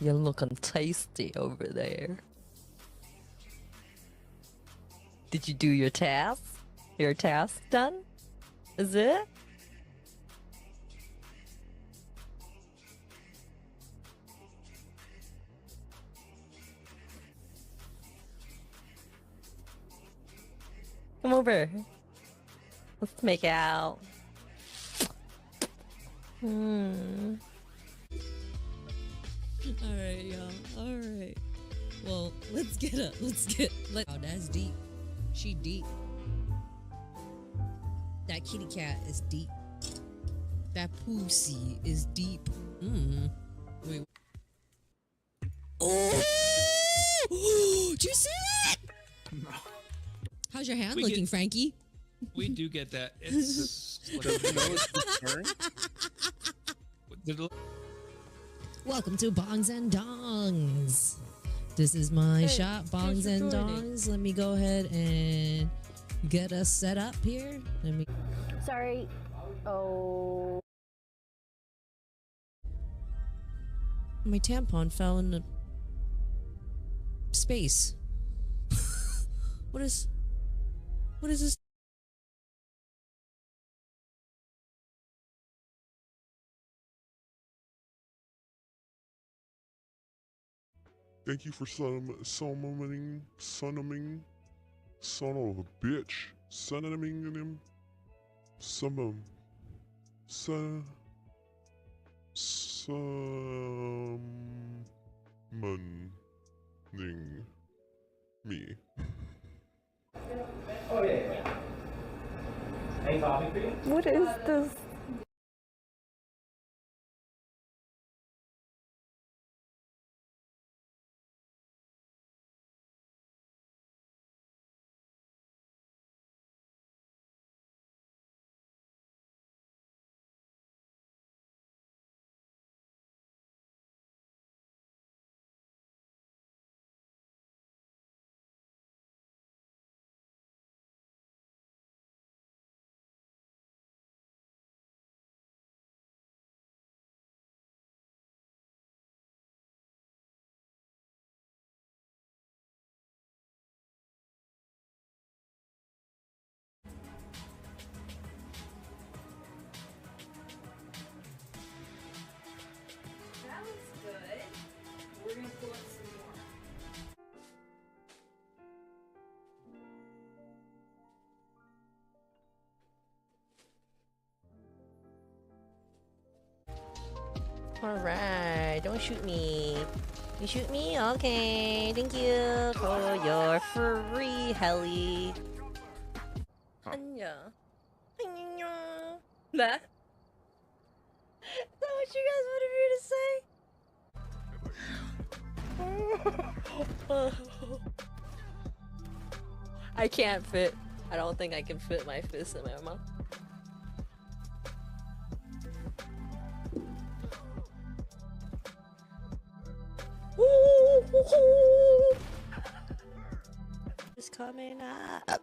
You're looking tasty over there. Did you do your task? Your task done? Is it? Come over. Let's make out. Alright, y'all. Alright. Well, let's get up. Oh, that's deep. She deep. That kitty cat is deep. That pussy is deep. Wait. Oh! Did you see that? No. How's your hand looking, Frankie? We do get that. It's Welcome to Bongs and Dongs. This is my shop, Bongs and Dongs. Let me go ahead and get us set up here. Sorry. Oh. My tampon fell in the space. What is this? Thank you for summoning, son of a bitch, summoning him, summoning me. Oh yeah. Any coffee for you? What is this? That looks good. We're gonna pull up some more. Alright, don't shoot me. You shoot me? Okay, thank you for your free heli. Anya. Anya. That? Is that what you guys wanted me to say? I can't fit. I don't think I can fit my fist in my mouth. It's coming up.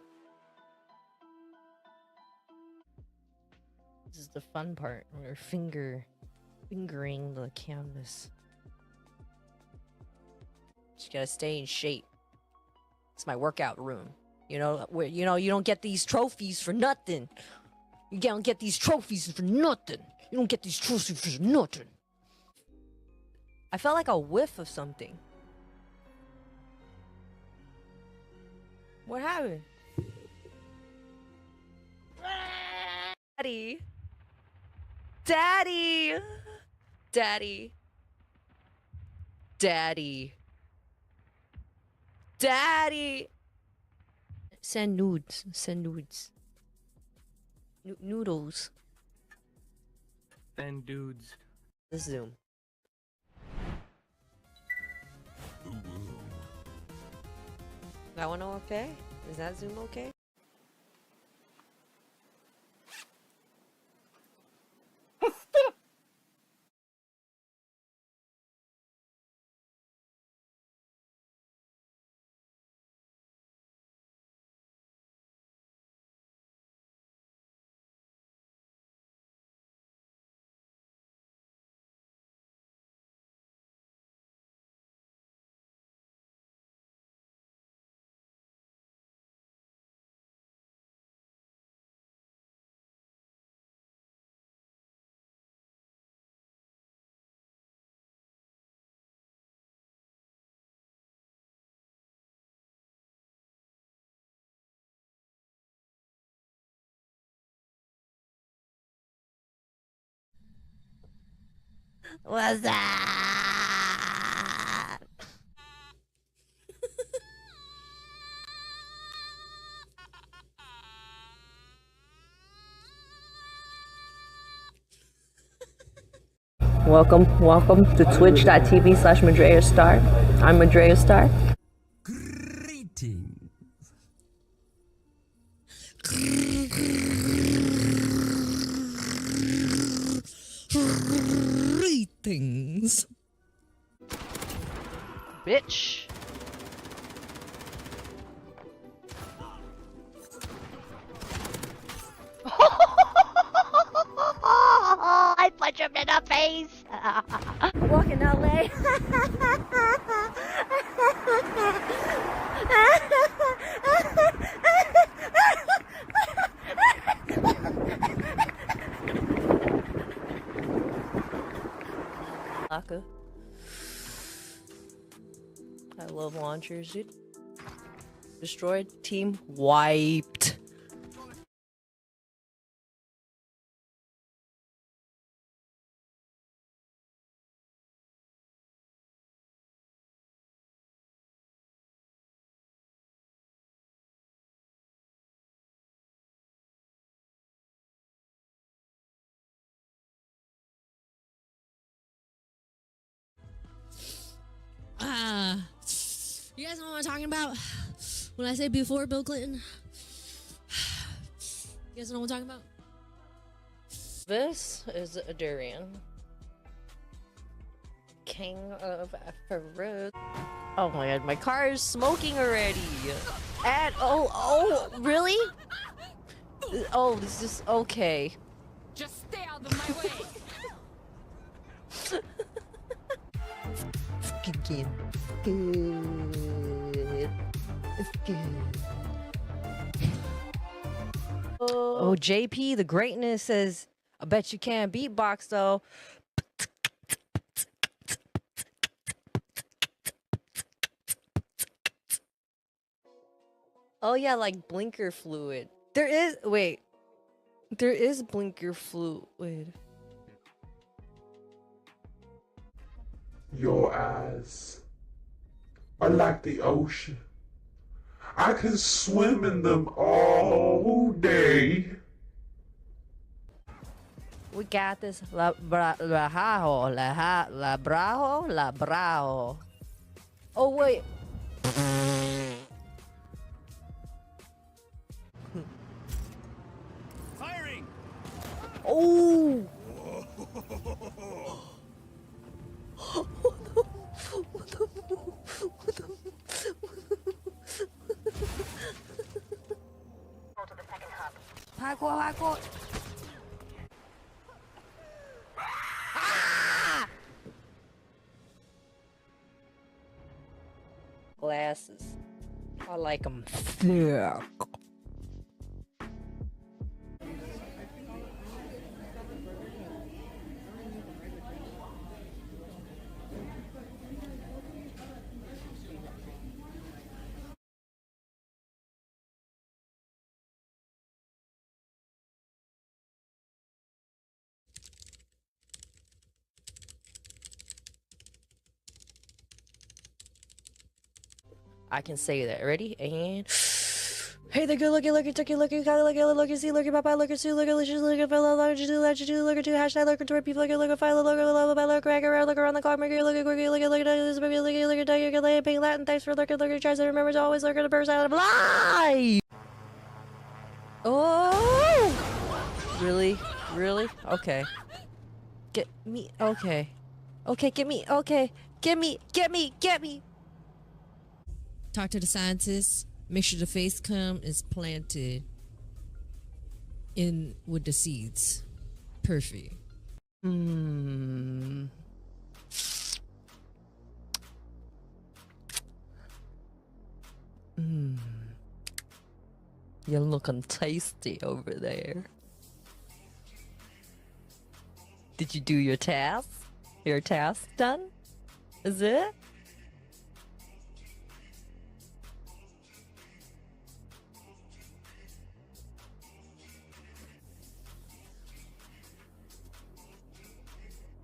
This is the fun part. We're fingering the canvas. Just gotta stay in shape. It's my workout room. You know, where you don't get these trophies for nothing. You don't get these trophies for nothing. You don't get these trophies for nothing. I felt like a whiff of something. What happened? Daddy. Daddy. Daddy. Daddy. Daddy. Send nudes. Send nudes. Noodles. and dudes. Let's zoom. That one okay? Is that zoom okay? What's up? Welcome to twitch.tv/𝒂𝒔. I'm 𝒂𝒔. Greetings. Greetings. Bitch. I punch him in the face. Walk in LA. Aka. I love launchers, dude. Destroyed. Team wiped. You guys know what I'm talking about? When I say before Bill Clinton? You guys know what I'm talking about? This is a durian. King of fruit. Oh my god, my car is smoking already. And oh, really? Oh, this is okay. Just stay out of my way. Good. It's good. Oh, JP, the greatness says, I bet you can't beatbox though. Oh yeah, like blinker fluid. There is blinker fluid. Your eyes are like the ocean. I can swim in them all day. We got this. La bravo. Oh wait. Firing! Oh. Parkour. Ah! Glasses. I like them thick. I can say that. Ready? And hey, they're good looking, turkey looking, kind of looking, see, looking, papa, looking, Sue, looking, licious, looking, fellow, looking, two, hashtag, looking, toward people, looking, file, looking, look around the clock, making, looking, quirky, looking, you can pay Latin, thanks for looking, tries to remember to always look at a burst out of life. Oh, really? Okay. Get me, okay, get me, okay, get me. Talk to the scientists. Make sure the face cam is planted in with the seeds. Perfect. You're looking tasty over there. Did you do your task? Your task done? Is it?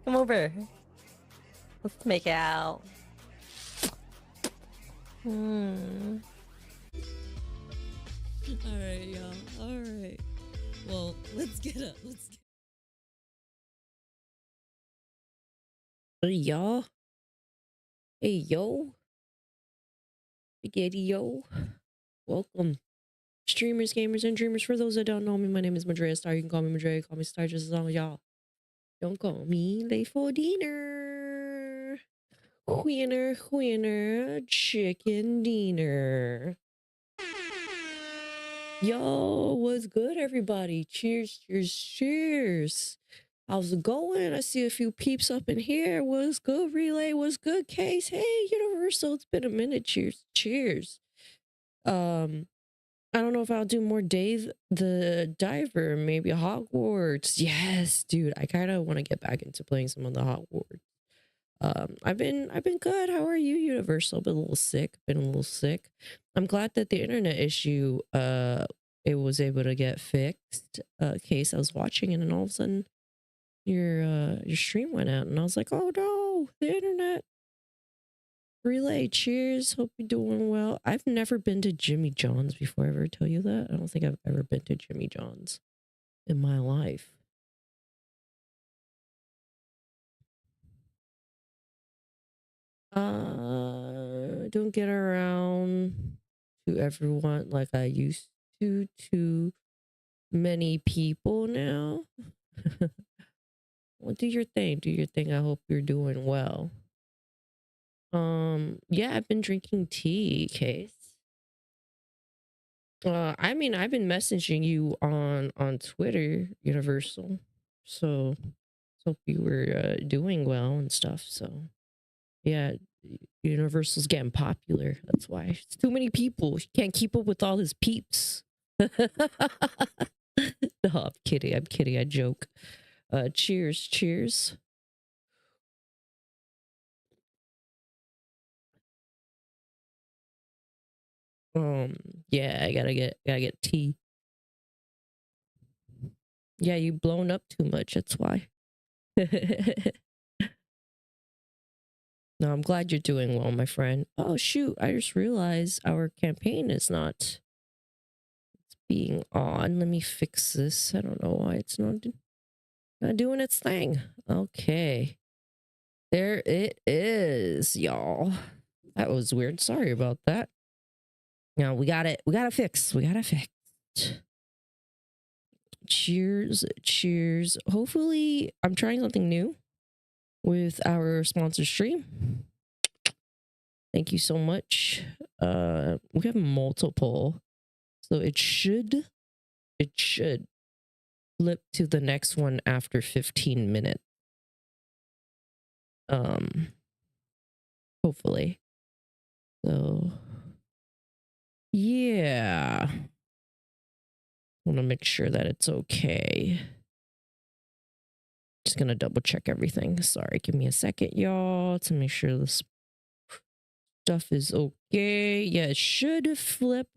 Come over. Let's make out. All right, y'all. All right. Well, let's get up. Let's get. Hey, y'all. Hey, yo. Spaghetti, yo. Welcome. Streamers, gamers, and dreamers. For those that don't know me, my name is 𝒀𝒆𝒂𝒓. You can call me 𝒀𝒂𝒓. Call me Star, just as long as y'all don't call me late for dinner. Winner, chicken dinner. Yo, what's good, everybody? Cheers, cheers, cheers. How's it going? I see a few peeps up in here. What's good, Relay? What's good, Case? Hey, Universal. It's been a minute. Cheers, cheers. I don't know if I'll do more Dave the Diver, maybe Hogwarts. Yes, dude. I kind of want to get back into playing some of the Hogwarts. I've been good. How are you, Universal? Been a little sick. I'm glad that the internet issue it was able to get fixed. Case, I was watching it and all of a sudden your stream went out and I was like, oh no, the internet. Relay, cheers. Hope you're doing well. I've never been to Jimmy John's before. I ever tell you that? I don't think I've ever been to Jimmy John's in my life. Don't get around to everyone like I used to many people now. Well, do your thing. I hope you're doing well. Yeah, I've been drinking tea, Case. I mean, I've been messaging you on Twitter, Universal. So hope you were doing well and stuff. So yeah, Universal's getting popular. That's why it's too many people. You can't keep up with all his peeps. No, I'm kidding. I joke. Cheers. Yeah, I gotta get tea. Yeah, you blown up too much, that's why. No, I'm glad you're doing well, my friend. Oh shoot, I just realized our campaign is not being on. Let me fix this. I don't know why it's not doing its thing. Okay. There it is, y'all. That was weird. Sorry about that. Now we got it fixed. Cheers. Hopefully I'm trying something new with our sponsor stream. Thank you so much. We have multiple, so it should flip to the next one after 15 minutes. Hopefully. So yeah. Want to make sure that it's okay. Just gonna double check everything. Sorry, give me a second, y'all, to make sure this stuff is okay. Yeah, it should flip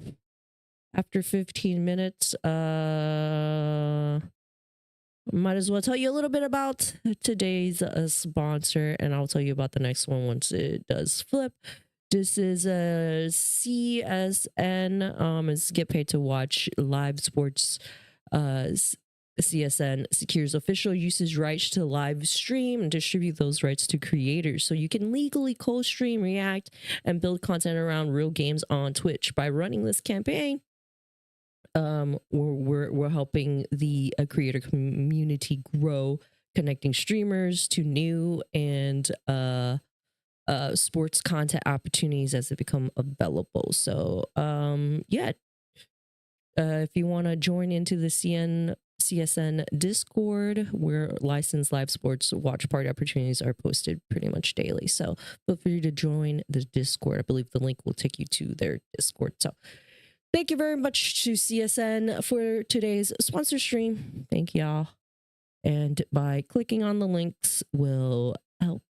after 15 minutes. Might as well tell you a little bit about today's sponsor, and I'll tell you about the next one once it does flip. This is a CSN. It's get paid to watch live sports. CSN secures official usage rights to live stream and distribute those rights to creators, so you can legally co-stream, react, and build content around real games on Twitch. By running this campaign, we're helping the creator community grow, connecting streamers to new and sports content opportunities as they become available. So yeah, if you want to join into the CSN Discord, where licensed live sports watch party opportunities are posted pretty much daily, so feel free to join the Discord. I believe the link will take you to their Discord. So thank you very much to CSN for today's sponsor stream. Thank y'all. And by clicking on the links will help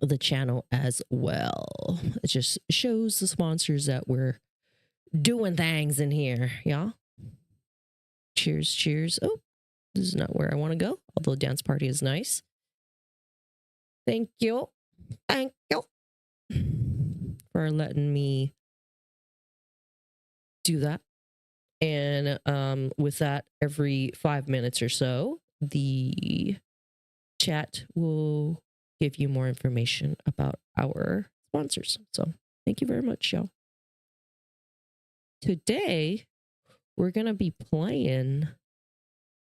the channel as well. It just shows the sponsors that we're doing things in here, y'all. Cheers. Oh, this is not where I want to go, although dance party is nice. Thank you. Thank you for letting me do that. And with that, every 5 minutes or so, the chat will give you more information about our sponsors. So thank you very much, y'all. Today, we're going to be playing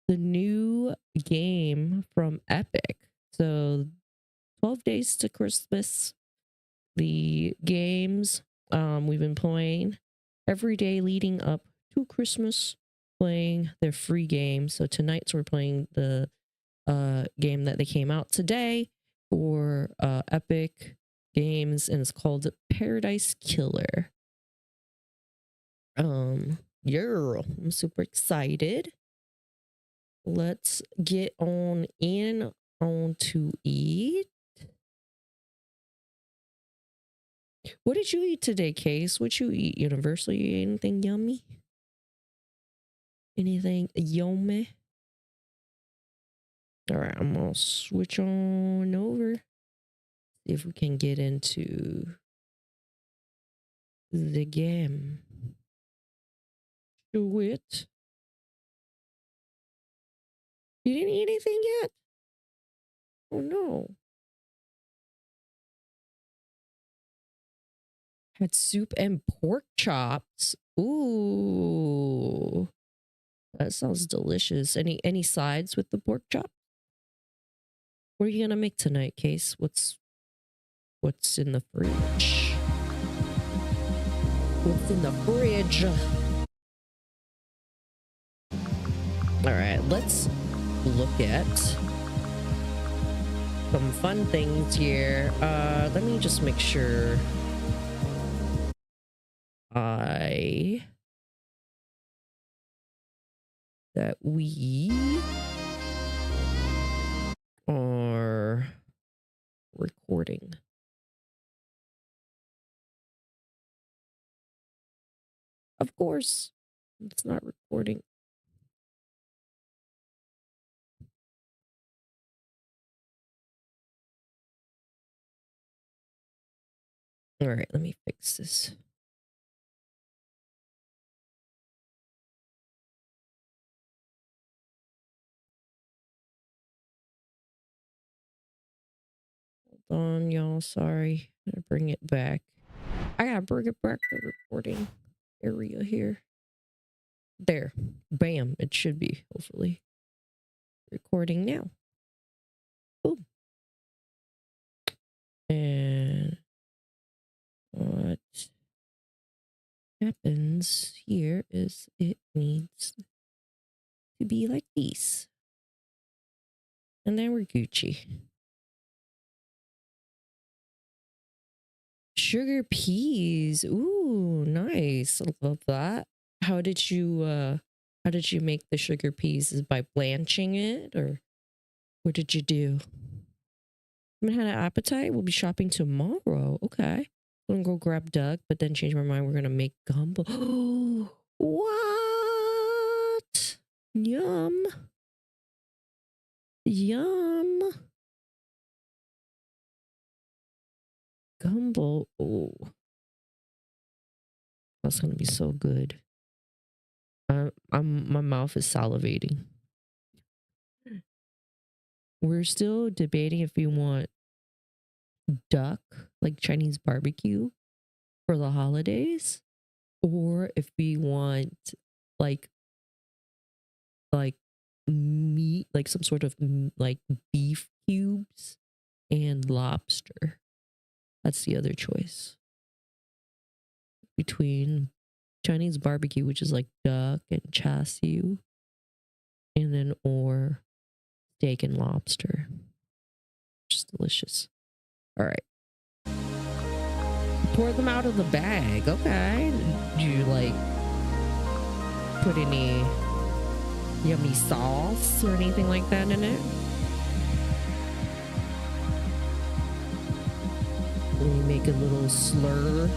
the new game from Epic. So 12 Days to Christmas. The games we've been playing every day leading up to Christmas, playing their free game. So tonight, we're playing the game that they came out today for Epic Games, and it's called Paradise Killer. Yeah, I'm super excited. Let's get on to eat. What did you eat today, Case? What you eat, Universal? You eat anything yummy? Anything yummy? All right, I'm gonna switch on over. See if we can get into the game. Do it. You didn't eat anything yet? Oh no. Had soup and pork chops. Ooh. That sounds delicious. Any sides with the pork chop? What are you gonna make tonight, Case? What's in the fridge? What's in the fridge? All right, let's look at some fun things here. Let me just make sure that we are recording. Of course, it's not recording. All right, let me fix this. Hold on, y'all. Sorry. I'm gonna bring it back. I gotta bring it back to the recording area here. There. Bam. It should be, hopefully, recording now. Boom. And what happens here is it needs to be like this. And then we're Gucci. Sugar peas. Ooh, nice. I love that. How did you make the sugar peas? Is it by blanching it, or what did you do? I haven't had an appetite. We'll be shopping tomorrow. Okay. I'm gonna go grab Doug, but then change my mind. We're gonna make gumbo. What? Yum. Yum. Gumbo. Oh, that's gonna be so good. My mouth is salivating. We're still debating if we want duck, like Chinese barbecue, for the holidays, or if we want like meat, like some sort of like beef cubes and lobster. That's the other choice between Chinese barbecue, which is like duck and char siu, and then or steak and lobster. Just delicious. All right. Pour them out of the bag. Okay. Do you like put any yummy sauce or anything like that in it? Let me make a little slurry.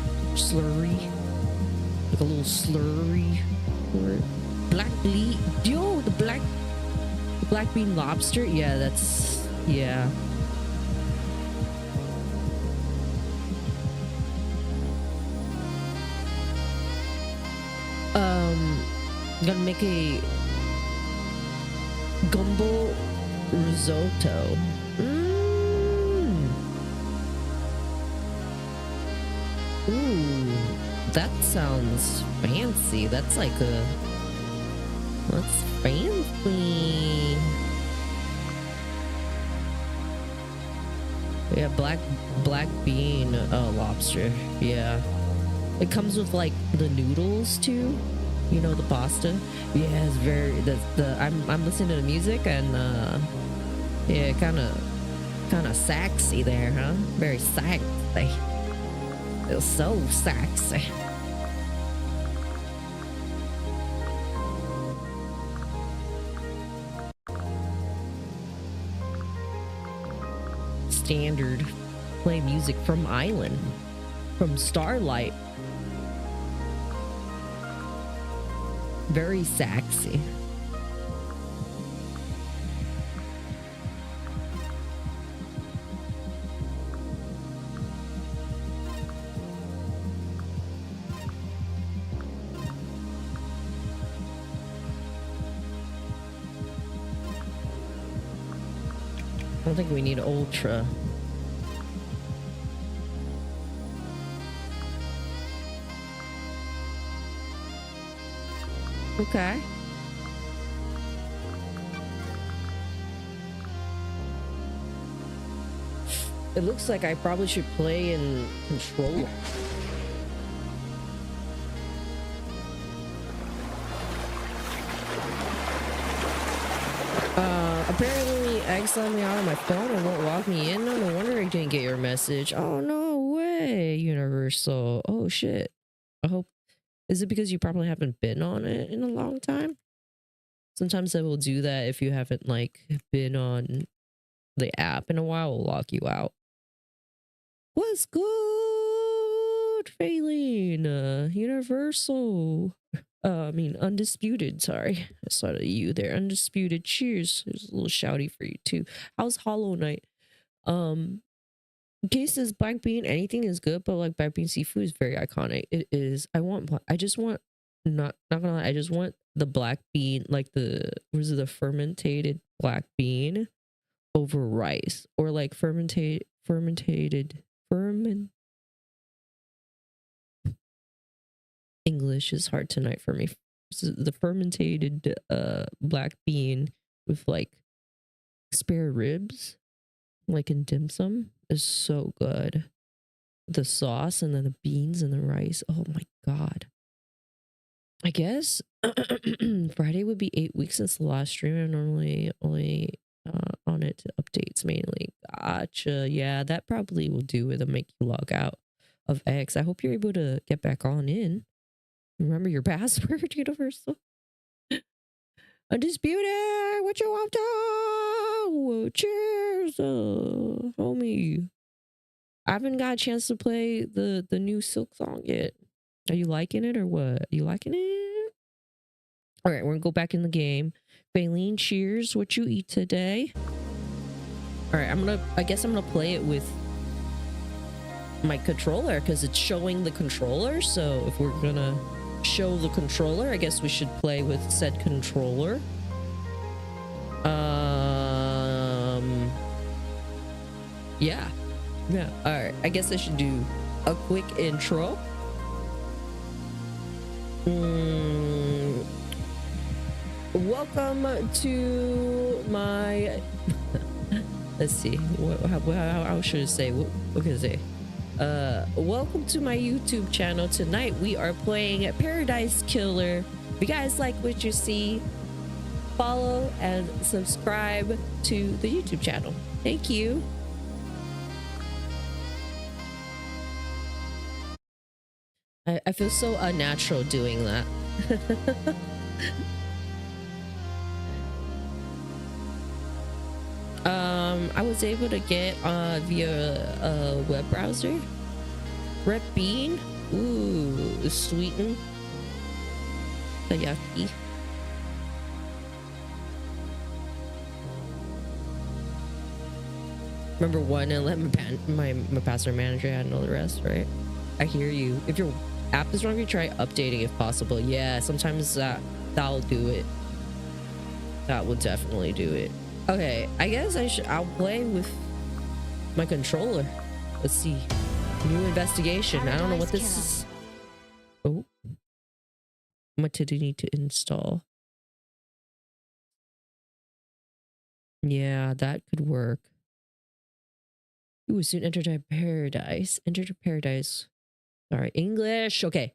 Like a little slurry for it. Black bean. Yo, the black bean lobster. Yeah, that's, yeah. gonna make a gumbo risotto. Ooh, that sounds fancy. That's like a... That's fancy. Yeah, black bean lobster. Yeah. It comes with like the noodles too. You know, the pasta. Yeah, it's very I'm listening to the music and yeah, kind of sexy there, huh? Very sexy. It's so sexy. Standard. Play music from Island. From Starlight. Very sexy. I don't think we need ultra. Okay. It looks like I probably should play in controller. Apparently exiled me out of my phone and won't log me in. No wonder I didn't get your message. Oh, no way, Universal. Oh, shit. I hope... Is it because you probably haven't been on it in a long time? Sometimes I will do that if you haven't, like, been on the app in a while. We'll lock you out. What's good, Faylene? Universal. I mean, Undisputed, sorry. I saw the U there. Undisputed, cheers. There's a little shouty for you, too. How's Hollow Knight? In case this black bean, anything is good, but like black bean seafood is very iconic. It is. I just want, not gonna lie, I just want the black bean, like the, what is it, the fermented black bean over rice. Or like fermented. English is hard tonight for me. So the fermented black bean with like spare ribs, like in dim sum, is so good. The sauce and then the beans and the rice. Oh my god. I guess Friday would be 8 weeks since the last stream. I'm normally only on it to updates mainly. Gotcha. Yeah, that probably will do it. It'll make you log out of X. I hope you're able to get back on in. Remember your password, Universal. Undisputed, what you up to? Cheers, homie. I haven't got a chance to play the new Silk song yet. Are you liking it or what? You liking it? All right, we're gonna go back in the game. Faylene, cheers. What you eat today? All right, I guess I'm gonna play it with my controller because it's showing the controller. So if we're gonna show the controller, I guess we should play with said controller. Yeah. All right, I guess I should do a quick intro. Welcome to my let's see, how should I say, what can I say? Welcome to my YouTube channel. Tonight we are playing Paradise Killer. If you guys like what you see, follow and subscribe to the YouTube channel. Thank you. I feel so unnatural doing that. I was able to get via a web browser. Red bean. Ooh, sweeten. Yucky. Remember one and let my password manager handle the rest, right? I hear you. If your app is wrong, you try updating if possible. Yeah, sometimes That'll do it. That will definitely do it. Okay, I guess I'll play with my controller. Let's see. New investigation. I don't know what this is. Oh. What did I need to install? Yeah, that could work. You will soon enter a paradise. Enter the paradise. Sorry, English. Okay.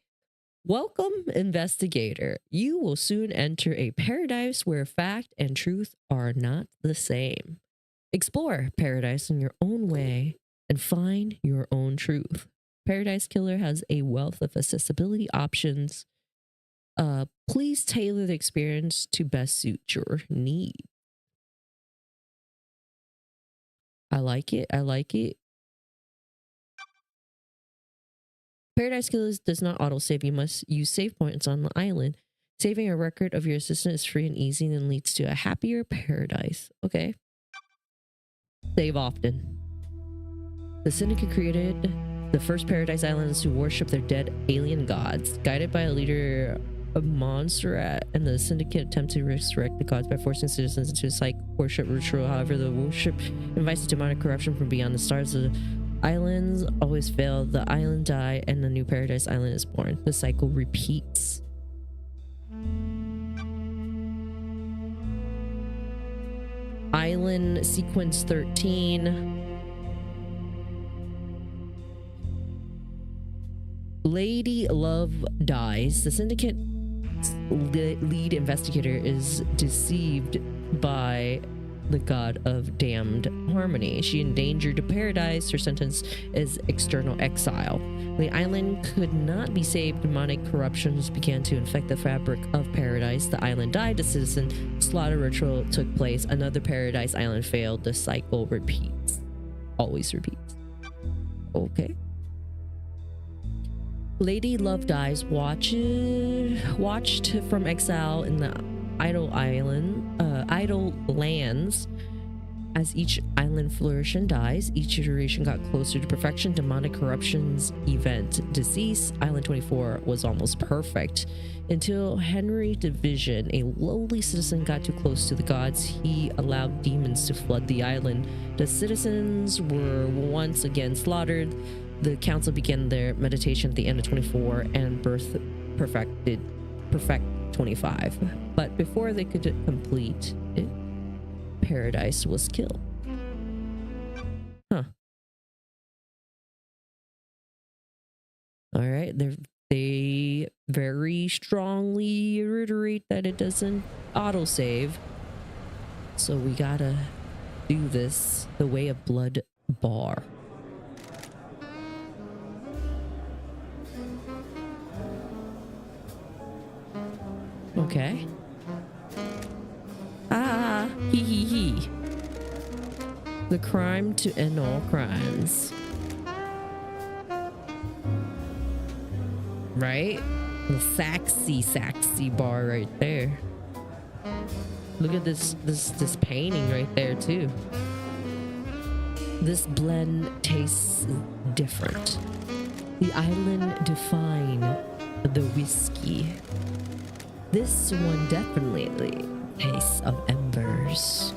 Welcome, investigator. You will soon enter a paradise where fact and truth are not the same. Explore paradise in your own way and find your own truth. Paradise Killer has a wealth of accessibility options. Please tailor the experience to best suit your need. I like it. I like it. Paradise Killer does not autosave. You must use save points on the island. Saving a record of your assistant is free and easy and leads to a happier paradise. Okay. Save often. The Syndicate created the first paradise islands to worship their dead alien gods. Guided by a leader of Montserrat, and the Syndicate attempt to resurrect the gods by forcing citizens into a psych worship ritual. However, the worship invites demonic corruption from beyond the stars. The islands always fail. The island die, and the new paradise island is born. The cycle repeats. Island sequence 13. Lady Love dies. The Syndicate lead investigator is deceived by the god of damned harmony. She endangered paradise. Her sentence is external exile. The island could not be saved. Demonic corruptions began to infect the fabric of paradise. The island died. The citizen slaughter ritual took place. Another paradise island failed. The cycle repeats. Always repeats. Okay. Lady Love dies. Watched from exile in the idle lands. As each island flourished and dies, each iteration got closer to perfection. Demonic corruptions event decease. Island 24 was almost perfect until Henry Division, a lowly citizen, got too close to the gods. He allowed demons to flood the island. The citizens were once again slaughtered. The council began their meditation at the end of 24 and perfect 25. But before they could complete it, paradise was killed. Huh. All right. They very strongly reiterate that it doesn't autosave. So we gotta do this the way of blood bar. Okay. Ah, hee hee hee. The crime to end all crimes. Right? The saxy bar right there. Look at this painting right there too. This blend tastes different. The island define the whiskey. This one definitely tastes of embers.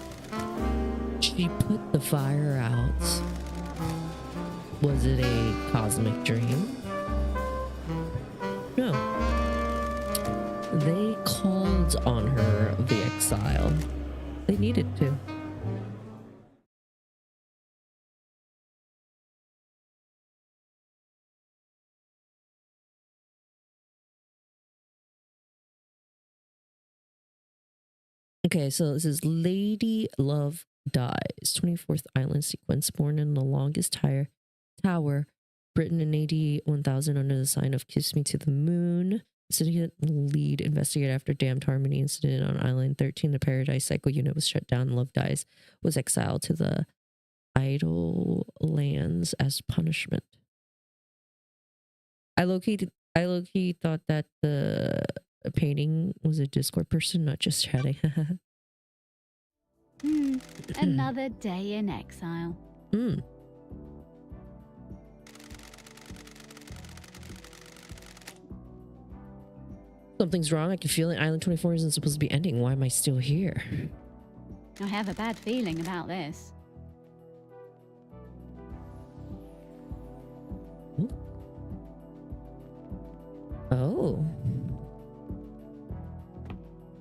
She put the fire out. Was it a cosmic dream? No. They called on her the exile. They needed to. Okay, so this is Lady Love dies. 24th island sequence. Born in the longest tower. Written in AD 1000 under the sign of Kiss Me to the Moon. Syndicate lead investigator after damned harmony incident on Island 13. The Paradise Cycle unit was shut down. Love dies. Was exiled to the idle lands as punishment. I low-key thought that the painting was a Discord person, not just chatting. Another day in exile. Something's wrong. I can feel it. Island 24 isn't supposed to be ending. Why am I still here? I have a bad feeling about this. Oh.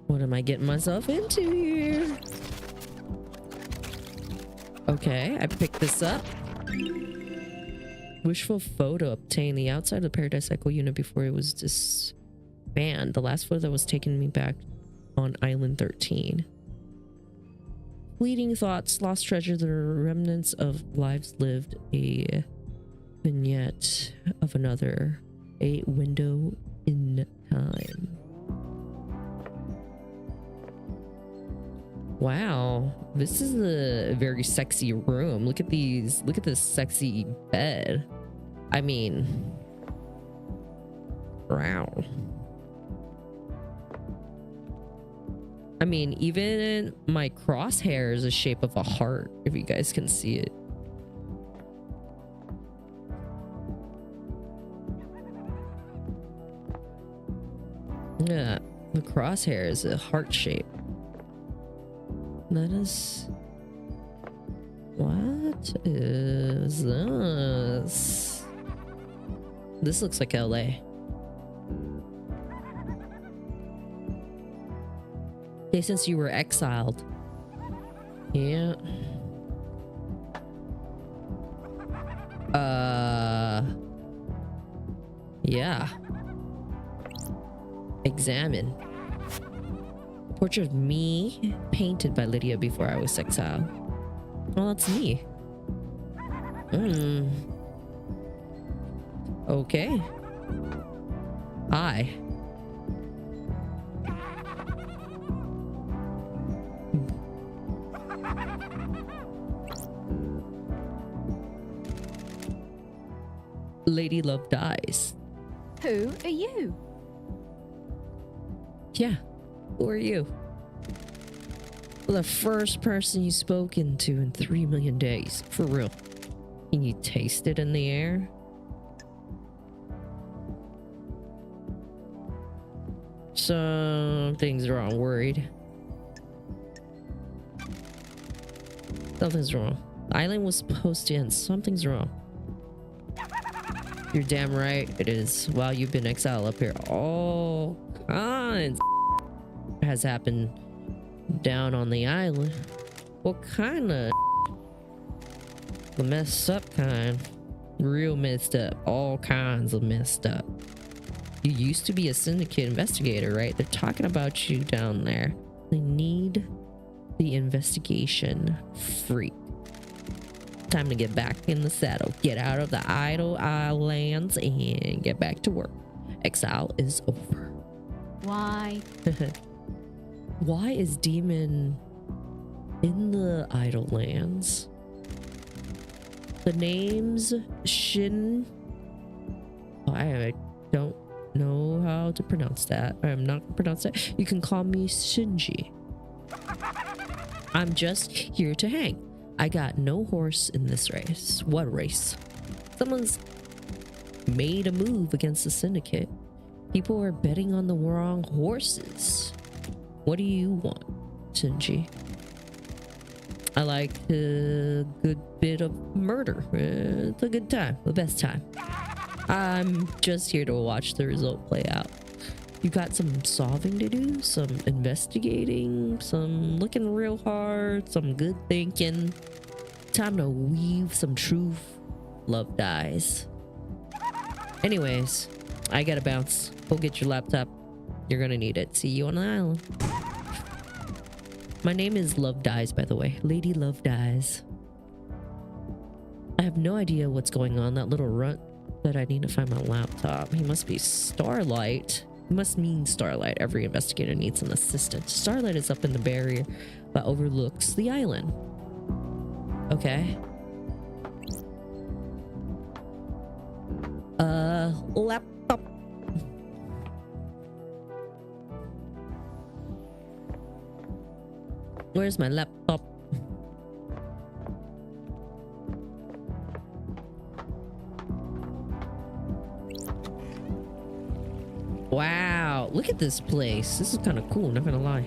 What am I getting myself into here? Okay, I picked this up. Wishful photo obtained the outside of the Paradise Cycle unit before it was disbanded. The last photo that was taking me back on Island 13. Fleeting thoughts, lost treasure, the remnants of lives lived, a vignette of another, a window in time. Wow, this is a very sexy room. Look at these, look at this sexy bed. I mean, wow. I mean, even my crosshair is the shape of a heart, if you guys can see it. Yeah, the crosshair is a heart shape. That is... What is this? This looks like LA. Okay, since you were exiled. Yeah. Yeah. Examine. Portrait of me painted by Lydia before I was exiled. Well, that's me. Okay. Hi. Lady Love dies. Who are you? Yeah. Who are you? The first person you've spoken to in 3 million days. For real. Can you taste it in the air? Something's wrong. Worried. Something's wrong. The island was supposed to end. Something's wrong. You're damn right it is. While you've been exiled up here, all kinds has happened down on the island. What kind of? The messed up kind. Real messed up. All kinds of messed up. You used to be a syndicate investigator, right? They're talking about you down there. They need the investigation free. Time to get back in the saddle. Get out of the idle islands and get back to work. Exile is over. Why? Why is Demon in the idle lands? The name's Shin. I don't know how to pronounce that. I'm not gonna pronounce that. You can call me Shinji. I'm just here to hang. I got no horse in this race. What race? Someone's made a move against the syndicate. People are betting on the wrong horses. What do you want, Shinji? I like a good bit of murder. It's a good time, the best time. I'm just here to watch the result play out. You got some solving to do, some investigating, some looking real hard, some good thinking. Time to weave some truth. Love dies. Anyways, I gotta bounce. Go get your laptop. You're gonna need it. See you on the island. My name is Love Dies, by the way. Lady Love Dies. I have no idea what's going on. That little runt, but I need to find my laptop. He must be Starlight. It must mean Starlight. Every investigator needs an assistant. Starlight is up in the barrier that overlooks the island. Okay. Laptop. Where's my laptop? Wow, Wow, look at this place. This is kind of cool, not gonna lie.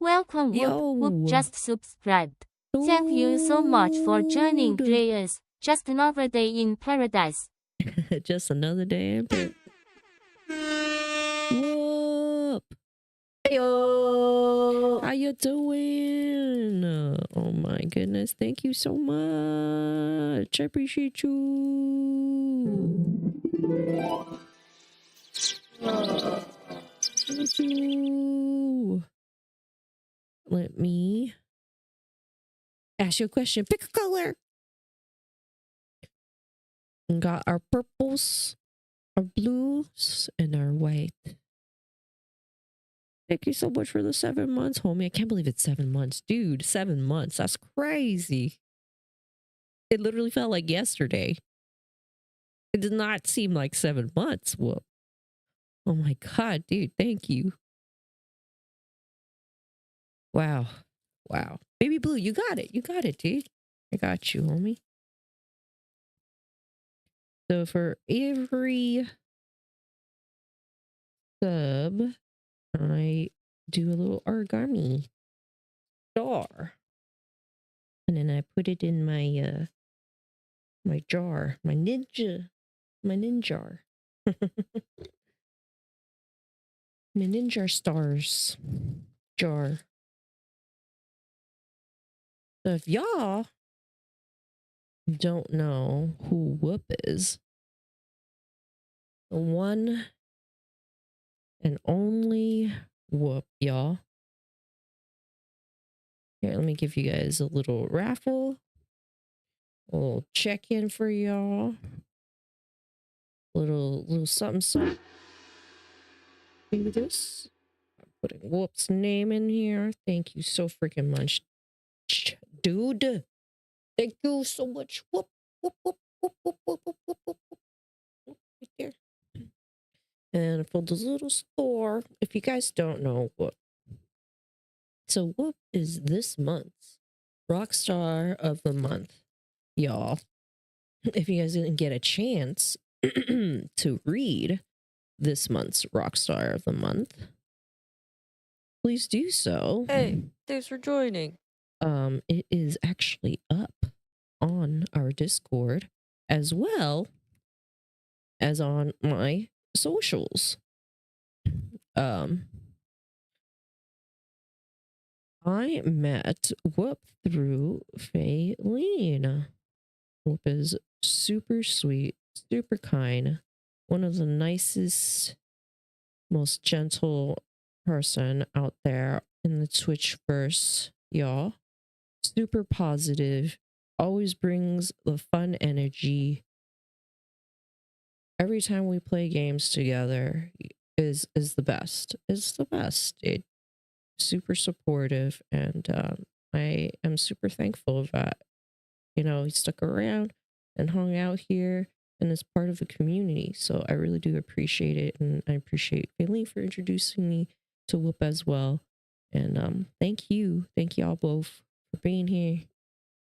Welcome, Whoop just subscribed. Thank you so much for joining Drea's Just Another Day in Paradise. Just another day in paradise. Whoop! Heyo! How you doing? Oh my goodness, thank you so much. I appreciate you. Thank you. Let me ask you a question. Pick a color. We got our purples, our blues, and our white. Thank you so much for the 7 months, homie. I can't believe it's 7 months. Dude, 7 months. That's crazy. It literally felt like yesterday. It did not seem like 7 months. Whoa. Oh my God, dude. Thank you. Wow. Wow. Baby Blue, you got it. You got it, dude. I got you, homie. So for every sub, I do a little origami star. And then I put it in my my jar, my ninja my ninja stars jar. So if y'all don't know who Whoop is, the one and only Whoop, y'all. Here, let me give you guys a little raffle, a little check-in for y'all, little something. Maybe this. I'm putting Whoop's name in here. Thank you so freaking much, dude. Thank you so much. Whoop, whoop, whoop, whoop, whoop, whoop, whoop, whoop, whoop, whoop, right there. And for this little store, if you guys don't know Whoop, so Whoop is this month's Rockstar of the Month, y'all. If you guys didn't get a chance to read this month's Rockstar of the Month, please do so. Hey, thanks for joining. It is actually up on our Discord as well as on my socials. I met Whoop through Faylene. Whoop is super sweet, super kind, one of the nicest, most gentle person out there in the Twitchverse, y'all. Super positive, always brings the fun energy. Every time we play games together is the best. It's the best. It super supportive, and I am super thankful that, you know, he stuck around and hung out here and is part of the community. So I really do appreciate it, and I appreciate Faylene for introducing me to Whoop as well. And thank y'all both for being here.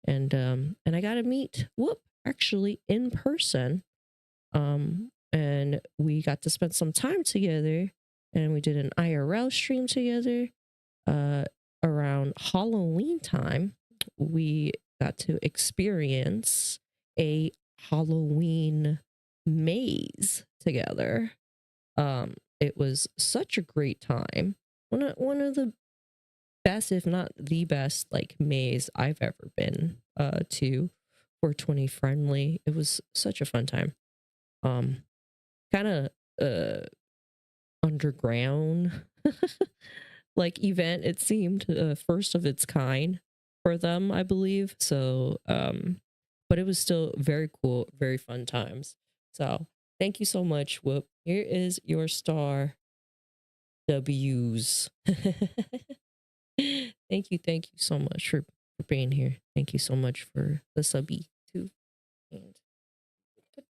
And I got to meet Whoop actually in person. And we got to spend some time together, and we did an IRL stream together around Halloween time. We got to experience a Halloween maze together. It was such a great time. One of the best, if not the best, like maze I've ever been to. 420 friendly. It was such a fun time. Kind of underground like event, it seemed, first of its kind. for them, I believe. So, but it was still very cool, very fun times. So thank you so much, Whoop. Here is your star W's. Thank you so much for being here. Thank you so much for the subby too. And put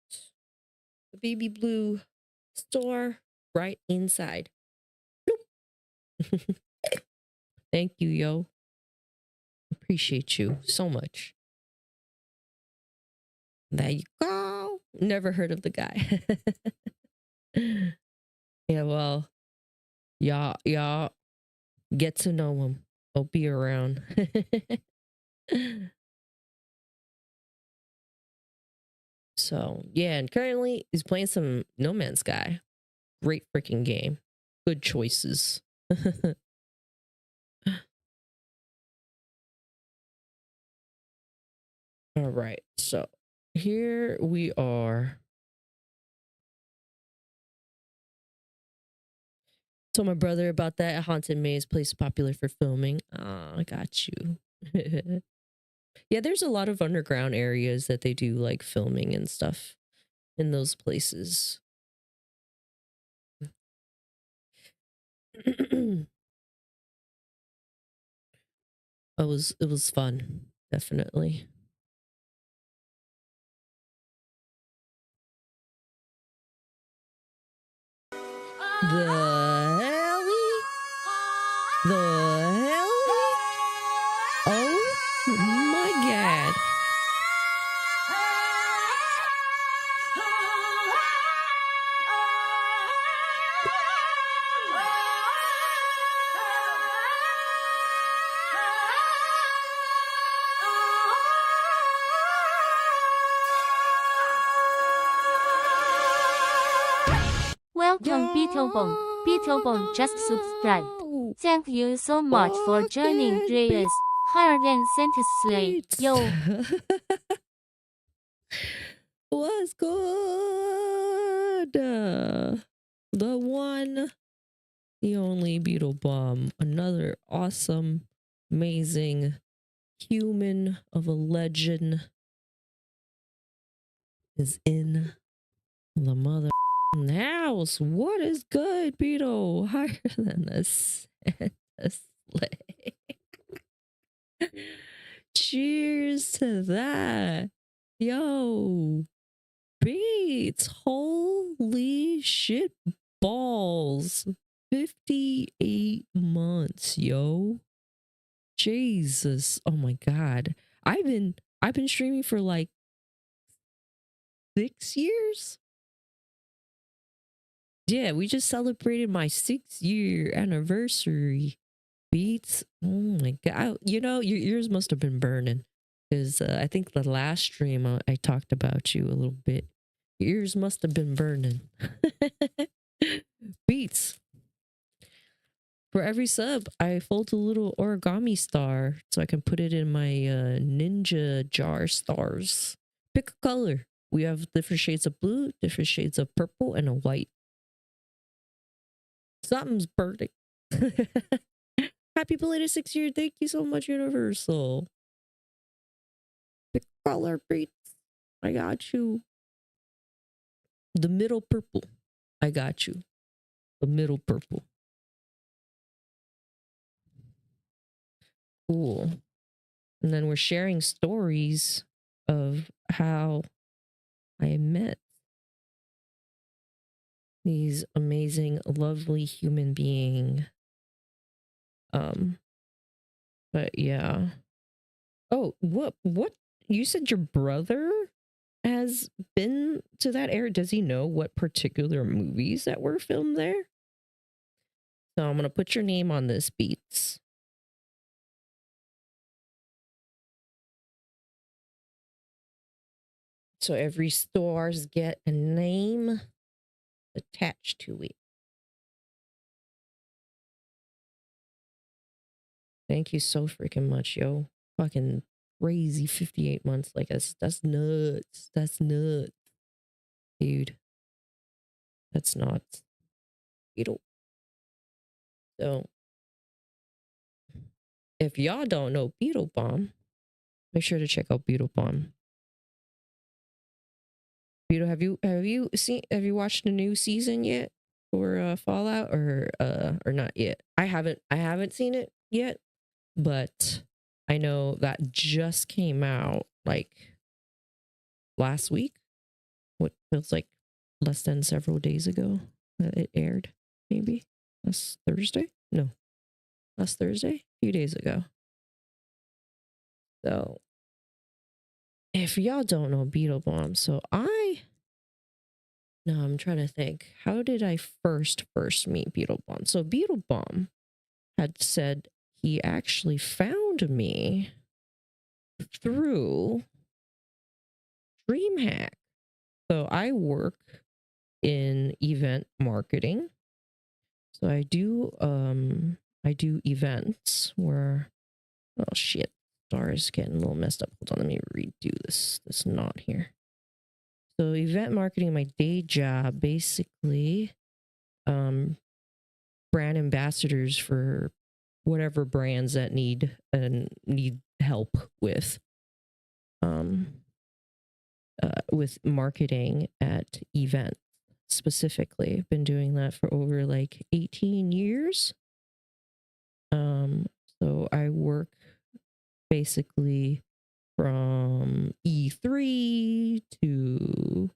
the baby blue star right inside. Bloop. Thank you, yo. Appreciate you so much. There you go. Never heard of the guy. Yeah, well, y'all get to know him. I'll be around. So yeah, and currently he's playing some No Man's Sky. Great freaking game. Good choices. All right, so here we are. Told my brother about that haunted maze place popular for filming. I got you. Yeah, there's a lot of underground areas that they do like filming and stuff in those places. It was fun, definitely. The helly? The helly? Oh my god. Welcome, 𝒀𝒂𝒂𝒚. 𝒀𝒂𝒂𝒚 just subscribed. Thank you so much for joining Dreas. Higher than Slay. Yo. What's good? The one, the only Beetle Bomb. Another awesome, amazing human of a legend is in the mother house. What is good, Beetle? Higher than the Santa sleigh. Cheers to that. Yo, Beats. Holy shit balls. 58 months, yo. Jesus. Oh my god. I've been streaming for like 6 years. Yeah, we just celebrated my 6-year anniversary. Beats. Oh my god. You know, your ears must have been burning. Because I think the last stream I talked about you a little bit. Your ears must have been burning. Beats. For every sub, I fold a little origami star so I can put it in my ninja jar stars. Pick a color. We have different shades of blue, different shades of purple, and a white. Something's burning. Happy belated 6-year. Thank you so much, Universal. Pick color, Beats. I got you. The middle purple. I got you. The middle purple. Cool. And then we're sharing stories of how I met these amazing, lovely human being. But yeah. Oh, what? You said your brother has been to that area? Does he know what particular movies that were filmed there? So I'm gonna put your name on this, Beats. So every stars get a name attached to it. Thank you so freaking much, yo. Fucking crazy 58 months. Like that's nuts. That's nuts. Dude. That's nuts. You know. So if y'all don't know 𝒬𝒂𝒠, make sure to check out 𝒬𝒂𝒠. Beetle, have you watched the new season yet for Fallout or not yet? I haven't seen it yet, but I know that just came out like last week. What feels like less than several days ago that it aired, maybe last Thursday. No, last Thursday, a few days ago. So if y'all don't know 𝒬𝒂𝒠, so I'm trying to think. How did I first meet 𝒬𝒂𝒠? So 𝒬𝒂𝒠 had said he actually found me through DreamHack. So I work in event marketing. So I do events where, oh shit, star is getting a little messed up. Hold on, let me redo this knot here. So event marketing, my day job, basically, brand ambassadors for whatever brands that need help with marketing at events specifically. I've been doing that for over like 18 years. So I work basically from E3 to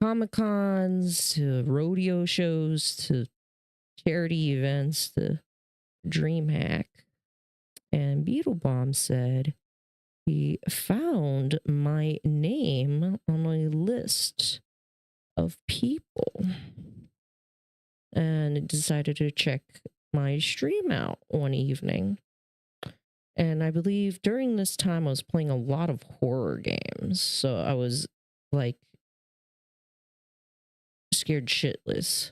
Comic-Cons to rodeo shows to charity events to DreamHack. And 𝒬𝒂𝒠 said he found my name on a list of people and decided to check my stream out one evening. And I believe during this time I was playing a lot of horror games. So I was like scared shitless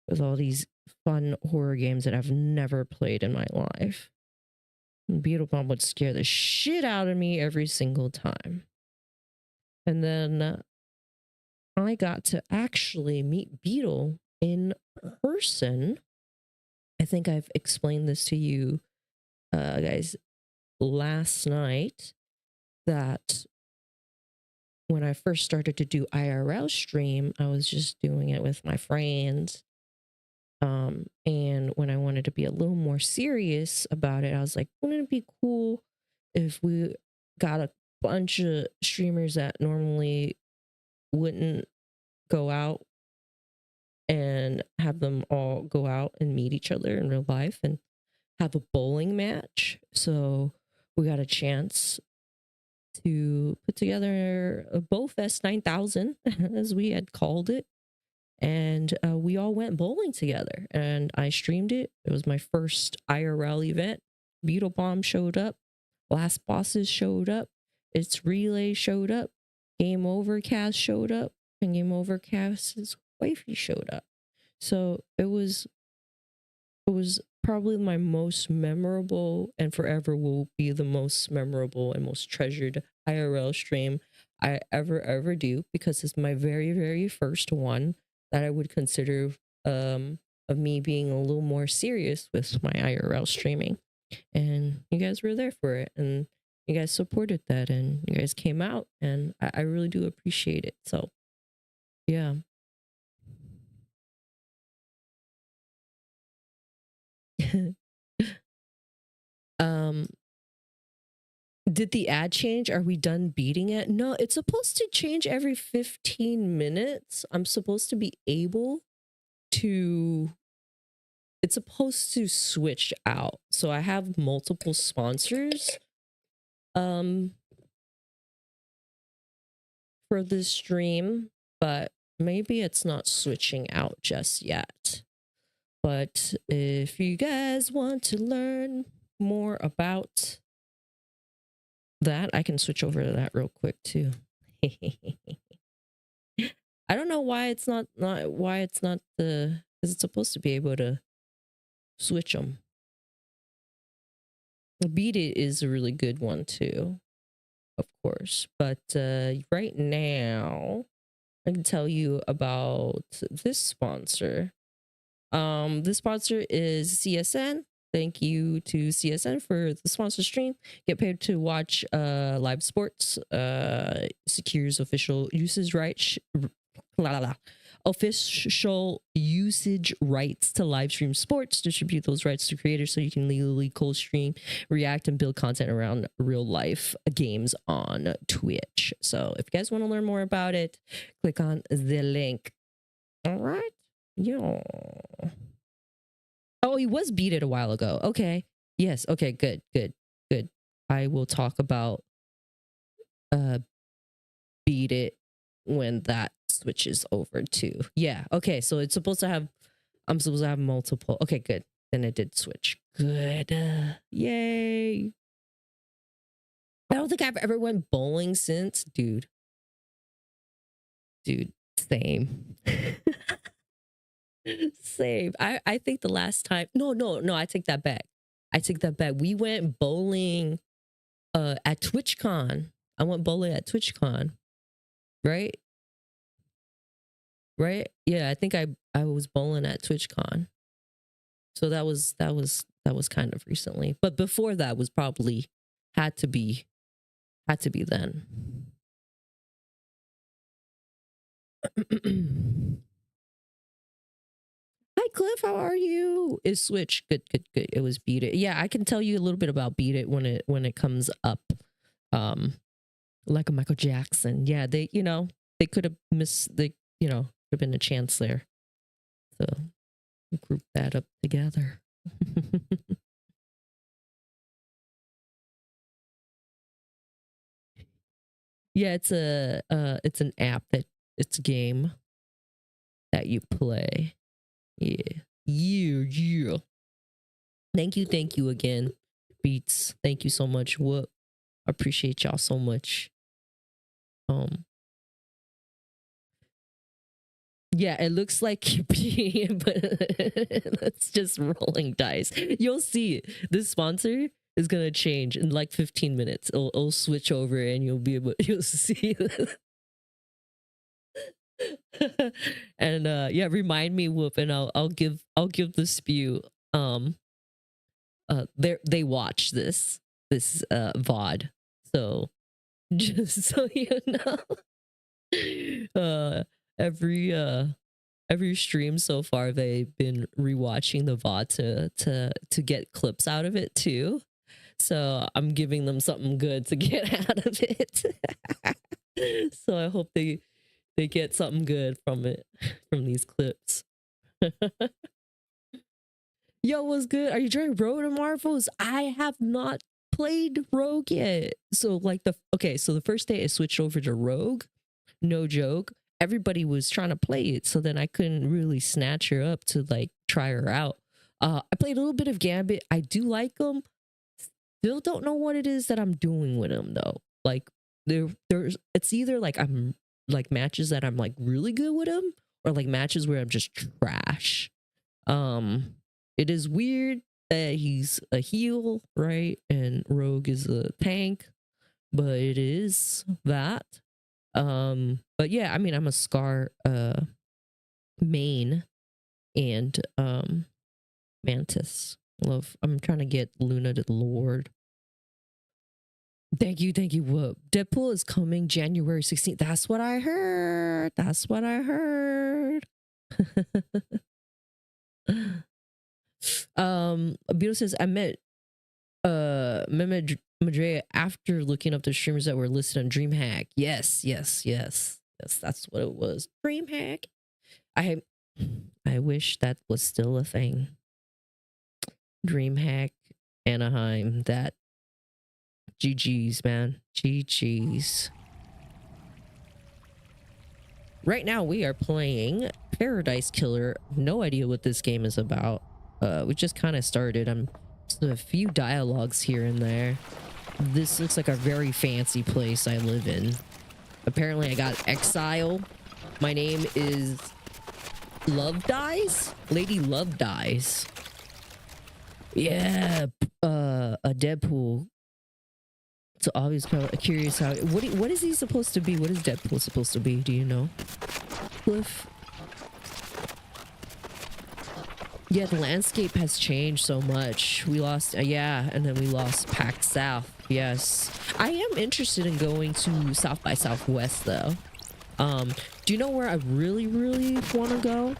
with all these fun horror games that I've never played in my life. And 𝒬𝒂𝒠 would scare the shit out of me every single time. And then I got to actually meet Beetle in person. I think I've explained this to you guys last night, that when I first started to do IRL stream, I was just doing it with my friends. And when I wanted to be a little more serious about it, I was like, wouldn't it be cool if we got a bunch of streamers that normally wouldn't go out and have them all go out and meet each other in real life and have a bowling match? So we got a chance to put together a BowFest 9000, as we had called it. And we all went bowling together and I streamed it. It was my first IRL event. 𝒬𝒂𝒠 showed up. Last Bosses showed up. It's Relay showed up. Game Over Cast showed up. And Game Over Cast's wifey showed up. So it was probably my most memorable, and forever will be the most memorable and most treasured IRL stream I ever do, because it's my very, very first one that I would consider of me being a little more serious with my IRL streaming. And you guys were there for it, and you guys supported that, and you guys came out, and I really do appreciate it. So yeah. Did the ad change? Are we done beating it? No, it's supposed to change every 15 minutes. I'm supposed to be able to, it's supposed to switch out. So I have multiple sponsors for this stream, but maybe it's not switching out just yet. But if you guys want to learn more about that, I can switch over to that real quick too. I don't know why it's not because it's supposed to be able to switch them. Beat It is a really good one too, of course. But right now, I can tell you about this sponsor. This sponsor is CSN. Thank you to CSN for the sponsor stream. Get paid to watch live sports. Secures official usage rights. Official usage rights to live stream sports. Distribute those rights to creators so you can legally cold stream, react, and build content around real life games on Twitch. So if you guys want to learn more about it, click on the link. All right. Yeah. Oh, he was beat it a while ago. Okay. Yes. Okay. Good. Good. Good. I will talk about beat it when that switches over too. Yeah. Okay. So it's supposed to have. I'm supposed to have multiple. Okay. Good. Then it did switch. Good. Yay. I don't think I've ever went bowling since, dude. Dude, same. Same. I think the last time. No. I take that back. We went bowling at TwitchCon. I went bowling at TwitchCon. Right? Yeah, I think I was bowling at TwitchCon. So that was kind of recently. But before that was probably had to be then. Hi Cliff, how are you? Is Switch good? It was Beat It. Yeah, I can tell you a little bit about Beat It when it comes up. Like a Michael Jackson. Yeah, they could have missed. They could have been a chance there. So group that up together. Yeah, it's an app it's a game that you play. Yeah. Thank you again, Beats. Thank you so much. Whoop. I appreciate y'all so much. Yeah, it looks like QP, but that's just rolling dice. You'll see this sponsor is gonna change in like 15 minutes. It'll switch over and you'll see. And yeah, remind me, Whoop, and I'll give the spew. They watch this VOD, so just so you know, every stream so far they've been rewatching the VOD to get clips out of it too. So I'm giving them something good to get out of it. So I hope they get something good from it, from these clips. Yo, what's good? Are you trying Rogue to Marvels? I have not played Rogue yet. So like the first day I switched over to Rogue. No joke. Everybody was trying to play it, so then I couldn't really snatch her up to like try her out. I played a little bit of Gambit. I do like them. Still don't know what it is that I'm doing with them though. Like there's it's either like I'm like matches that I'm like really good with him, or like matches where I'm just trash. It is weird that he's a heal, right? And Rogue is a tank, but it is that. But yeah, I mean, I'm a Scar main and Mantis. I'm trying to get Luna to the Lord. Thank you. Whoop. Deadpool is coming January 16th. That's what I heard. Beetle says I met Madrea after looking up the streamers that were listed on DreamHack. Yes, that's what it was. DreamHack. I wish that was still a thing. DreamHack, Anaheim, that GG's, man. GG's. Right now we are playing Paradise Killer. No idea what this game is about. We just kind of started. Just a few dialogues here and there. This looks like a very fancy place I live in. Apparently I got exile. My name is Love Dies? Lady Love Dies. Yeah, a Deadpool. So always curious how what is he supposed to be? What is Deadpool supposed to be? Do you know? Cliff. Yeah, the landscape has changed so much. We lost, yeah, and then we lost PAX South. Yes, I am interested in going to South by Southwest though. Do you know where I really want to go?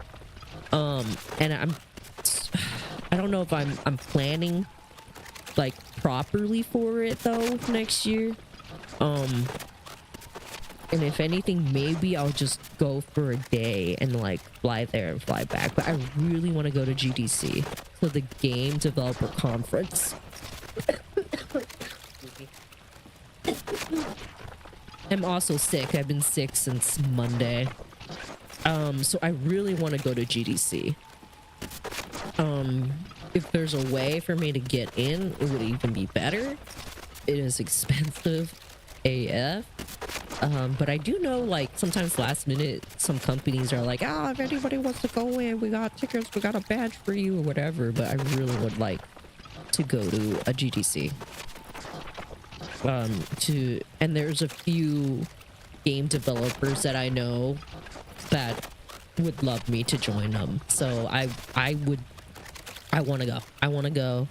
And I don't know if I'm planning like properly for it though next year. And if anything, maybe I'll just go for a day and like fly there and fly back. But I really want to go to GDC, so the Game Developer Conference. I'm also sick. I've been sick since Monday. So I really want to go to GDC. If there's a way for me to get in, it would even be better. It is expensive AF. But I do know, like, sometimes last minute, some companies are like, ah, if anybody wants to go in, we got tickets, we got a badge for you, or whatever. But I really would like to go to a GDC. And there's a few game developers that I know that would love me to join them. So I want to go. I want to go.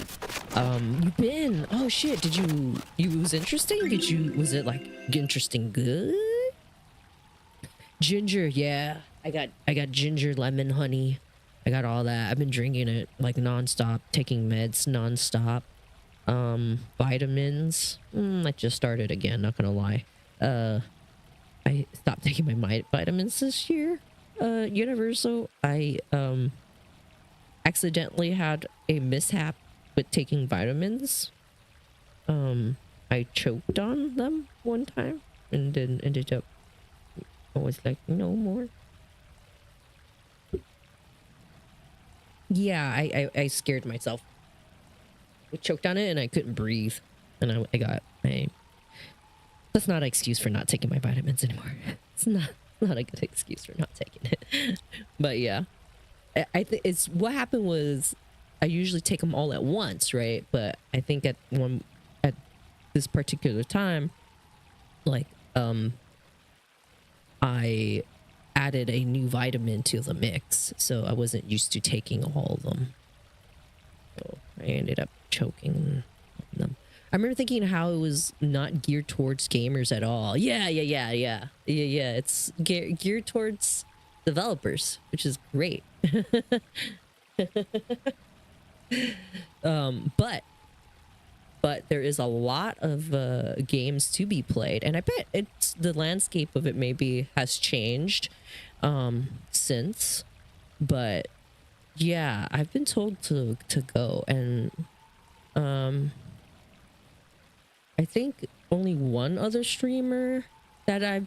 You've been, oh shit, it was interesting? Was it like interesting good? Ginger, yeah. I got ginger, lemon, honey. I got all that. I've been drinking it like nonstop, taking meds nonstop. Vitamins. I just started again, not gonna lie. I stopped taking my vitamins this year. Universal, I accidentally had a mishap with taking vitamins. I choked on them one time and then ended up, I was like, no more. Yeah, I scared myself. I choked on it and I couldn't breathe. And that's not an excuse for not taking my vitamins anymore. It's not a good excuse for not taking it. But yeah, I think it's what happened was I usually take them all at once, right? But I think at this particular time, like I added a new vitamin to the mix, so I wasn't used to taking all of them. So I ended up choking them. I remember thinking how it was not geared towards gamers at all. Yeah. It's geared towards developers, which is great. But there is a lot of games to be played, and I bet the landscape of it maybe has changed since. But yeah, I've been told to go, and I think only one other streamer that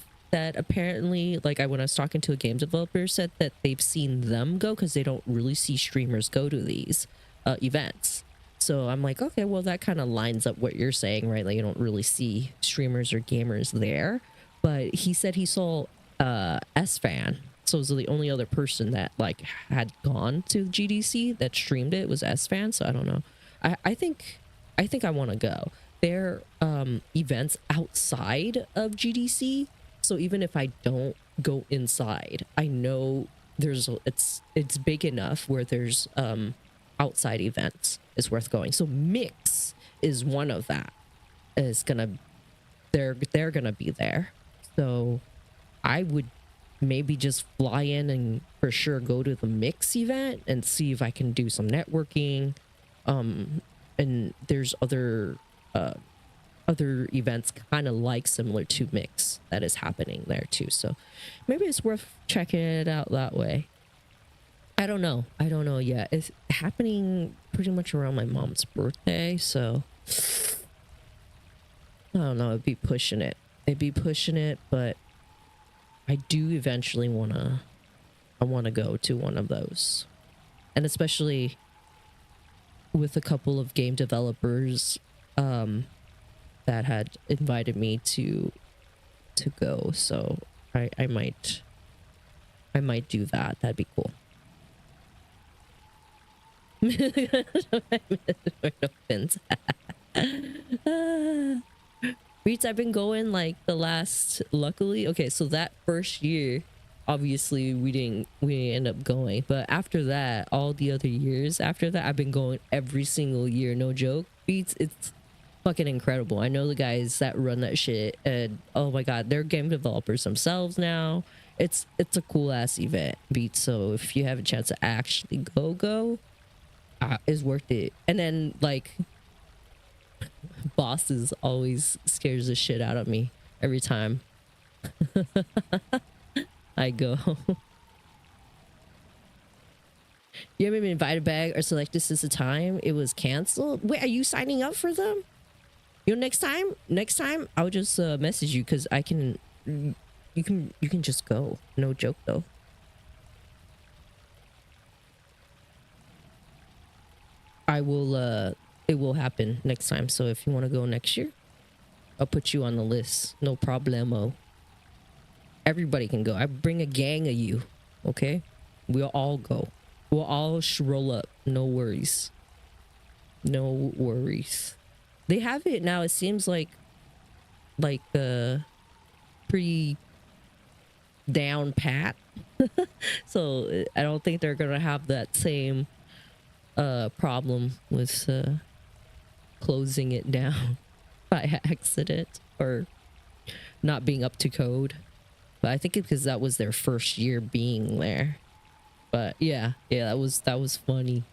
apparently, like, when I was talking to a game developer, said that they've seen them go because they don't really see streamers go to these events. So I'm like, okay, well, that kind of lines up what you're saying, right? Like, you don't really see streamers or gamers there. But he said he saw S-Fan. So it was the only other person that like had gone to GDC that streamed it was S-Fan. So I don't know. I think I want to go. There are events outside of GDC. So even if I don't go inside, I know it's big enough where there's outside events is worth going. So Mix is one of that. They're gonna be there. So I would maybe just fly in and for sure go to the Mix event and see if I can do some networking. And there's other events kind of like similar to Mix that is happening there too. So maybe it's worth checking it out that way. I don't know yet. It's happening pretty much around my mom's birthday, so I don't know. It'd be pushing it, but I do eventually I want to go to one of those. And especially with a couple of game developers that had invited me to go, so I might do that. That'd be cool. No offense. Reeds, I've been going like the last, luckily, okay, so that first year obviously we didn't end up going, but after that, all the other years after that, I've been going every single year, no joke. Beats, it's fucking incredible. I know the guys that run that shit, and oh my god, they're game developers themselves now. It's a cool ass event, Beats. So if you have a chance to actually go, it's worth it. And then like, bosses always scares the shit out of me every time I go. You haven't been invited back or selected since the time it was canceled? Wait, are you signing up for them? You know, next time I'll just message you, because I can, you can just go. No joke though. I will it will happen next time. So if you want to go next year, I'll put you on the list. No problemo. Everybody can go. I bring a gang of you. Okay? We'll all go. We'll all roll up. No worries. No worries. They have it now. It seems like pretty down pat. So I don't think they're gonna have that same problem with closing it down by accident or not being up to code. But I think it's because that was their first year being there. But yeah, that was funny.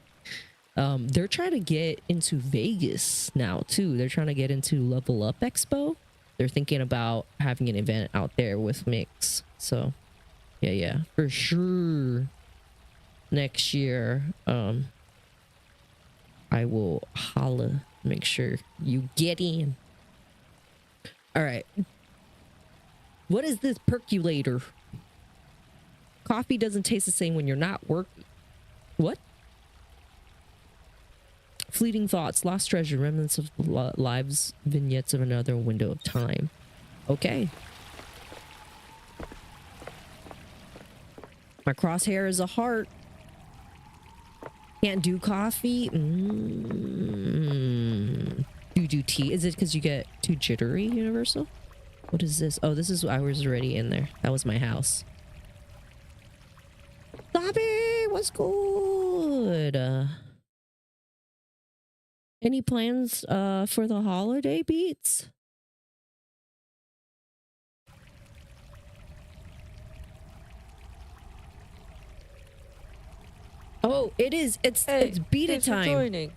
They're trying to get into Vegas now too. They're trying to get into Level Up Expo. They're thinking about having an event out there with Mix. So yeah, for sure. Next year, I will holla, make sure you get in. All right. What is this percolator? Coffee doesn't taste the same when you're not working. What? Fleeting thoughts, lost treasure, remnants of lives, vignettes of another window of time. Okay. My crosshair is a heart. Can't do coffee. Do tea. Is it because you get too jittery, Universal? What is this? Oh, this is, I was already in there. That was my house. Bobby, what's good? Any plans for the holiday, Beats? Oh, it is. It's beta time. Joining.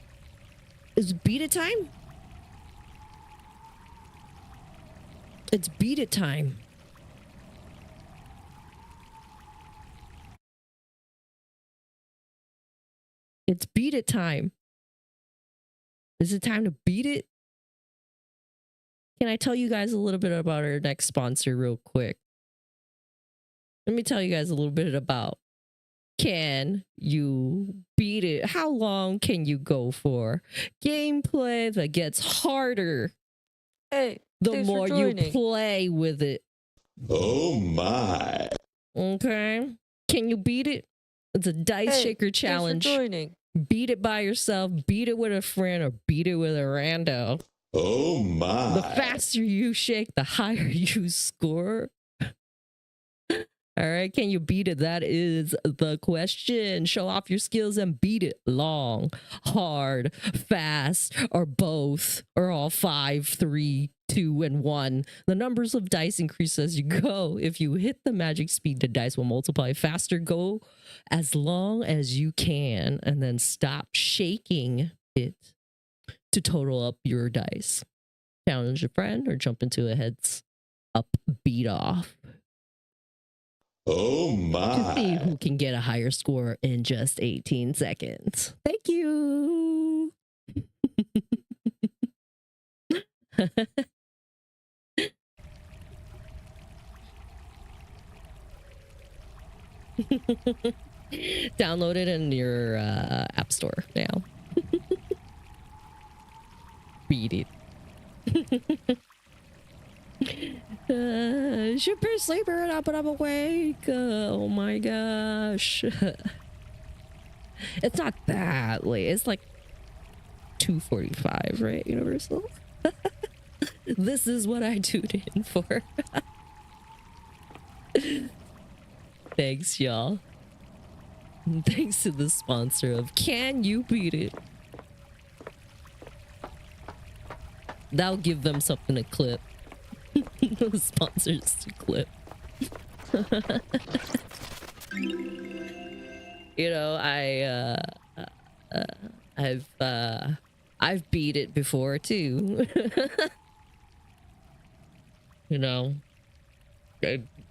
It's beta time? It's beta time. It's beta time. Is it time to beat it? Can I tell you guys a little bit about our next sponsor real quick? Let me tell you guys a little bit about Can You Beat It? How long can you go for? Gameplay that gets harder. Hey, the more you play with it. Oh my. Okay. Can you beat it? It's a dice shaker challenge. Beat it by yourself, beat it with a friend, or beat it with a rando. Oh my. The faster you shake, the higher you score. All right, can you beat it? That is the question. Show off your skills and beat it. Long, hard, fast, or both, or all 5, 3, 2, and 1. The numbers of dice increase as you go. If you hit the magic speed, the dice will multiply faster. Go as long as you can, and then stop shaking it to total up your dice. Challenge a friend or jump into a heads up beat off. Oh my. To see who can get a higher score in just 18 seconds. Thank you. Download it in your app store now. Beat it. Super sleeper it up, but I'm awake. Oh my gosh. It's not that late. It's like 2:45, right, Universal? This is what I tuned in for. Thanks, y'all. Thanks to the sponsor of Can You Beat It? That'll give them something to clip. The sponsors to clip. You know, I've beat it before too. You know,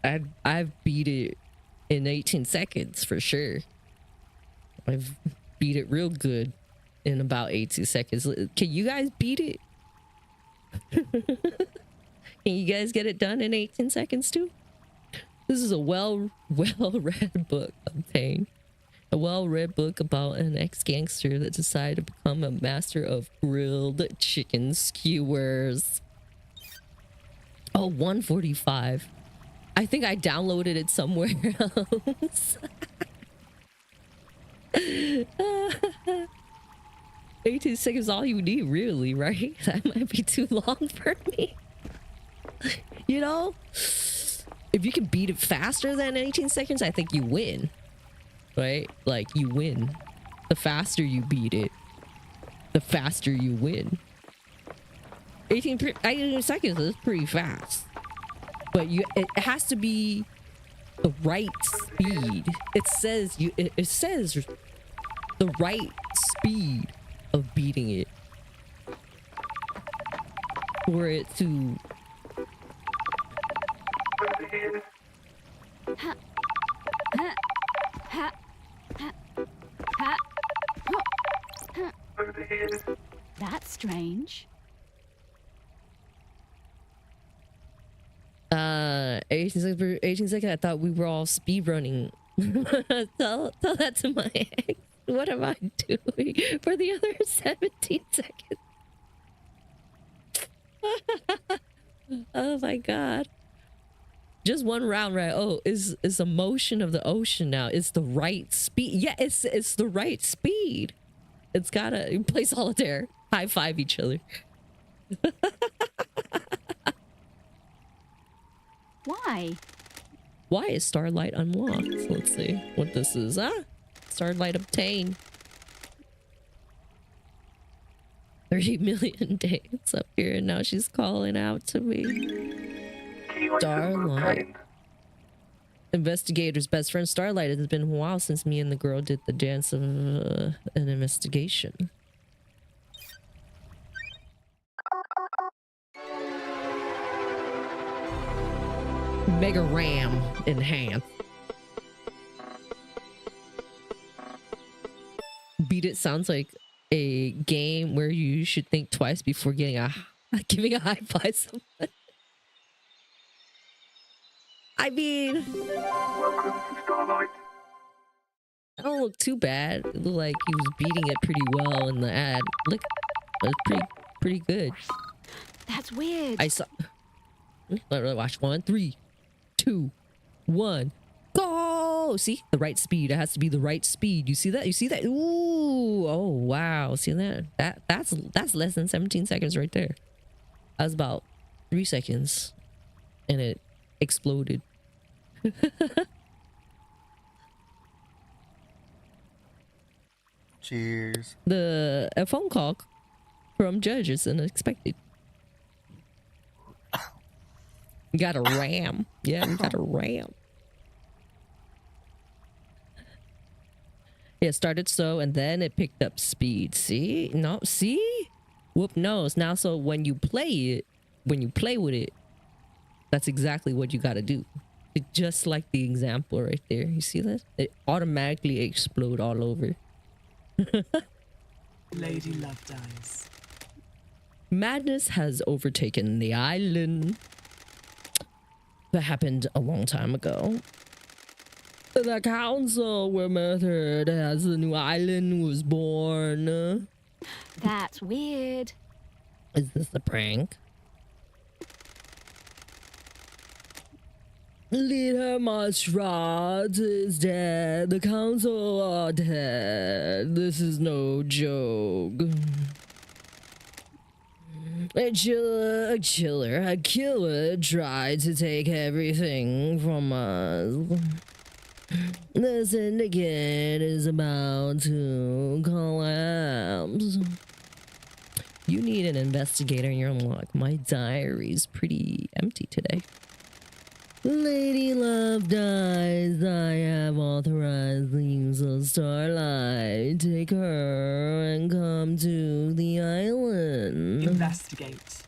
I've beat it in 18 seconds for sure. I've beat it real good in about 18 seconds. Can you guys beat it? Can you guys get it done in 18 seconds too? This is a well-read book obtained. A well-read book about an ex-gangster that decided to become a master of grilled chicken skewers. Oh, 145. I think I downloaded it somewhere else. 18 seconds all you need, really, right? That might be too long for me. You know? If you can beat it faster than 18 seconds, I think you win. Right? Like, you win. The faster you beat it, the faster you win. 18 seconds is pretty fast. But it has to be the right speed. It says the right speed of beating it for it to That's strange. 18 seconds. I thought we were all speed running. tell that to my ex. What am I doing for the other 17 seconds? Oh my god. Just one round, right? Oh, is the motion of the ocean now. It's the right speed. Yeah, it's the right speed. It's gotta play solitaire. High five each other. Why? Why is Starlight unlocked? Let's see what this is. Starlight obtained. 30 million days up here, and now she's calling out to me. Starlight. Investigator's best friend Starlight. It has been a while since me and the girl did the dance of an investigation. Mega RAM enhanced. Beat It sounds like a game where you should think twice before giving a high five to someone. I mean, I don't look too bad. It looked like he was beating it pretty well in the ad. Look, it was pretty good. That's weird. I saw. Let me watch. 1, 3, 2, 1, go! See, the right speed. It has to be the right speed. You see that? You see that? Ooh! Oh wow! See that? That's less than 17 seconds right there. That was about 3 seconds, and it exploded. Cheers. A phone call from judge is unexpected. We got a ram. Yeah, we got a ram. Yeah, it started slow and then it picked up speed. See? No, see? Whoop knows. Now, so when you play with it, that's exactly what you gotta do. It, just like the example right there. You see that? It automatically explode all over. Lady Love dies. Madness has overtaken the island. That happened a long time ago. The council were murdered as the new island was born. That's weird. Is this a prank? Leader Marshrat is dead. The council are dead. This is no joke. A killer tried to take everything from us. The syndicate is about to collapse. You need an investigator in your luck. My diary's pretty empty today. Lady Love dies. I have authorized the use of Starlight. Take her and come to the island. Investigate.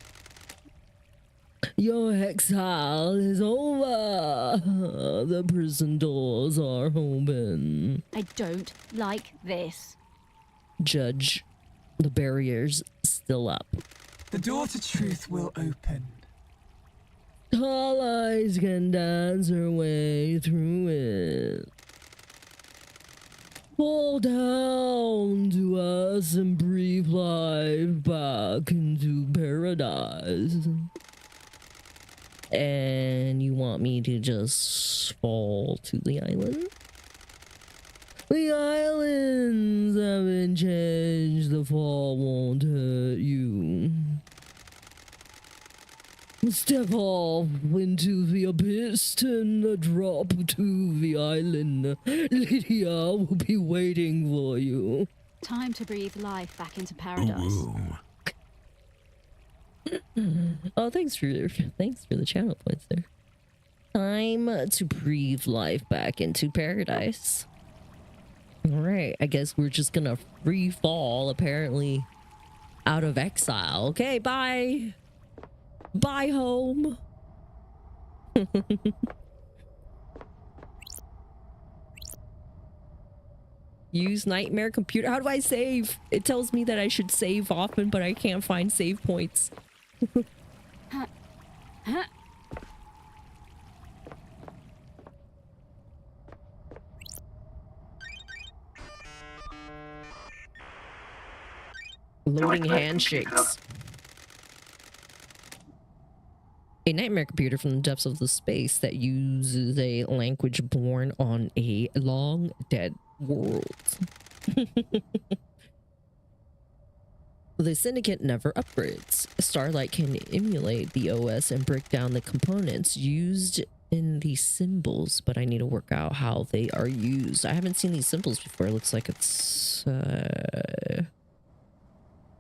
Your exile is over. The prison doors are open. I don't like this. Judge, the barrier's still up. The door to truth will open. All eyes can dance her way through it. Fall down to us and breathe life back into paradise. And you want me to just fall to the island? The islands haven't changed. The fall won't hurt you. Step off into the abyss and drop to the island. Lydia will be waiting for you. Time to breathe life back into paradise. Oh, thanks for the channel points there. Time to breathe life back into paradise. All right, I guess we're just gonna free fall apparently out of exile. Okay, bye. Bye home. Use nightmare computer. How do I save? It tells me that I should save often, but I can't find save points. Loading handshakes. A nightmare computer from the depths of the space that uses a language born on a long dead world. The Syndicate never upgrades. Starlight can emulate the OS and break down the components used in the symbols, but I need to work out how they are used. I haven't seen these symbols before. It looks like it's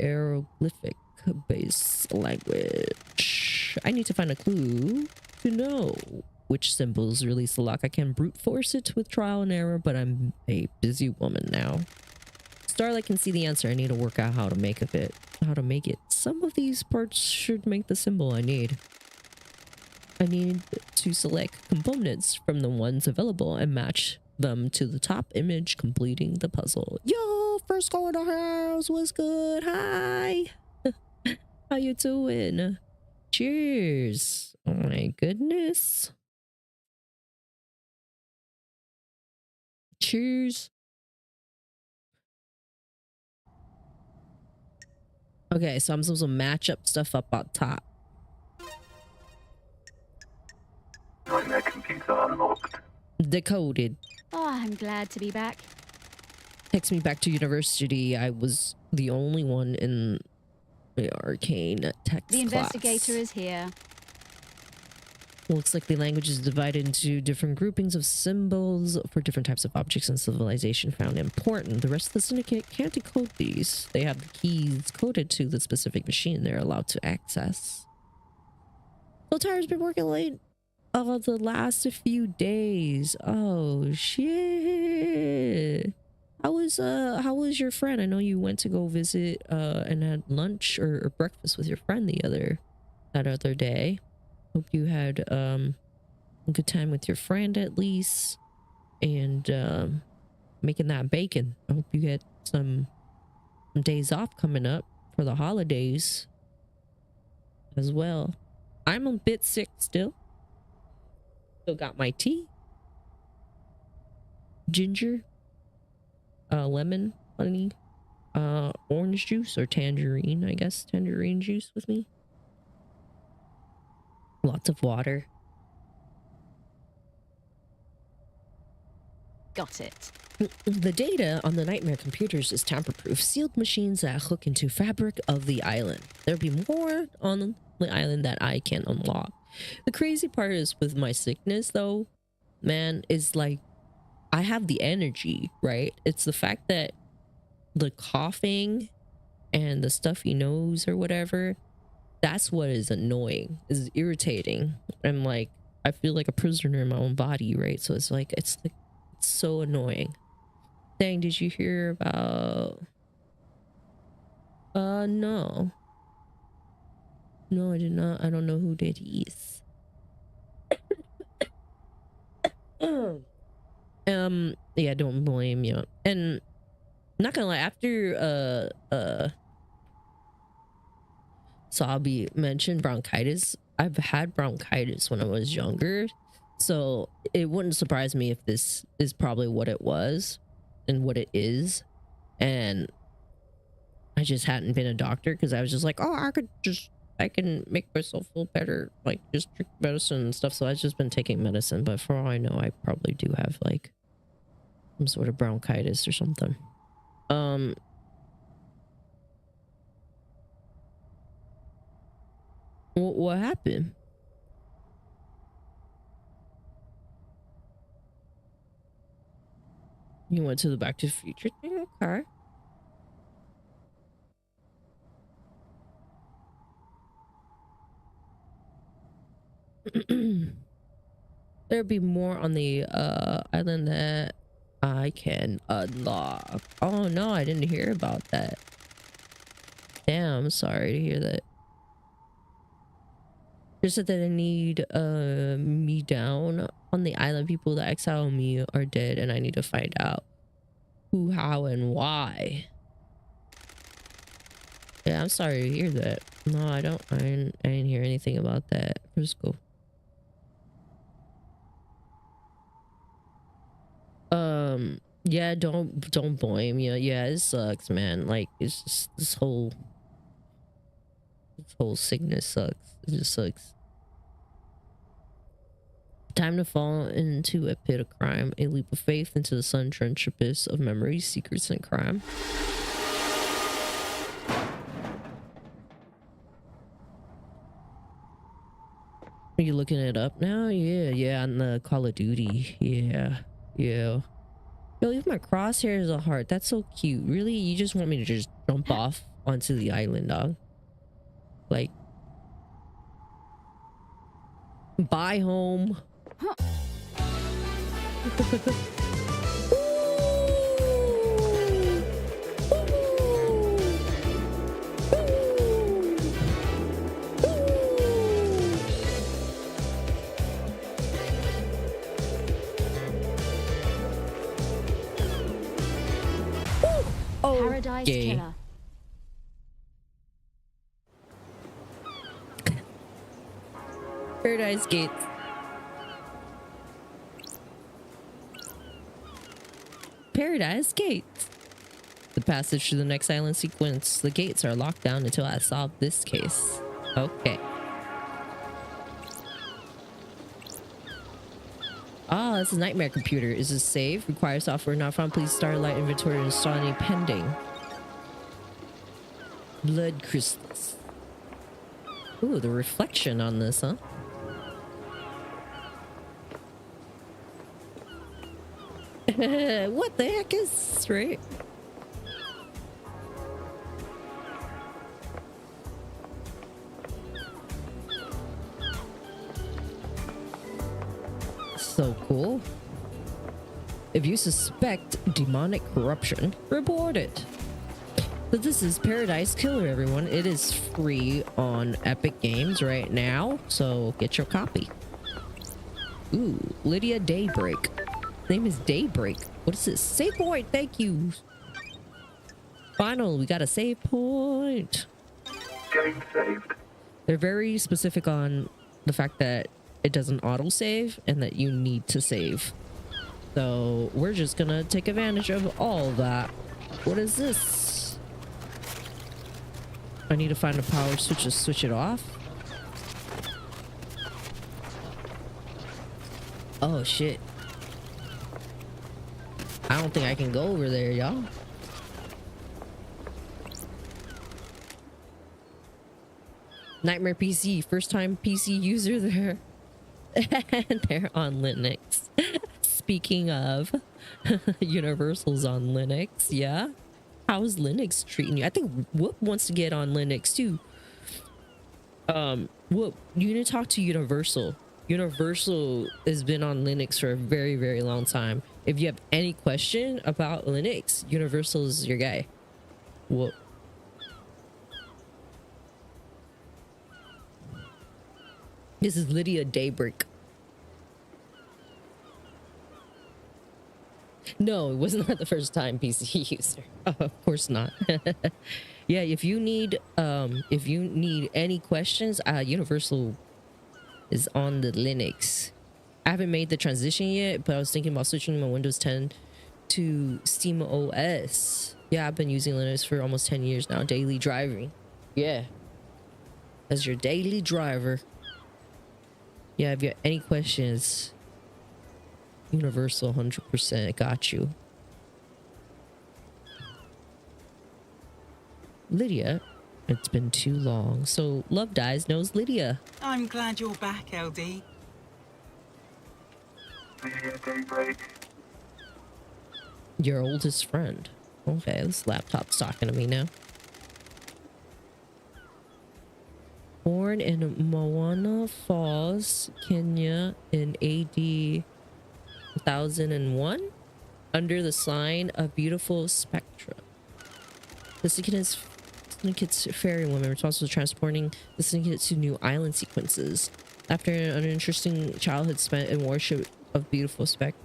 hieroglyphic based language. I need to find a clue to know which symbols release the lock. I can brute force it with trial and error, but I'm a busy woman now. Starlight can see the answer. I need to work out how to make it. Some of these parts should make the symbol I need. I need to select components from the ones available and match them to the top image, completing the puzzle. Yo, first go in the house. What's good? Hi. How you doing? Cheers. Oh my goodness. Cheers. Okay, so I'm supposed to match up stuff up on top. Nightmare computer unlocked. Decoded. Oh, I'm glad to be back. Takes me back to university. I was the only one in the arcane text The investigator class. is here. Looks like the language is divided into different groupings of symbols for different types of objects and civilization found important. The rest of the syndicate can't decode these. They have the keys coded to the specific machine they're allowed to access. So Tyra's been working late the last few days. Oh shit. How was your friend? I know you went to go visit and had lunch or breakfast with your friend that other day. Hope you had a good time with your friend at least, and making that bacon. I hope you get some days off coming up for the holidays as well. I'm a bit sick still got my tea, ginger, lemon, honey, orange juice or tangerine, I guess tangerine juice with me. Lots of water. Got it. The data on the nightmare computers is tamper-proof. Sealed machines that hook into fabric of the island. There'll be more on the island that I can unlock. The crazy part is with my sickness though, man, is like I have the energy, right? It's the fact that the coughing and the stuffy nose or whatever, that's what is annoying, is irritating. I'm like, I feel like a prisoner in my own body, right? So it's like it's so annoying. Dang, did you hear about no, I did not. I don't know who that is. Yeah, don't blame you. And not gonna lie, after Sabi mentioned bronchitis, I've had bronchitis when I was younger, so it wouldn't surprise me if this is probably what it was and what it is. And I just hadn't been a doctor because I was just like, oh, I can make myself feel better, like just drink medicine and stuff. So I've just been taking medicine, but for all I know, I probably do have like some sort of bronchitis or something. What happened? You went to the Back to the Future thing? Okay. There'll be more on the island that I can unlock. Oh no, I didn't hear about that. Damn, I'm sorry to hear that. Just said that I need me down on the island. People that exile me are dead and I need to find out who, how, and why. Yeah, I'm sorry to hear that. No, I didn't hear anything about that. Let's go. Yeah, don't blame you. Yeah, it sucks, man. Like, it's just this whole sickness sucks. It just sucks. Time to fall into a pit of crime, a leap of faith into the sun-drenched abyss of memories, secrets, and crime. Are you looking it up now? Yeah, on the Call of Duty. Yeah. Yo, leave my crosshairs a heart. That's so cute. Really? You just want me to just jump off onto the island, dog? Like, bye home. Paradise gay. Killer. Paradise Gates. Paradise Gates. The passage to the next island sequence. The gates are locked down until I solve this case. Okay. Ah, this is a nightmare computer. Is this safe? Requires software not found. Please starlight inventory and install any pending. Blood crystals. Ooh, the reflection on this, huh? What the heck is this, right? So cool. If you suspect demonic corruption, report it. But this is Paradise Killer, everyone. It is free on Epic Games right now, so get your copy. Ooh, Lydia Daybreak. Name is Daybreak. What is this? Save point. Thank you. Finally, we got a save point. Getting saved. They're very specific on the fact that it doesn't auto-save and that you need to save. So we're just gonna take advantage of all that. What is this? I need to find a power switch to switch it off. Oh shit. I don't think I can go over there, y'all. Nightmare PC, first time PC user there. And they're on Linux. Speaking of, Universal's on Linux, yeah? How's Linux treating you? I think Whoop wants to get on Linux too. Whoop, you need to talk to Universal. Universal has been on Linux for a very, very long time. If you have any question about Linux, Universal is your guy. Whoop. This is Lydia Daybreak. No, it was not the first time PC user. Oh, of course not. Yeah, if you need any questions, Universal is on the Linux. I haven't made the transition yet, but I was thinking about switching my Windows 10 to Steam OS. Yeah, I've been using Linux for almost 10 years now, daily driving. Yeah. As your daily driver. Yeah, if you have any questions, Universal 100% got you. Lydia, it's been too long. So Love Dies knows Lydia. I'm glad you're back, LD. Your oldest friend. Okay, this laptop's talking to me now. Born in Moana Falls, Kenya in AD 1001 under the sign of beautiful spectra. The syndicate's fairy woman responsible for transporting the syndicate to new island sequences. After an uninteresting childhood spent in worship of beautiful spectra,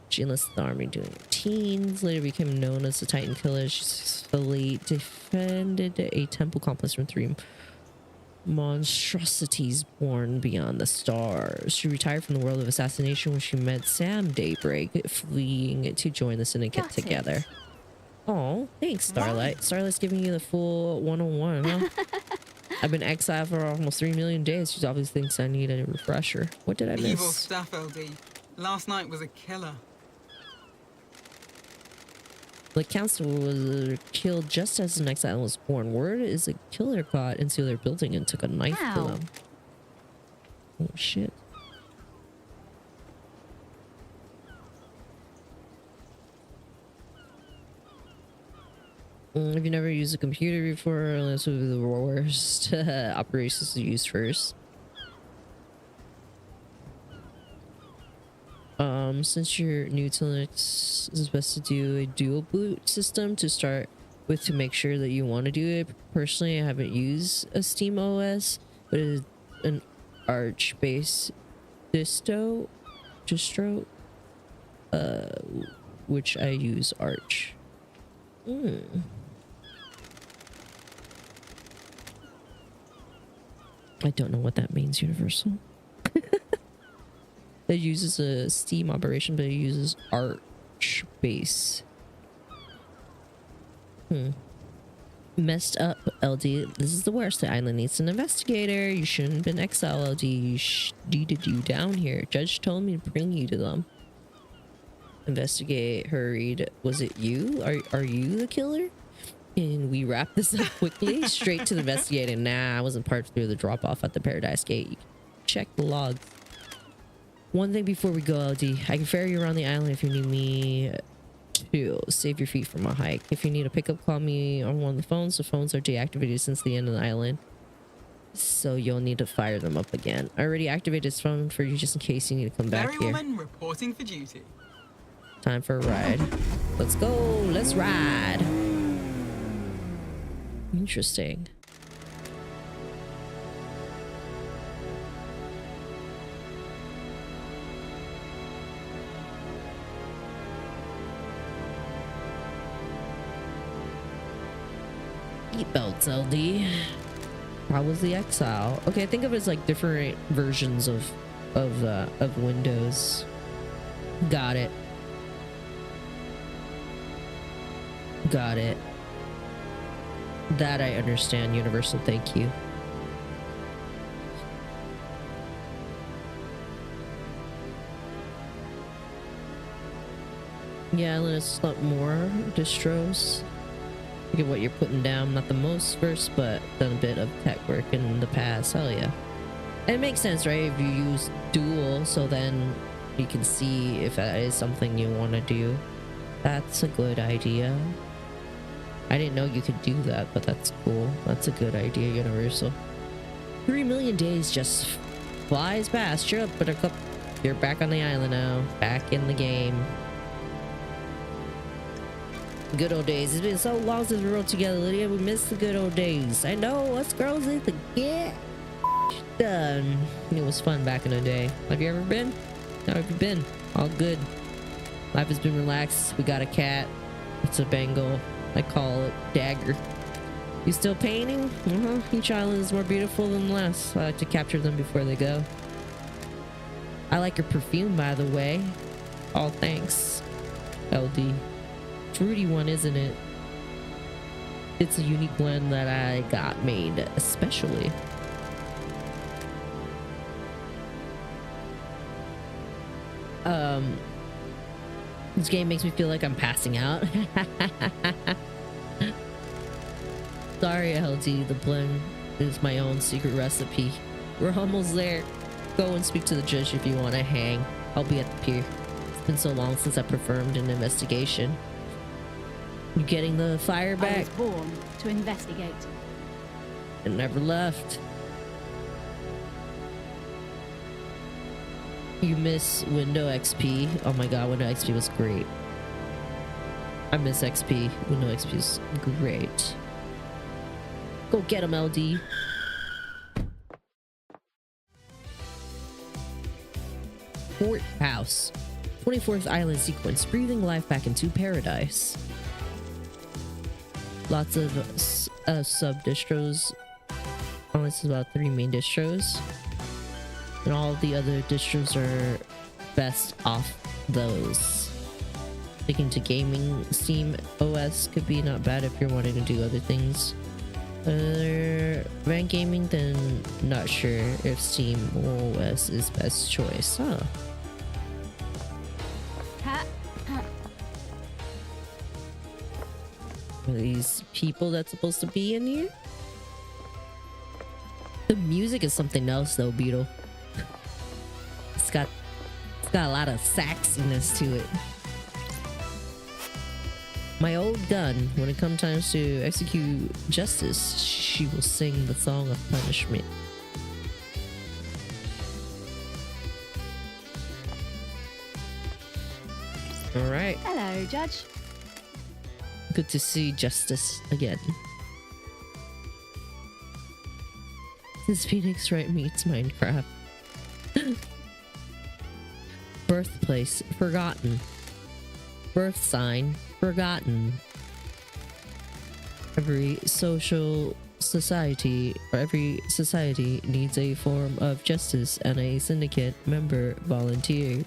she enlisted the army during her teens, later became known as the Titan Killer. She successfully defended a temple complex from 3 monstrosities born beyond the stars. She retired from the world of assassination when she met Sam Daybreak, fleeing to join the syndicate together. Oh, thanks, Starlight. Starlight's giving you the full 101, huh? I've been exiled for almost 3 million days. She obviously thinks I need a refresher. What did I miss? Evil stuff, LD. Last night was a killer. The council was killed just as an exile was born. Word is a killer got into their building and took a knife to them. Oh shit. If you never used a computer before, this would be the worst operations to use first. Since you're new to Linux, it's best to do a dual boot system to start with to make sure that you want to do it. Personally, I haven't used a Steam OS, but it's an Arch-based distro, which I use Arch. I don't know what that means, Universal. It uses a Steam operation, but it uses Arch base. Messed up, LD. This is the worst. The island needs an investigator. You shouldn't have been exiled, LD. You needed you down here. Judge told me to bring you to them. Investigate, hurried. Was it you? Are you the killer? Can we wrap this up quickly? Straight to the investigating. Nah, I wasn't part through the drop off at the Paradise Gate. You can check the logs. One thing before we go, LD. I can ferry you around the island if you need me to. Save your feet from a hike. If you need a pickup, call me on one of the phones. The phones are deactivated since the end of the island, so you'll need to fire them up again. I already activated his phone for you just in case you need to come back here. Ferrywoman reporting for duty. Time for a ride. Let's go. Let's ride. Interesting. Seatbelts, LD. How was the exile? Okay, think of it as like different versions of Windows. Got it. Got it. That I understand, Universal. Thank you. Yeah, let's let more distros. Look at what you're putting down. Not the most first, but done a bit of tech work in the past. Hell yeah. It makes sense, right? If you use dual, so then you can see if that is something you want to do. That's a good idea. I didn't know you could do that, but that's cool. That's a good idea, Universal. 3 million days just flies past. Cheer up, Buttercup. You're back on the island now. Back in the game. Good old days. It's been so long since we rode together, Lydia. We miss the good old days. I know us girls need to get done. It was fun back in the day. Have you ever been? How have you been? All good. Life has been relaxed. We got a cat. It's a Bengal. I call it Dagger. You still painting? Each island is more beautiful than the last. I like to capture them before they go. I like your perfume, by the way. Oh, thanks, LD. Fruity one, isn't it? It's a unique blend that I got made especially. This game makes me feel like I'm passing out. Sorry, LD, the blend is my own secret recipe. We're almost there. Go and speak to the judge if you want to hang. I'll be at the pier. It's been so long since I performed an investigation. You getting the fire back? I was born to investigate. And never left. You miss Window XP. Oh my god, Window XP was great. I miss XP. Window XP is great. Go get him, LD. Fort House. 24th island sequence. Breathing life back into paradise. Lots of sub-distros. Only is about 3 main distros. And all the other distros are best off those. Sticking to gaming, Steam OS could be not bad if you're wanting to do other things. Rank gaming, then not sure if Steam OS is best choice. Huh. Are these people that's supposed to be in here? The music is something else though, Beetle. It's got a lot of sexiness to it. My old gun, when it comes time to execute justice, she will sing the song of punishment. All right. Hello, Judge. Good to see justice again. This Phoenix Wright meets Minecraft. Birthplace forgotten. Birth sign forgotten. Every society needs a form of justice, and a syndicate member volunteered.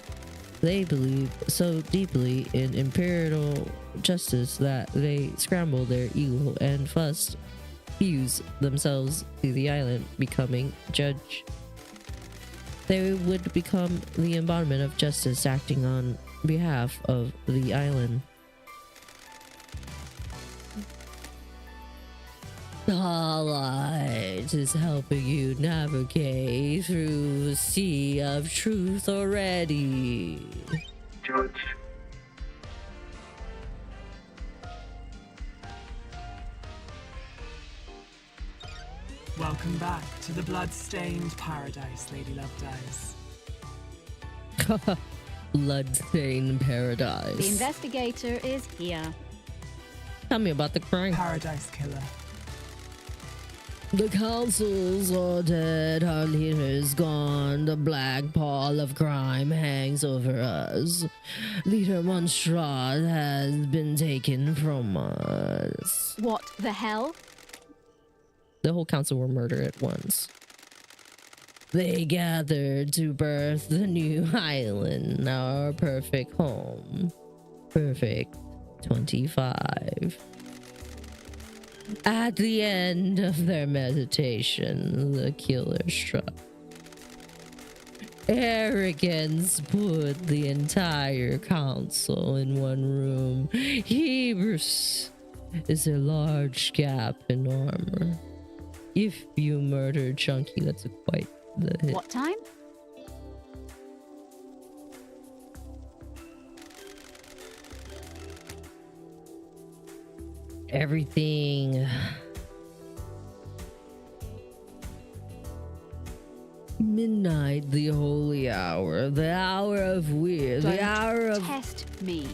They believe so deeply in imperial justice that they scramble their evil and fuse themselves to the island, becoming judge. They would become the embodiment of justice, acting on behalf of the island. Starlight is helping you navigate through the sea of truth already. Judge. Welcome back to the blood-stained paradise, Lady Lovedays. Bloodstained paradise. The investigator is here. Tell me about the crime. Paradise killer. The councils are dead, our leader is gone, the black pall of crime hangs over us. Leader Monstrad has been taken from us. What the hell? The whole council were murdered at once. They gathered to birth the new island, our perfect home. Perfect 25. At the end of their meditation, the killer struck. Arrogance put the entire council in one room. Hebrews is a large gap in armor. If you murder Chunky, that's a quite What time? Everything. Midnight, the holy hour, the hour of weird, the hour of... Test me.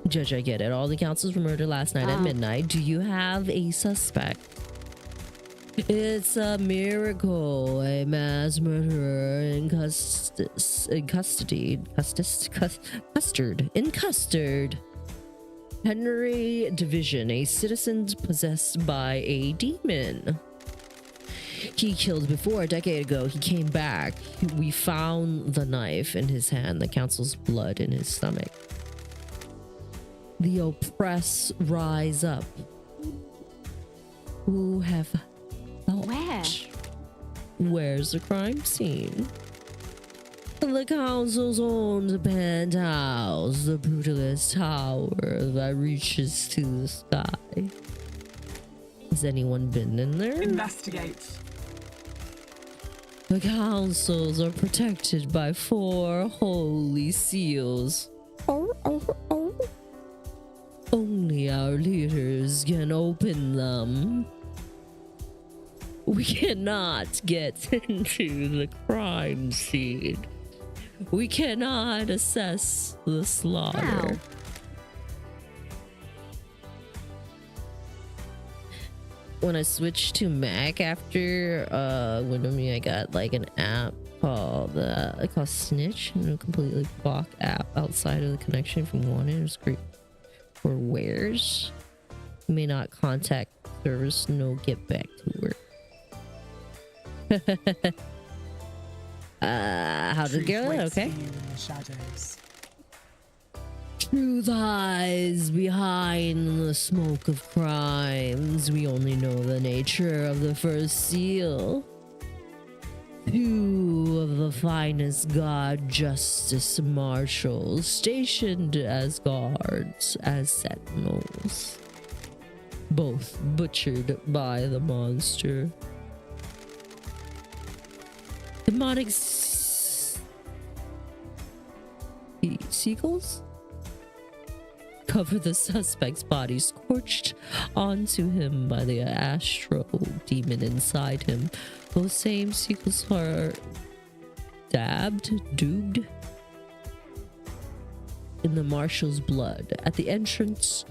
Judge, I get it. All the councils were murdered last night at midnight. Do you have a suspect? It's a miracle. A mass murderer in custard. Henry Division, a citizen possessed by a demon. He killed before a decade ago. He came back. We found the knife in his hand, the council's blood in his stomach. The oppressed rise up. Who have thought? Where? Where's the crime scene? The council's own penthouse, the brutalist tower that reaches to the sky. Has anyone been in there? Investigate. The councils are protected by 4 holy seals. Only our leaders can open them. We cannot get into the crime scene. We cannot assess the slaughter. How? When I switched to Mac after Windows Me, I got like an app called Snitch, and a completely blocked app outside of the connection from one. It was great for wares. You may not contact service. No, get back to work. How's it going? Okay. Truth lies behind the smoke of crimes. We only know the nature of the first seal. 2 of the finest guard justice marshals stationed as guards, as sentinels. Both butchered by the monster. Demonic seagulls cover the suspect's body, scorched onto him by the astral demon inside him. Those same seagulls are duped in the marshal's blood at the entrance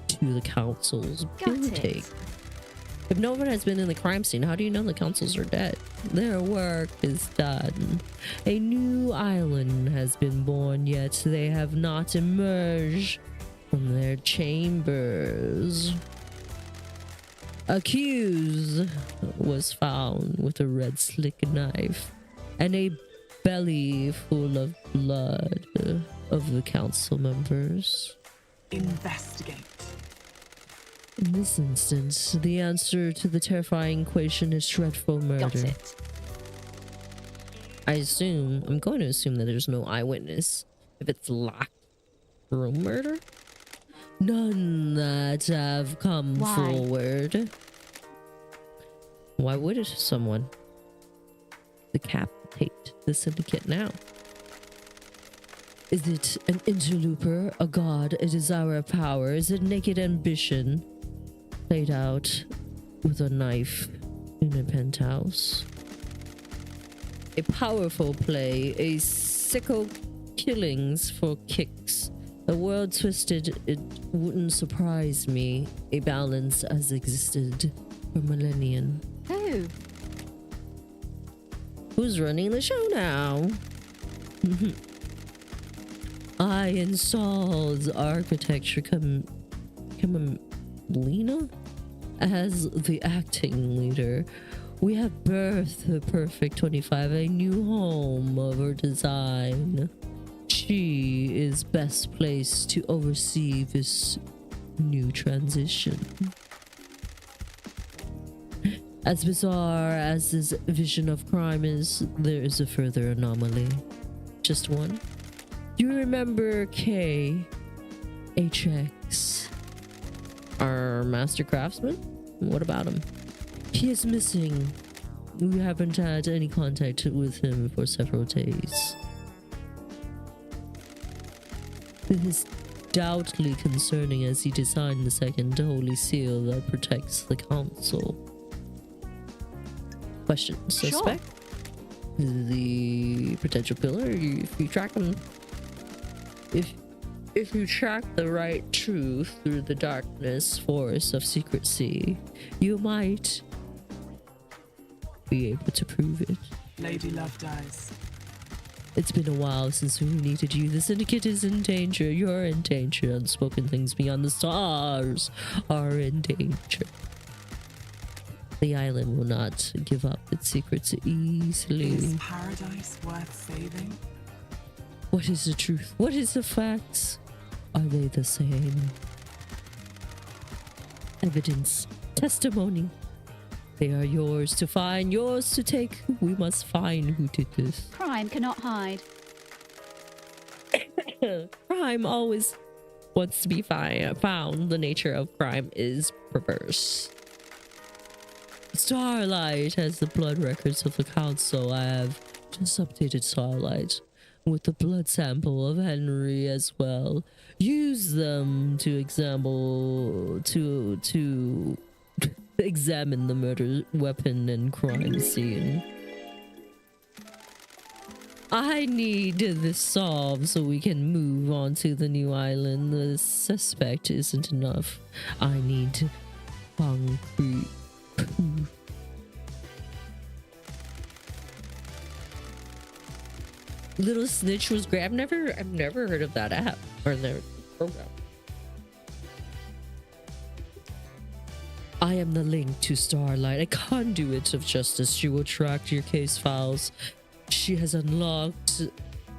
to the council's building. If no one has been in the crime scene, how do you know the councils are dead? Their work is done. A new island has been born, yet they have not emerged from their chambers. Accused was found with a red slick knife and a belly full of blood of the council members. Investigate. In this instance, the answer to the terrifying question is dreadful murder. Got it. I'm going to assume that there's no eyewitness if it's locked room murder. None that have come forward. Why would someone decapitate the syndicate now? Is it an interloper, a god, a desire of power? Is it naked ambition played out with a knife in a penthouse? A powerful play, a sicko killings for kicks. The world twisted, it wouldn't surprise me. A balance has existed for millennia. Who? Who's running the show now? I installed architecture Lena as the acting leader. We have birthed the perfect 25, a new home of her design. She is best placed to oversee this new transition. As bizarre as this vision of crime is, there is a further anomaly. Just one. Do you remember HX? Our master craftsman? What about him? He is missing. We haven't had any contact with him for several days. This is doubtfully concerning as he designed the second holy seal that protects the council. Question: suspect? The potential killer? If you track him, if you track the right truth through the darkness forest of secrecy, you might be able to prove it. Lady Love dies. It's been a while since we needed you. The syndicate is in danger. You're in danger. Unspoken things beyond the stars are in danger. The island will not give up its secrets easily. Is paradise worth saving? What is the truth? What is the facts? Are they the same? Evidence, testimony. They are yours to find, yours to take. We must find who did this. Crime cannot hide. Crime always wants to be found. The nature of crime is perverse. Starlight has the blood records of the council. I have just updated Starlight with the blood sample of Henry as well. Use them to examine the murder weapon and crime scene. I need this solved so we can move on to the new island. The suspect isn't enough. I need concrete proof. Little Snitch was great. I've never heard of that app or their program. I am the link to Starlight, a conduit of justice. She will track your case files. She has unlocked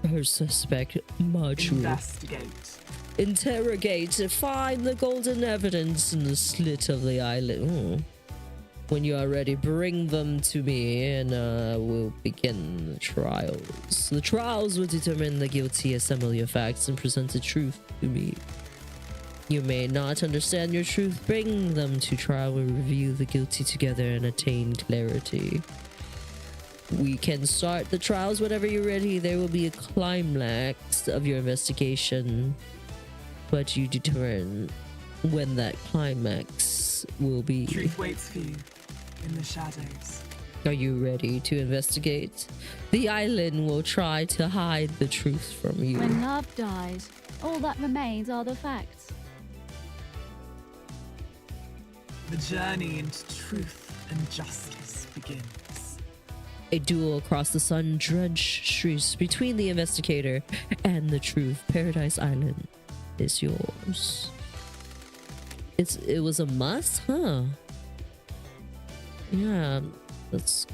her suspect module. Investigate. Interrogate. Find the golden evidence in the slit of the island. When you are ready, bring them to me and we'll begin the trials. The trials will determine the guilty, assemble your facts, and present the truth to me. You may not understand your truth. Bring them to trial. We'll review the guilty together and attain clarity. We can start the trials whenever you're ready. There will be a climax of your investigation, but you determine when that climax will be. Truth waits for you in the shadows. Are you ready to investigate? The island will try to hide the truth from you. When love dies, all that remains are the facts. The journey into truth and justice begins. A duel across the sun-drenched streets between the investigator and the truth. Paradise Island is yours. It was a must, huh? Yeah, that's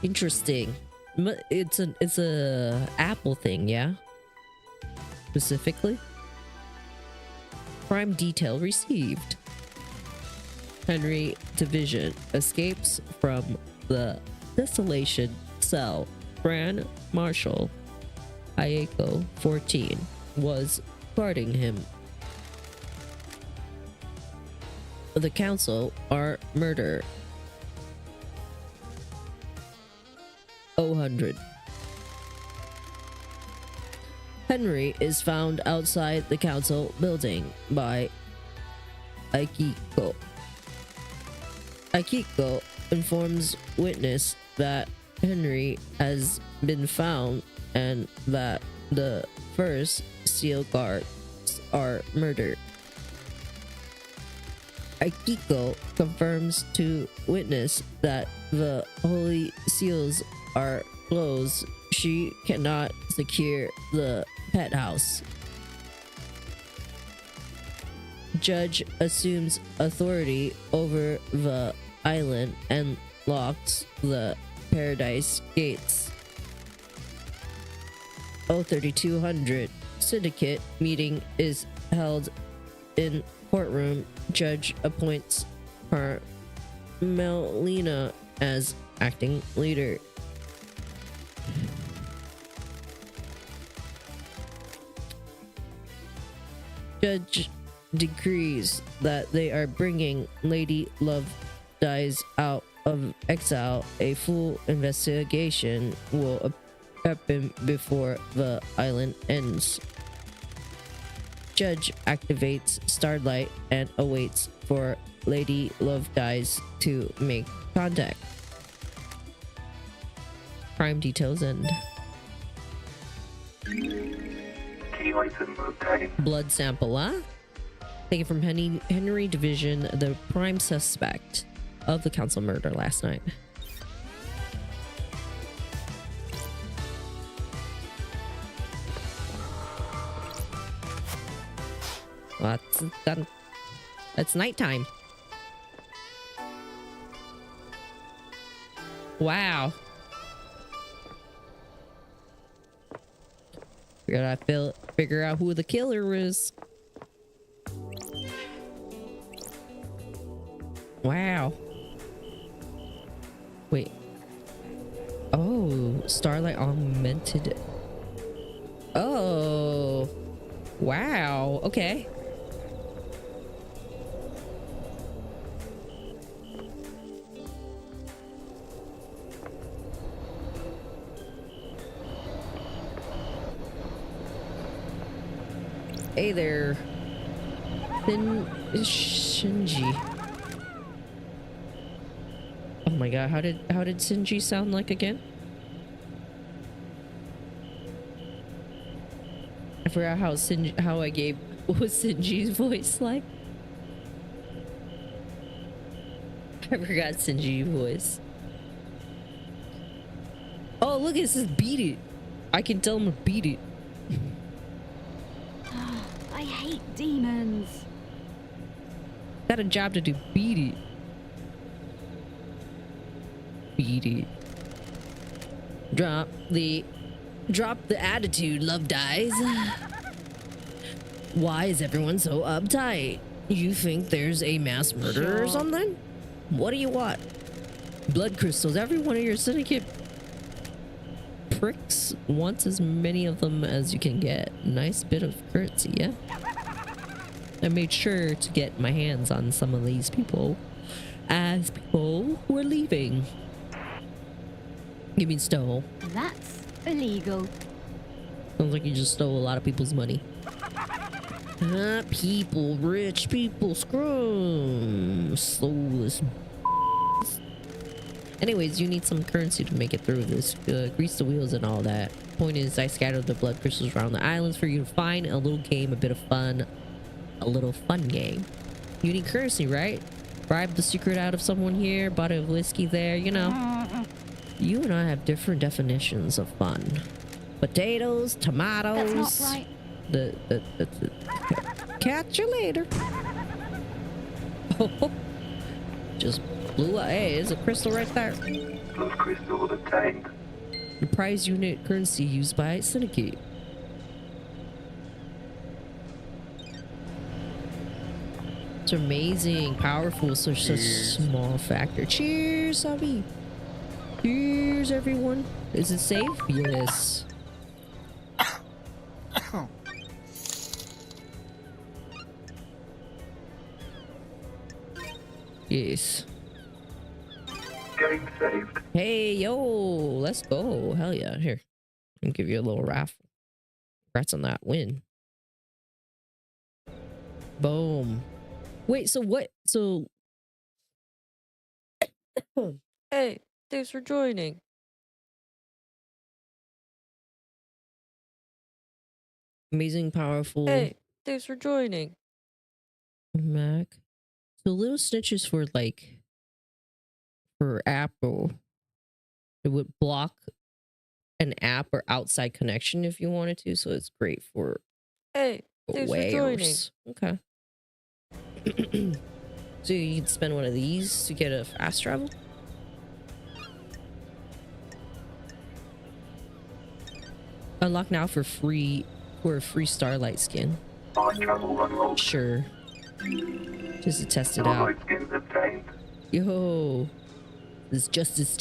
interesting. It's a Apple thing, yeah. Specifically, crime detail received. Henry Division escapes from the desolation cell. Grand Marshal Ayeko 14 was guarding him. The council are murder. 000. Henry is found outside the council building by Akiko. Akiko informs witness that Henry has been found and that the first seal guards are murdered. Akiko confirms to witness that the holy seals are closed. She cannot secure the pet house. Judge assumes authority over the island and locks the paradise gates. 03200 syndicate meeting is held in courtroom. Judge appoints Carmelina as acting leader. Judge decrees that they are bringing Lady Love dies out of exile, a full investigation will happen before the island ends. Judge activates Starlight and awaits for Lady Love Dies to make contact. Crime details end. Key item obtained. Blood sample, huh? Taken from Henry Division, the prime suspect of the council murder last night. Well, that's done. It's nighttime. Wow. Figure out who the killer is. Wow. Wait. Oh, Starlight augmented. Oh. Wow. Okay. Hey there. Shinji. Oh my god, how did Shinji sound like again? I forgot what was Shinji's voice like? I forgot Shinji's voice. Oh look, it says beat it. I can tell him to beat it. I hate demons. Got a job to do. Beat it. Beat it. Drop the attitude, Love Dies. Why is everyone so uptight? You think there's a mass murder or something? What do you want? Blood crystals. Every one of your syndicate pricks wants as many of them as you can get. Nice bit of currency, yeah? I made sure to get my hands on some of these people as people were leaving. You mean stole? That's illegal. Sounds like you just stole a lot of people's money. People, rich people, scrum, soulless. Anyways, you need some currency to make it through this. Grease the wheels and all that. Point is, I scattered the blood crystals around the islands for you to find a little game, a bit of fun. A little fun game. You need currency, right? Bribe the secret out of someone here, bottle of whiskey there, you know. You and I have different definitions of fun. Potatoes, tomatoes. That's not right. The catch you later. Oh, just blew up. Hey, there's a crystal right there. Blood crystal obtained. The prize unit currency used by Syndicate. It's amazing, powerful, such a small factor. Cheers, Abby. Cheers, everyone. Is it safe? Yes. Yes. Game saved. Hey, yo, let's go. Hell yeah. Here, I'll give you a little raffle. Congrats on that win. Boom. Wait, so what? So. Hey, thanks for joining. Amazing, powerful. Hey, thanks for joining. Mac. So little snitches for like. For Apple. It would block an app or outside connection if you wanted to. So it's great for. Hey, thanks for joining. Okay. So you can spend one of these to get a fast travel. Unlock now for free a free Starlight skin. Fast travel unlocked. Sure. Just to test it out. Starlight skins obtained. Yo. This justice.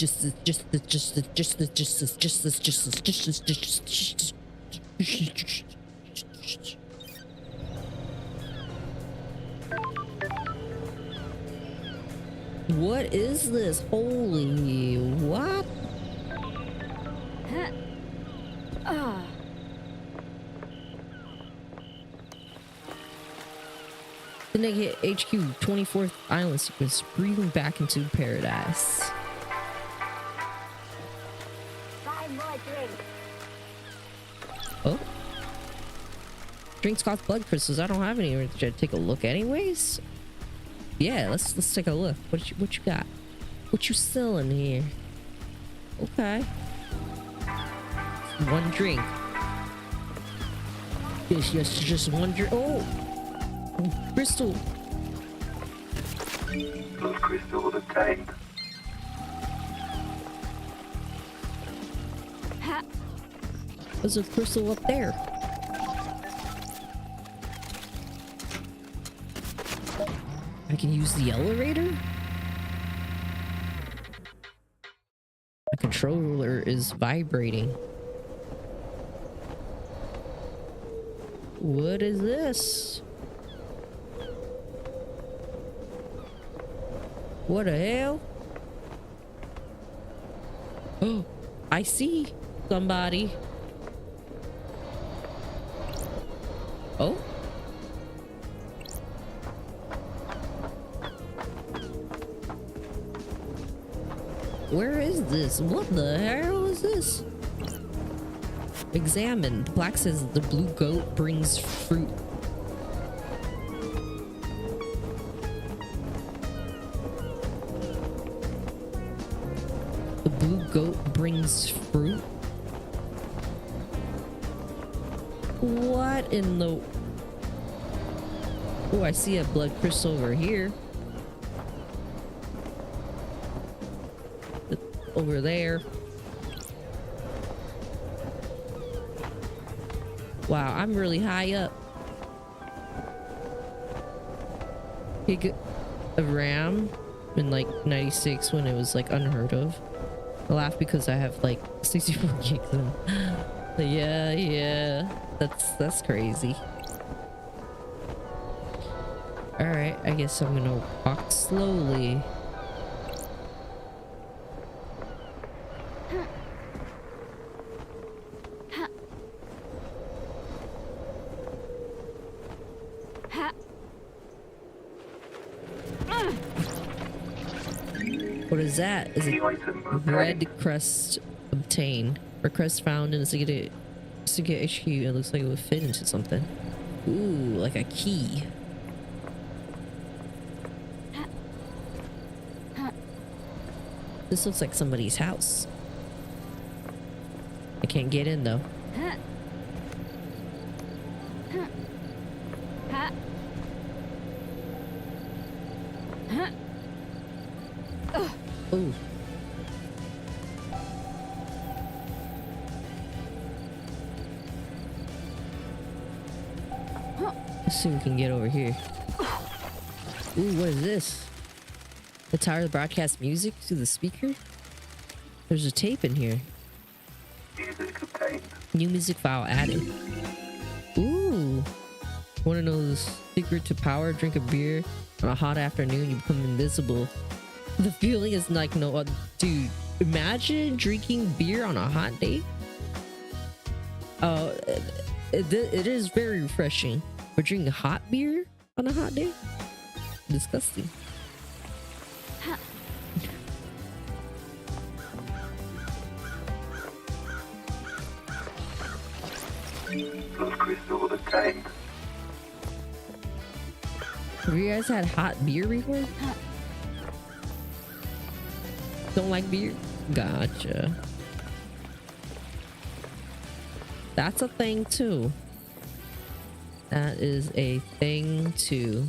What is this? Holy what? The Naked HQ 24th Island sequence, breathing back into paradise. Buy more drink. Oh? Drinks cost blood crystals. I don't have any. Should I take a look anyways? Yeah, let's take a look. What you got? What you selling here? Okay. One drink. Yes, just one drink. Oh! Crystal. Those crystals obtained. There's a crystal up there. I can use the elevator? My controller is vibrating. What is this? What the hell? Oh, I see somebody. Oh. Where is this? What the hell is this? Examine. The plaque says the blue goat brings fruit. The blue goat brings fruit? What in the... Oh, I see a blood crystal over here. Over there. Wow, I'm really high up. Pig a ram in like 96 when it was like unheard of. I laugh because I have like 64 gigs in. Yeah, that's crazy. All right, I guess I'm gonna walk slowly. What is that? Is it red crest obtained? Request found in 𝒎𝒂𝒔 HQ. It looks like it would fit into something. Ooh, like a key. This looks like somebody's house. I can't get in though. Ooh. Let's see if we can get over here. Ooh, what is this? The tower to broadcast music to the speaker? There's a tape in here. Music obtained. New music file added. Ooh. Wanna know the secret to power? Drink a beer on a hot afternoon, you become invisible. The feeling is like no other. Dude, imagine drinking beer on a hot day. It is very refreshing. But drinking hot beer on a hot day? Disgusting. Those crystals obtained. Have you guys had hot beer before? Don't like beer? Gotcha. That's a thing too. That is a thing too.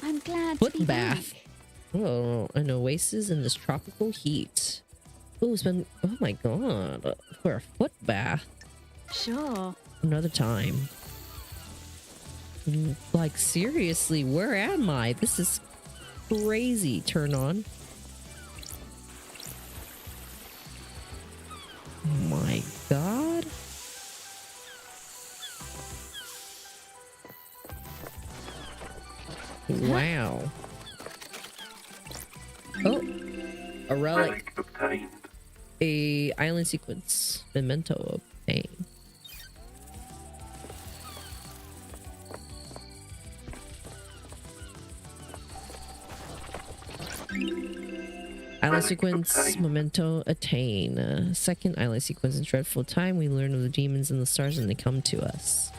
I'm glad Foot to be bath. back. Oh, an oasis in this tropical heat. Oh, spend. Oh my god, for a foot bath. Sure. Another time. Like seriously, where am I? This is crazy. Turn on. Oh my god. Wow. Oh, a relic. Obtained. A island sequence. Memento obtained. Island sequence, memento attain. Second island sequence in dreadful time. We learn of the demons and the stars and they come to us.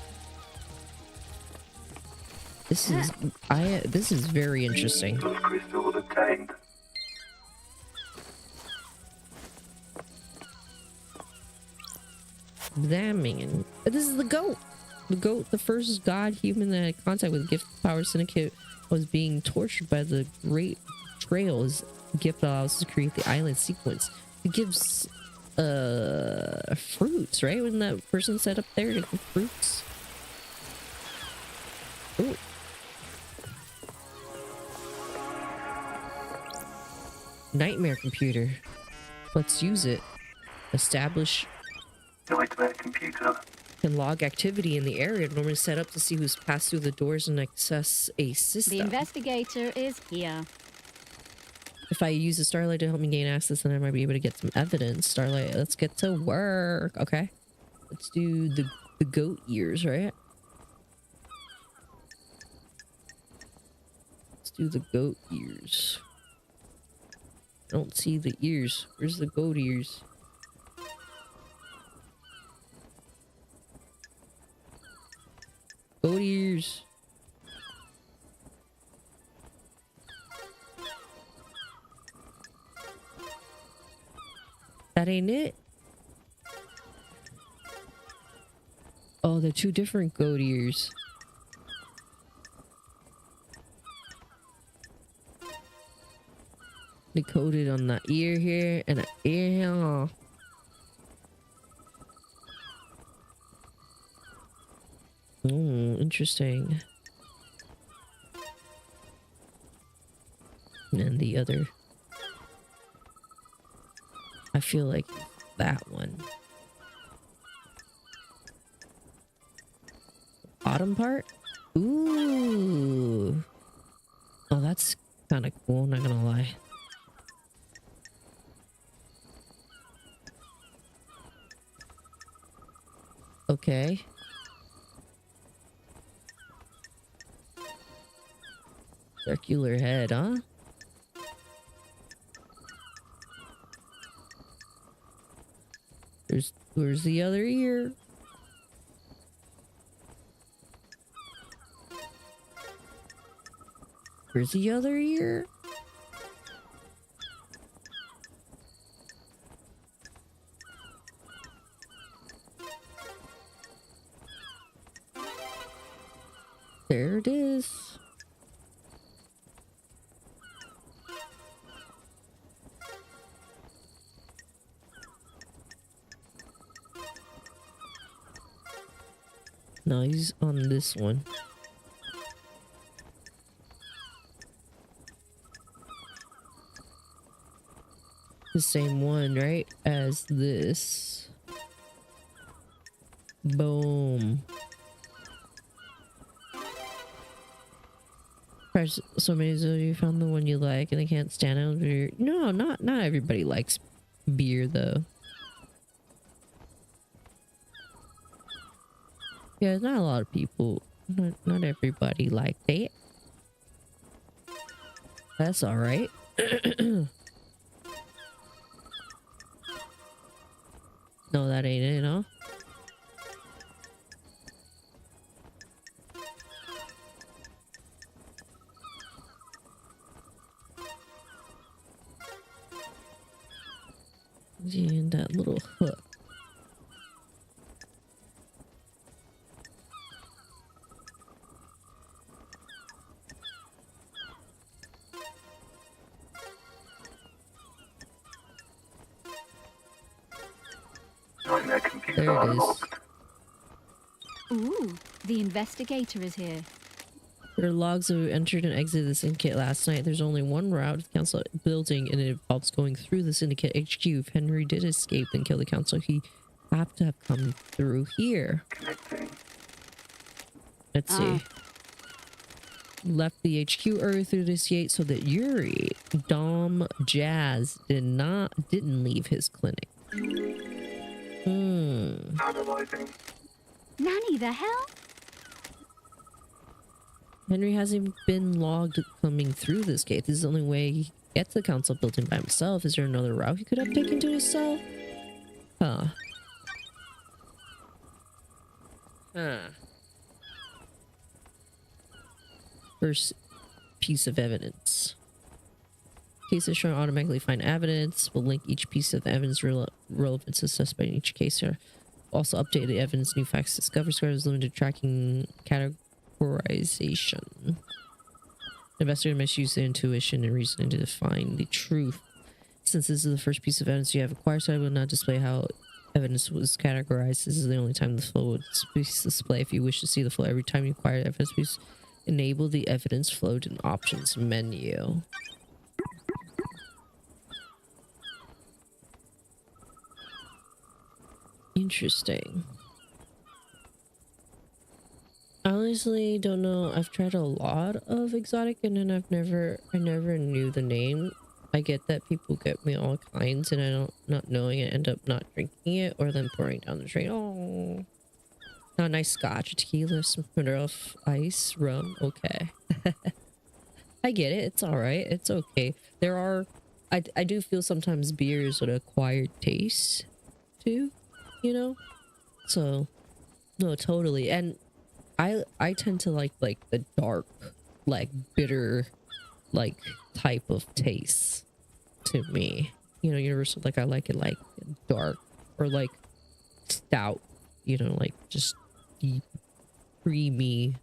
This is very interesting. Crystal obtained. Damning. This is the goat. The goat, the first god human that had contact with gift power syndicate, was being tortured by the great betrayal. His gift allows us to create the island sequence. It gives fruits, right? When that person set up there to give fruits. Ooh. Nightmare computer. Let's use it. Establish. Nightmare computer. Can log activity in the area normally set up to see who's passed through the doors and access a system. The investigator is here. If I use the Starlight to help me gain access, then I might be able to get some evidence. Starlight, let's get to work. Okay. Let's do the goat ears, right? Let's do the goat ears. I don't see the ears. Where's the goat ears? Goat ears. That ain't it. Oh, they're two different goat ears. They coded on the ear here and the ear here. Oh, interesting. And the other. I feel like that one. Bottom part? Ooh. Oh, that's kind of cool, not gonna lie. Okay. Circular head, huh? Where's the other ear? Where's the other ear? There it is. No, he's on this one. The same one, right? As this. Boom. So many of you found the one you like and they can't stand it. No, not everybody likes beer though. Yeah, not a lot of people. Not everybody like that. That's all right. No, that ain't it, huh? And that little hook. There it is. Ooh, the investigator is here. There are logs who entered and exited the syndicate last night. There's only one route to the council building, and it involves going through the syndicate HQ. If Henry did escape and kill the council, he have to have come through here. Let's see. left the HQ early through this gate so that 𝒎𝒂🔂 didn't leave his clinic. Analyzing. Nanny, the hell? Henry hasn't been logged coming through this gate. This is the only way he can get to the council building by himself. Is there another route he could have taken to his cell? Huh. First piece of evidence. Cases showing automatically find evidence. Will link each piece of evidence relevant to the suspect in each case here. Also updated evidence, new facts discovered. Square is limited tracking categorization. Investigator must use their intuition and reasoning to define the truth. Since this is the first piece of evidence you have acquired, so I will not display how evidence was categorized. This is the only time the flow would display. If you wish to see the flow every time you acquire evidence, please enable the evidence flow in options menu. Interesting. I honestly don't know. I've tried a lot of exotic and then I never knew the name. I get that people get me all kinds and I don't not knowing it, end up not drinking it or then pouring down the drain. Oh, not nice scotch, tequila, Smirnoff ice, rum. Okay. I get it. It's all right. It's okay. There are, I do feel sometimes beers with acquired taste too, you know? So, no, totally. And I tend to like the dark, like bitter, like type of taste to me. You know, universal, like I like it like dark or like stout, you know, like just deep, creamy,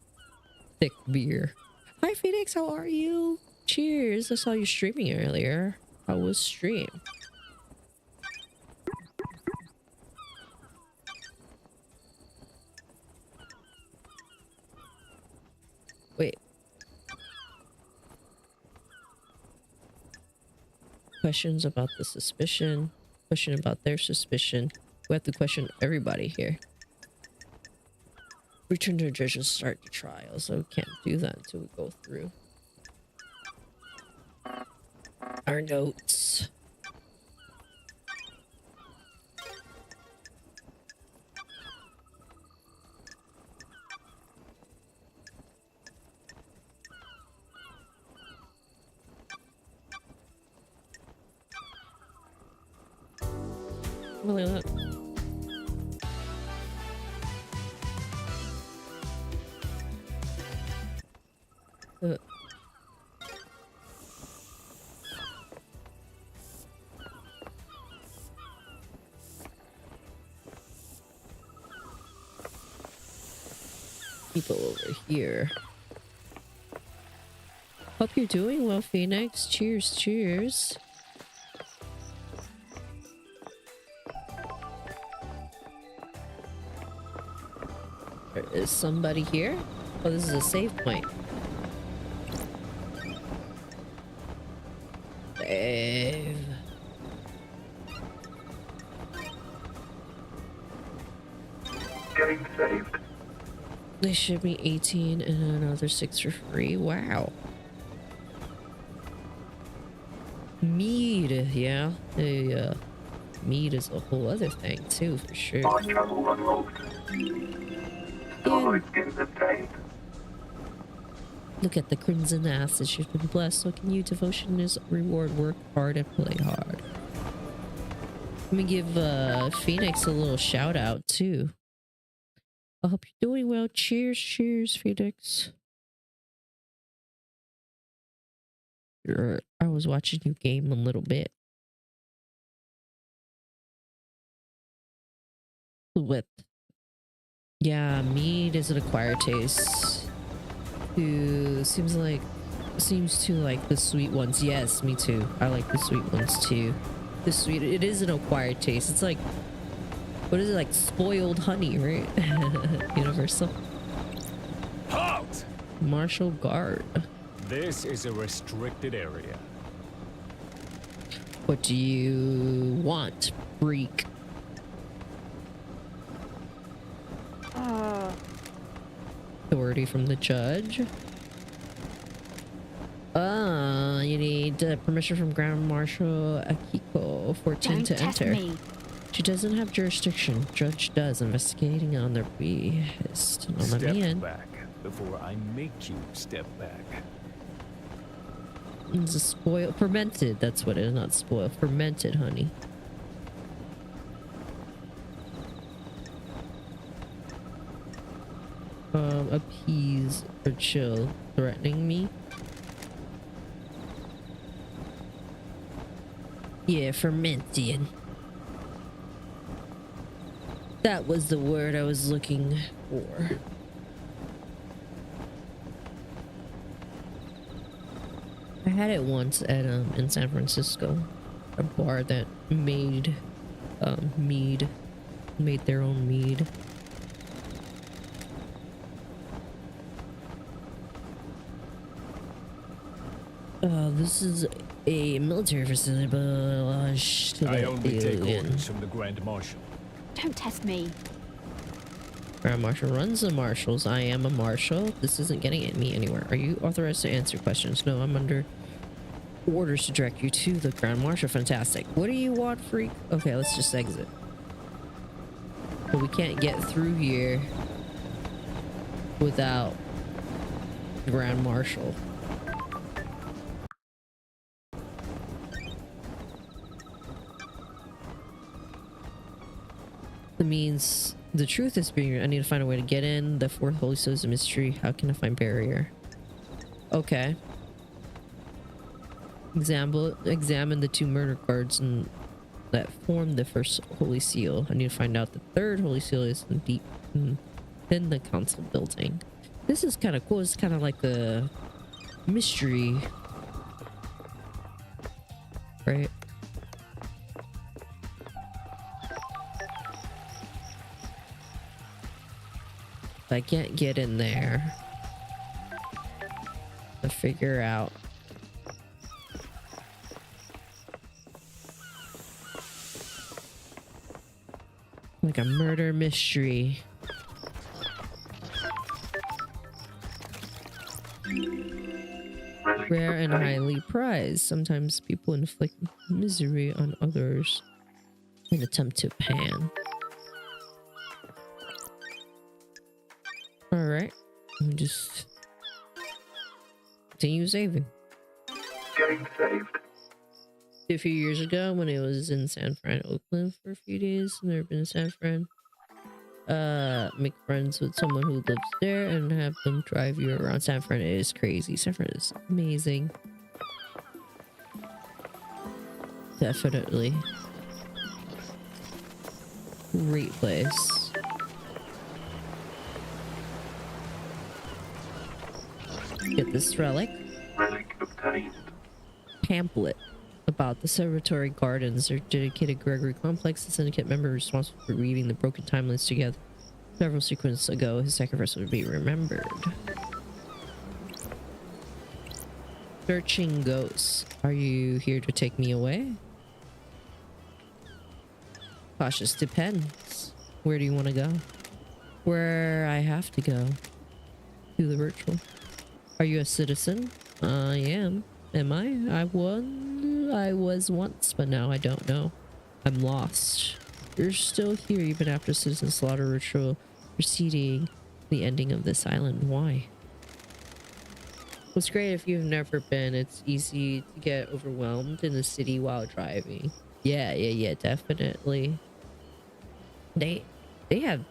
thick beer. Hi Phoenix, how are you? Cheers. I saw you streaming earlier. How was stream? Wait. Questions about the suspicion. Question about their suspicion. We have to question everybody here. Return to the judge and start the trial, so we can't do that until we go through our notes. Look at that. People over here. Hope you're doing well, Phoenix. Cheers, cheers. There is somebody here? Oh, this is a save point. Save. Getting saved. They should be 18 and another 6 for free. Wow. Mead, yeah. Mead is a whole other thing too, for sure. My travel unlocked. Alloy skins obtained. Look at the crimson asses. You've been blessed. So can you? Devotion is reward. Work hard and play hard. Let me give Phoenix a little shout out too. I hope you're doing well. Cheers, cheers, Phoenix. I was watching you game a little bit. With yeah, mead is an acquired taste. Who seems to like the sweet ones. Yes, me too. I like the sweet ones too. The sweet, it is an acquired taste. It's like, what is it, like spoiled honey, right? Universal. Halt! Martial guard. This is a restricted area. What do you want, freak? Authority from the judge. You need permission from Grand Marshal Akiko 14 Don't to test enter. me. She doesn't have jurisdiction. Judge does, investigating on their behest. No, let me in. Step back before I make you step back. It's a spoiled, fermented. That's what it is, not spoiled. Fermented honey. Appease or chill. Threatening me. Yeah, fermented. That was the word I was looking for. I had it once at in San Francisco, a bar that made mead, made their own mead. This is a military facility, but I only take orders from the Grand Marshal. Don't test me. Grand Marshal runs the marshals. I am a marshal. This isn't getting me anywhere. Are you authorized to answer questions? No, I'm under orders to direct you to the Grand Marshal. Fantastic. What do you want, freak? Okay, let's just exit. But we can't get through here without Grand Marshal. That means the truth is being. I need to find a way to get in. The fourth holy seal is a mystery. How can I find barrier? Okay. Examine the two murder cards and that form the first holy seal. I need to find out the third holy seal is in the council building. This is kind of cool. It's kind of like a mystery, right? I can't get in there to figure out. Like a murder mystery. Rare and highly prized. Sometimes people inflict misery on others in attempt to pan. Alright. Let me just continue saving. Game saved. A few years ago when it was in San Fran, Oakland for a few days. Never been to San Fran. Make friends with someone who lives there and have them drive you around. San Fran is crazy. San Fran is amazing. Definitely. Great place. Get this relic. Relic obtained. Pamphlet about the Celebratory Gardens. Their dedicated Gregory Complex, the syndicate member responsible for weaving the broken timelines together. Several sequences ago, his sacrifice would be remembered. Searching ghosts. Are you here to take me away? Cautious depends. Where do you want to go? Where I have to go. To the ritual. Are you a citizen? I am. Am I? I was once, but now I don't know. I'm lost. You're still here even after citizen slaughter ritual preceding the ending of this island. Why? What's great if you've never been, it's easy to get overwhelmed in the city while driving. Yeah, definitely. They have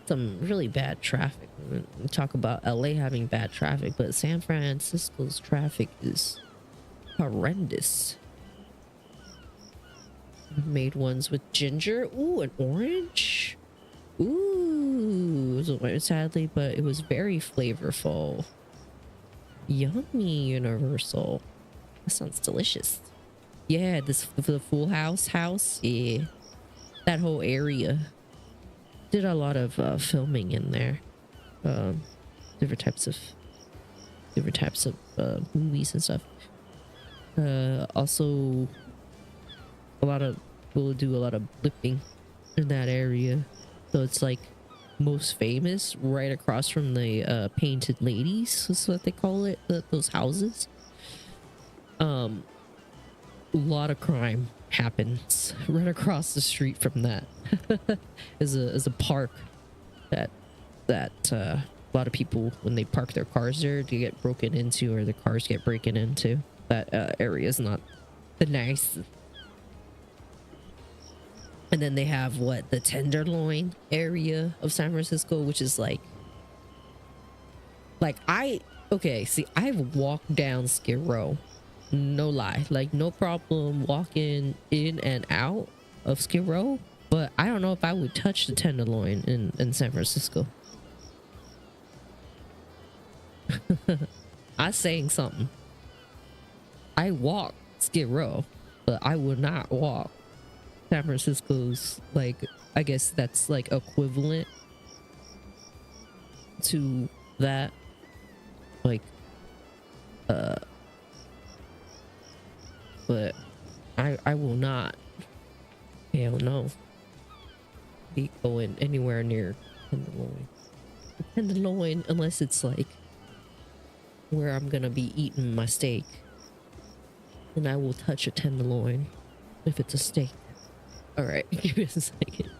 some really bad traffic. We talk about LA having bad traffic, but San Francisco's traffic is horrendous. Made ones with ginger. Ooh, an orange. Ooh, it was sadly, but it was very flavorful. Yummy. Universal. That sounds delicious. Yeah, this the Full House. Yeah, that whole area. Did a lot of filming in there. Different types of movies and stuff. Also, a lot of people do a lot of blipping in that area, so it's like most famous right across from the painted ladies is what they call it, those houses. a lot of crime happens right across the street from that. is a park that a lot of people, when they park their cars there, they get broken into, or the cars get broken into. That area is not the nice. And then they have the Tenderloin area of San Francisco, which is okay, see, I've walked down Skid Row, no lie, like no problem walking in and out of Skid Row, but I don't know if I would touch the Tenderloin in San Francisco. I'm saying something. I walk Skid Row, but I would not walk San Francisco's, I guess that's equivalent to that, but I will not, hell no, be going anywhere near Tenderloin. Tenderloin, unless it's where I'm gonna be eating my steak, then I will touch a Tenderloin if it's a steak. All right, give me a second.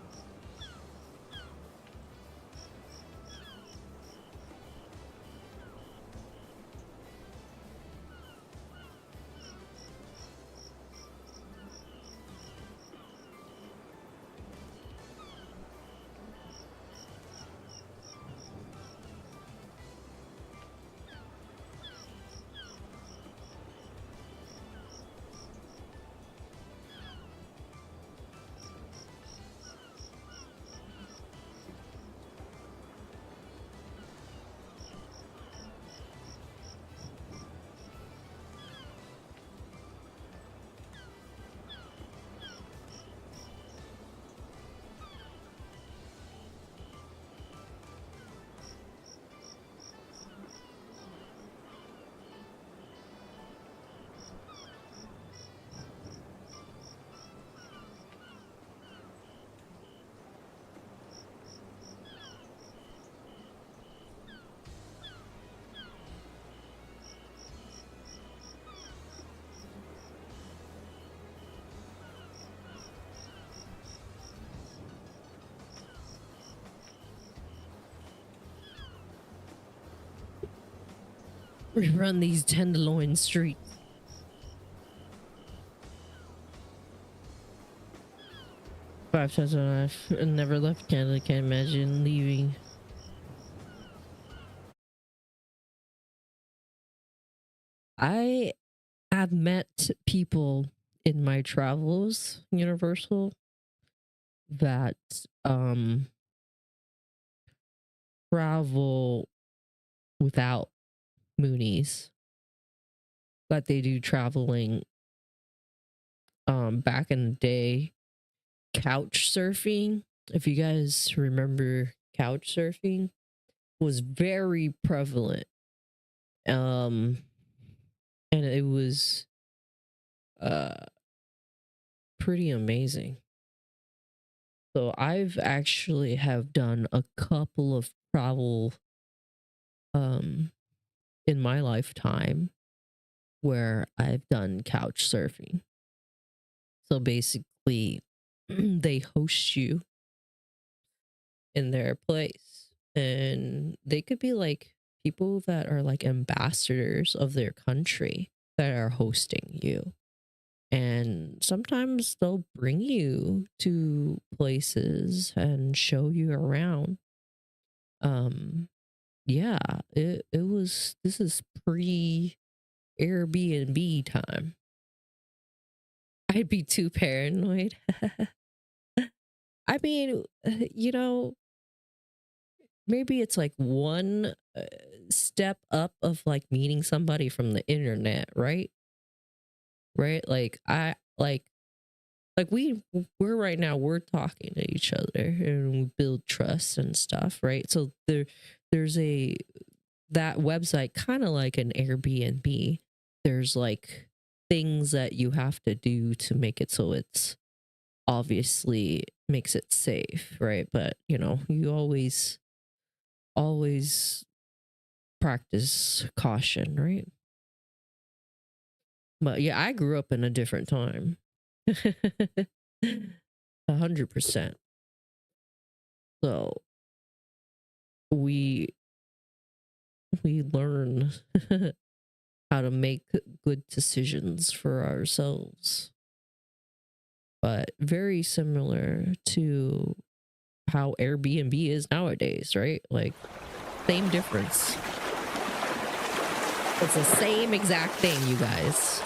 We run these Tenderloin streets. Five times in my life and never left Canada. Can't imagine leaving. I have met people in my travels, Universal, that travel without Moonies, but they do traveling back in the day. Couch surfing, if you guys remember, couch surfing was very prevalent, and it was pretty amazing. So I've actually have done a couple of travel in my lifetime where I've done couch surfing. So basically they host you in their place, and they could be people that are ambassadors of their country that are hosting you, and sometimes they'll bring you to places and show you around. Yeah, this is pre Airbnb time. I'd be too paranoid. I mean, maybe it's one step up of meeting somebody from the internet, right? Right? We're right now, we're talking to each other and we build trust and stuff, right? So there's that website, kind of like an Airbnb. There's things that you have to do to make it so it's obviously makes it safe, right? But you always practice caution, right? But yeah, I grew up in a different time. 100%. So we learn how to make good decisions for ourselves. But very similar to how Airbnb is nowadays, right? Like, same difference. It's the same exact thing, you guys.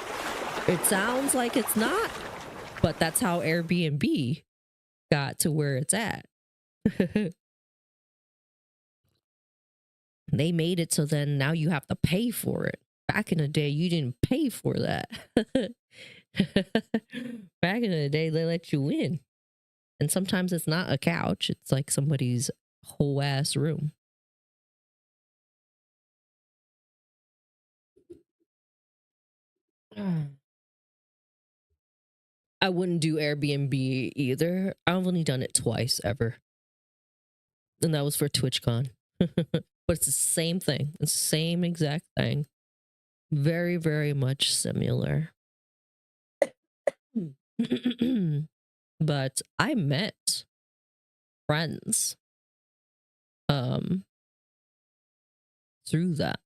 It sounds like it's not, but that's how Airbnb got to where it's at. They made it so then now you have to pay for it. Back in the day, you didn't pay for that. Back in the day, they let you in. And sometimes it's not a couch. It's like somebody's whole ass room. I wouldn't do Airbnb either. I've only done it twice ever. And that was for TwitchCon. But it's the same thing. It's the same exact thing. Very, very much similar. But I met friends through that.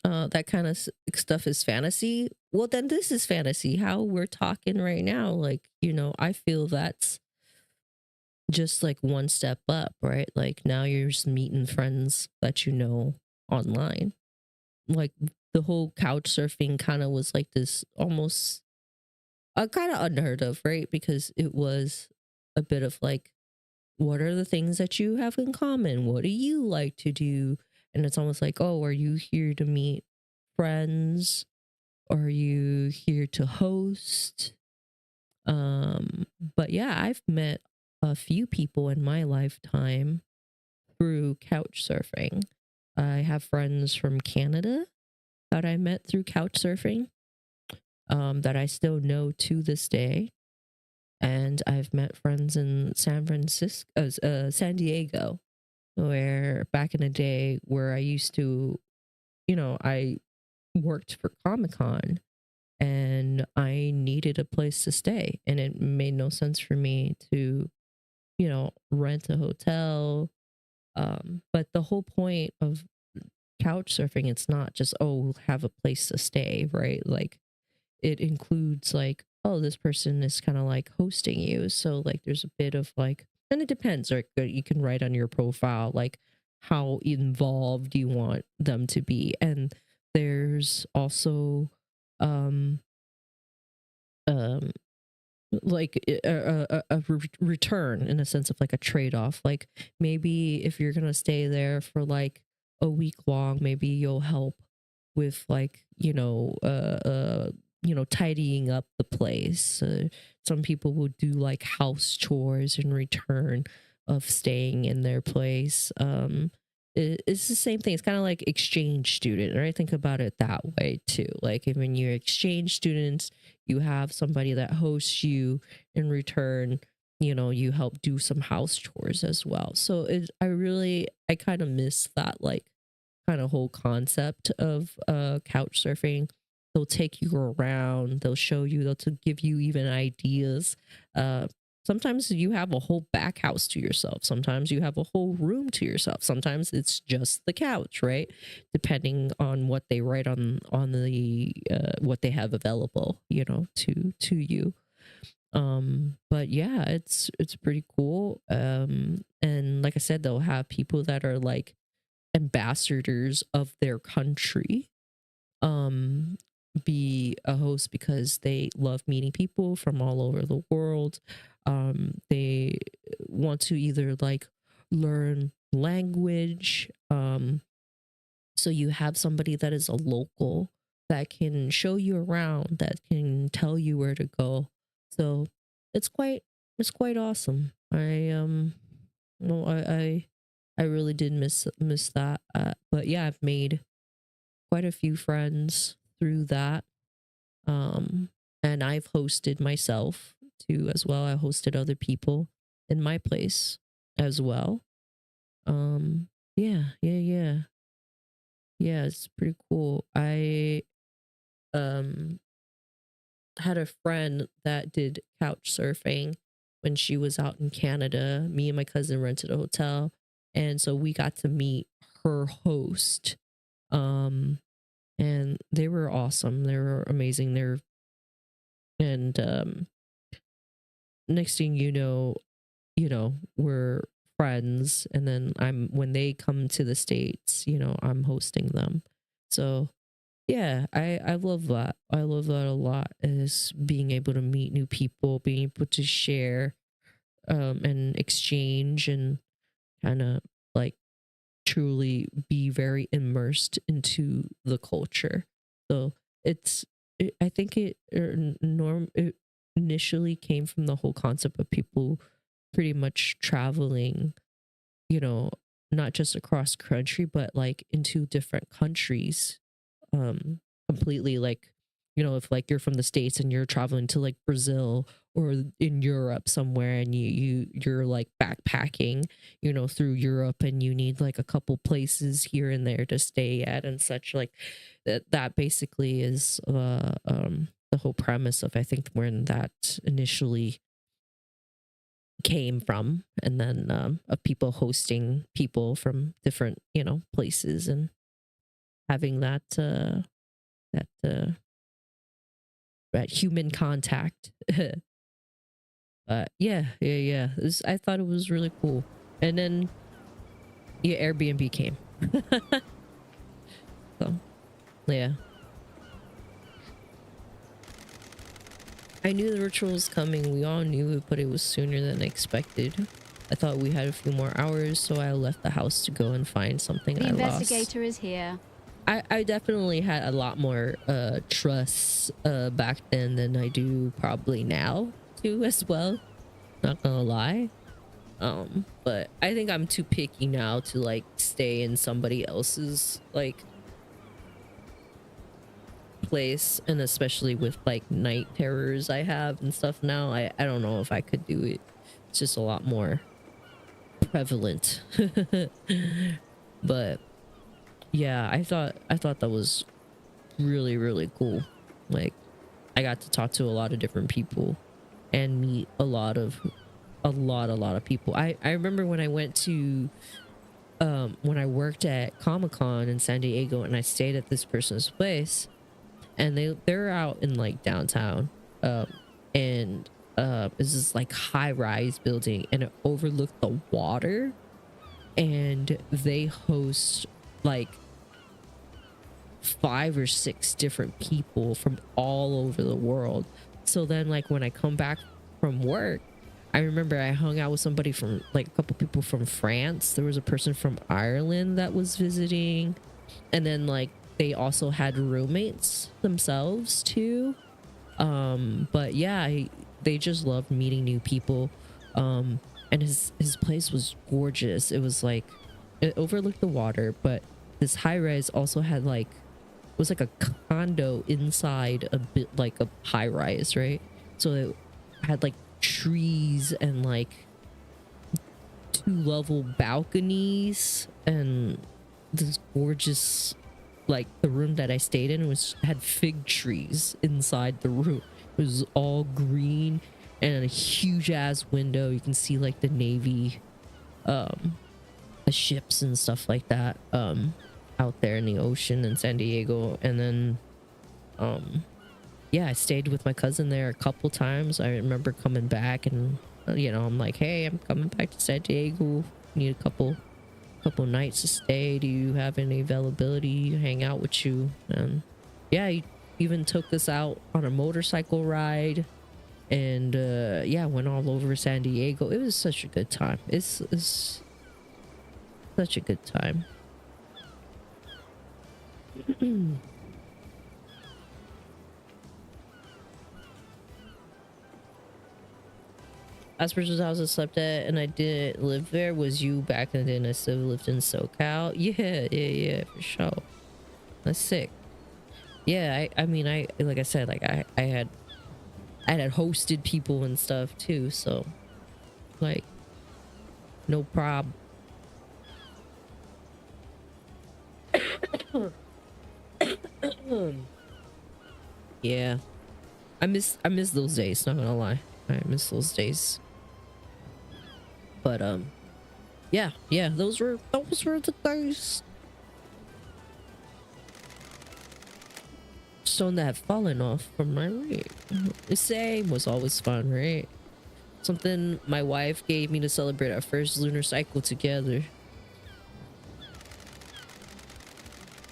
That kind of stuff is fantasy. Well, then this is fantasy. How we're talking right now, like, you know, I feel that's just like one step up, right? Like now you're just meeting friends that you know online. Like the whole couch surfing kind of was like this almost kind of unheard of, right? Because it was a bit of like, what are the things that you have in common? What do you like to do? And it's almost like, oh, are you here to meet friends? Are you here to host? But yeah, I've met a few people in my lifetime through couch surfing. I have friends from Canada that I met through couch surfing, that I still know to this day. And I've met friends in San Diego, where back in the day where I used to, you know, I worked for Comic-Con and I needed a place to stay, and it made no sense for me to, you know, rent a hotel. But the whole point of couch surfing, it's not just, oh, have a place to stay, right? Like it includes like, oh, this person is kind of like hosting you. So like there's a bit of like, and it depends, like you can write on your profile like how involved you want them to be. And there's also like a return in a sense of like a trade-off. Like maybe if you're gonna stay there for like a week long, maybe you'll help with like, you know, tidying up the place. Some people will do like house chores in return of staying in their place. It's the same thing. It's kind of like exchange student, right? Think about it that way too. Like when you're exchange students, you have somebody that hosts you in return. You know, you help do some house chores as well. So I kind of miss that like kind of whole concept of couch surfing. They'll take you around, they'll show you, they'll give you even ideas. Sometimes you have a whole back house to yourself. Sometimes you have a whole room to yourself. Sometimes it's just the couch, right? Depending on what they write on the what they have available, you know, to you. But yeah, it's pretty cool. And like I said, they'll have people that are like ambassadors of their country be a host because they love meeting people from all over the world. They want to either like learn language, so you have somebody that is a local that can show you around, that can tell you where to go. So it's quite awesome. I really did miss that. But yeah, I've made quite a few friends through that. And I've hosted myself too as well. I hosted other people in my place as well. Yeah, it's pretty cool. had a friend that did couch surfing when she was out in Canada. Me and my cousin rented a hotel, and so we got to meet her host. And they were awesome. They were amazing. And next thing you know, we're friends. And then when they come to the States, I'm hosting them. So yeah, I love that. I love that a lot, is being able to meet new people, being able to share and exchange, and kind of like truly be very immersed into the culture. So I think it initially came from the whole concept of people pretty much traveling, not just across country, but like into different countries, completely, like, if like you're from the States and you're traveling to like Brazil or in Europe somewhere, and you're like backpacking, through Europe, and you need like a couple places here and there to stay at and such, like that basically is the whole premise of, I think, where that initially came from. And then of people hosting people from different places, and having that human contact. But yeah. I thought it was really cool. And then Airbnb came. So yeah, I knew the ritual was coming. We all knew it, but it was sooner than expected. I thought we had a few more hours, so I left the house to go and find something I lost. The investigator is here. I definitely had a lot more trust back then than I do probably now too, as well. Not gonna lie. But I think I'm too picky now to like stay in somebody else's like place, and especially with like night terrors I have and stuff now, I don't know if I could do it. It's just a lot more prevalent. But yeah, I thought that was really, really cool. Like, I got to talk to a lot of different people and meet a lot of people. I remember when I went to when I worked at Comic-Con in San Diego, and I stayed at this person's place, and they're out in like downtown, and it's this like high-rise building, and it overlooked the water, and they host like 5 or 6 different people from all over the world. So then like when I come back from work, I remember I hung out with somebody from like a couple people from France. There was a person from Ireland that was visiting, and then like they also had roommates themselves too. But yeah, they just loved meeting new people. And his place was gorgeous. It was like, it overlooked the water, but this high rise also had like, it was like a condo inside a bit like a high rise, right? So it had like trees and like 2-level balconies, and this gorgeous, like the room that I stayed in had fig trees inside the room. It was all green, and a huge ass window. You can see like the Navy, the ships and stuff like that, out there in the ocean in San Diego. And then yeah, I stayed with my cousin there a couple times. I remember coming back, and I'm like, hey, I'm coming back to San Diego, need a couple nights to stay. Do you have any availability to hang out with you? And yeah, he even took us out on a motorcycle ride, and yeah, went all over San Diego. It was such a good time. It's such a good time. Last person's house I slept at and I didn't live there was you back then. I still lived in SoCal. Yeah, for sure. That's sick. Yeah, I mean, like I said, like I had hosted people and stuff too, so like no problem. Yeah. I miss those days, not gonna lie. I miss those days. But yeah, those were the days. Stone that had fallen off from my ring. The same was always fun, right? Something my wife gave me to celebrate our first lunar cycle together.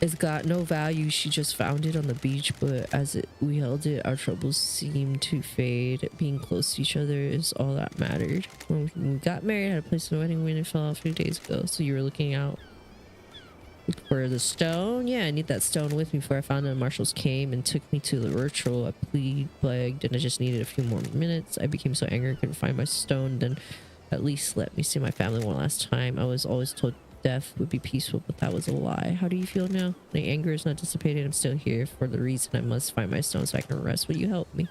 It's got no value, she just found it on the beach, but we held it, our troubles seemed to fade. Being close to each other is all that mattered. When we got married, I had a place in the wedding when it fell off a few days ago, so you were looking out for the stone? Yeah, I need that stone with me before I found it. Marshals came and took me to the ritual. I begged, and I just needed a few more minutes. I became so angry I couldn't find my stone. Then at least let me see my family one last time. I was always told death would be peaceful, but that was a lie. How do you feel now? My anger is not dissipated. I'm still here for the reason I must find my stone so I can rest. Will you help me?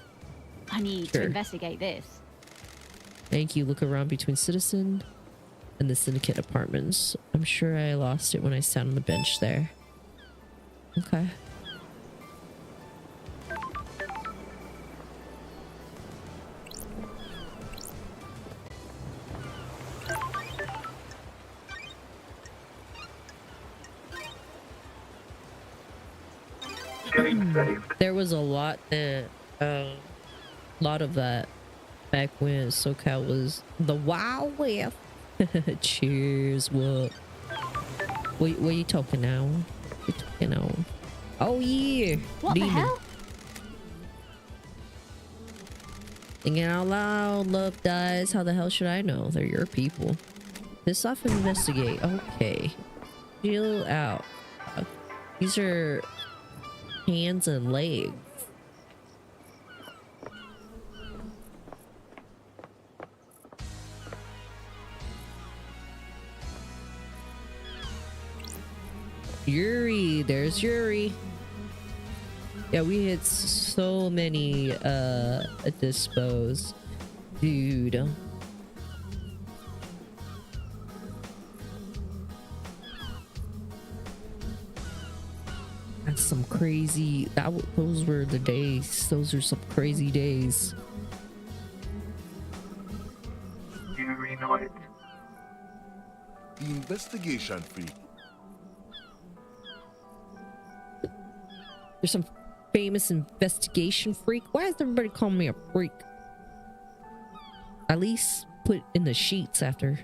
I need to investigate this. Thank you. Look around between Citizen and the Syndicate apartments. I'm sure I lost it when I sat on the bench there. Okay. There was a lot of that back when SoCal was the Wild West. Cheers. What are you talking now? What you talking now? Oh yeah. What Demon. the hell? Thinking out loud. Love dies. How the hell should I know? They're your people. Piss off and investigate. Okay. Chill out. These are hands and legs. Yuri, there's Yuri. Yeah, we hit so many dispos. Dude. That's some crazy, those were the days. Those are some crazy days. You know it. The investigation freak. There's some famous investigation freak. Why does everybody call me a freak? At least put in the sheets after.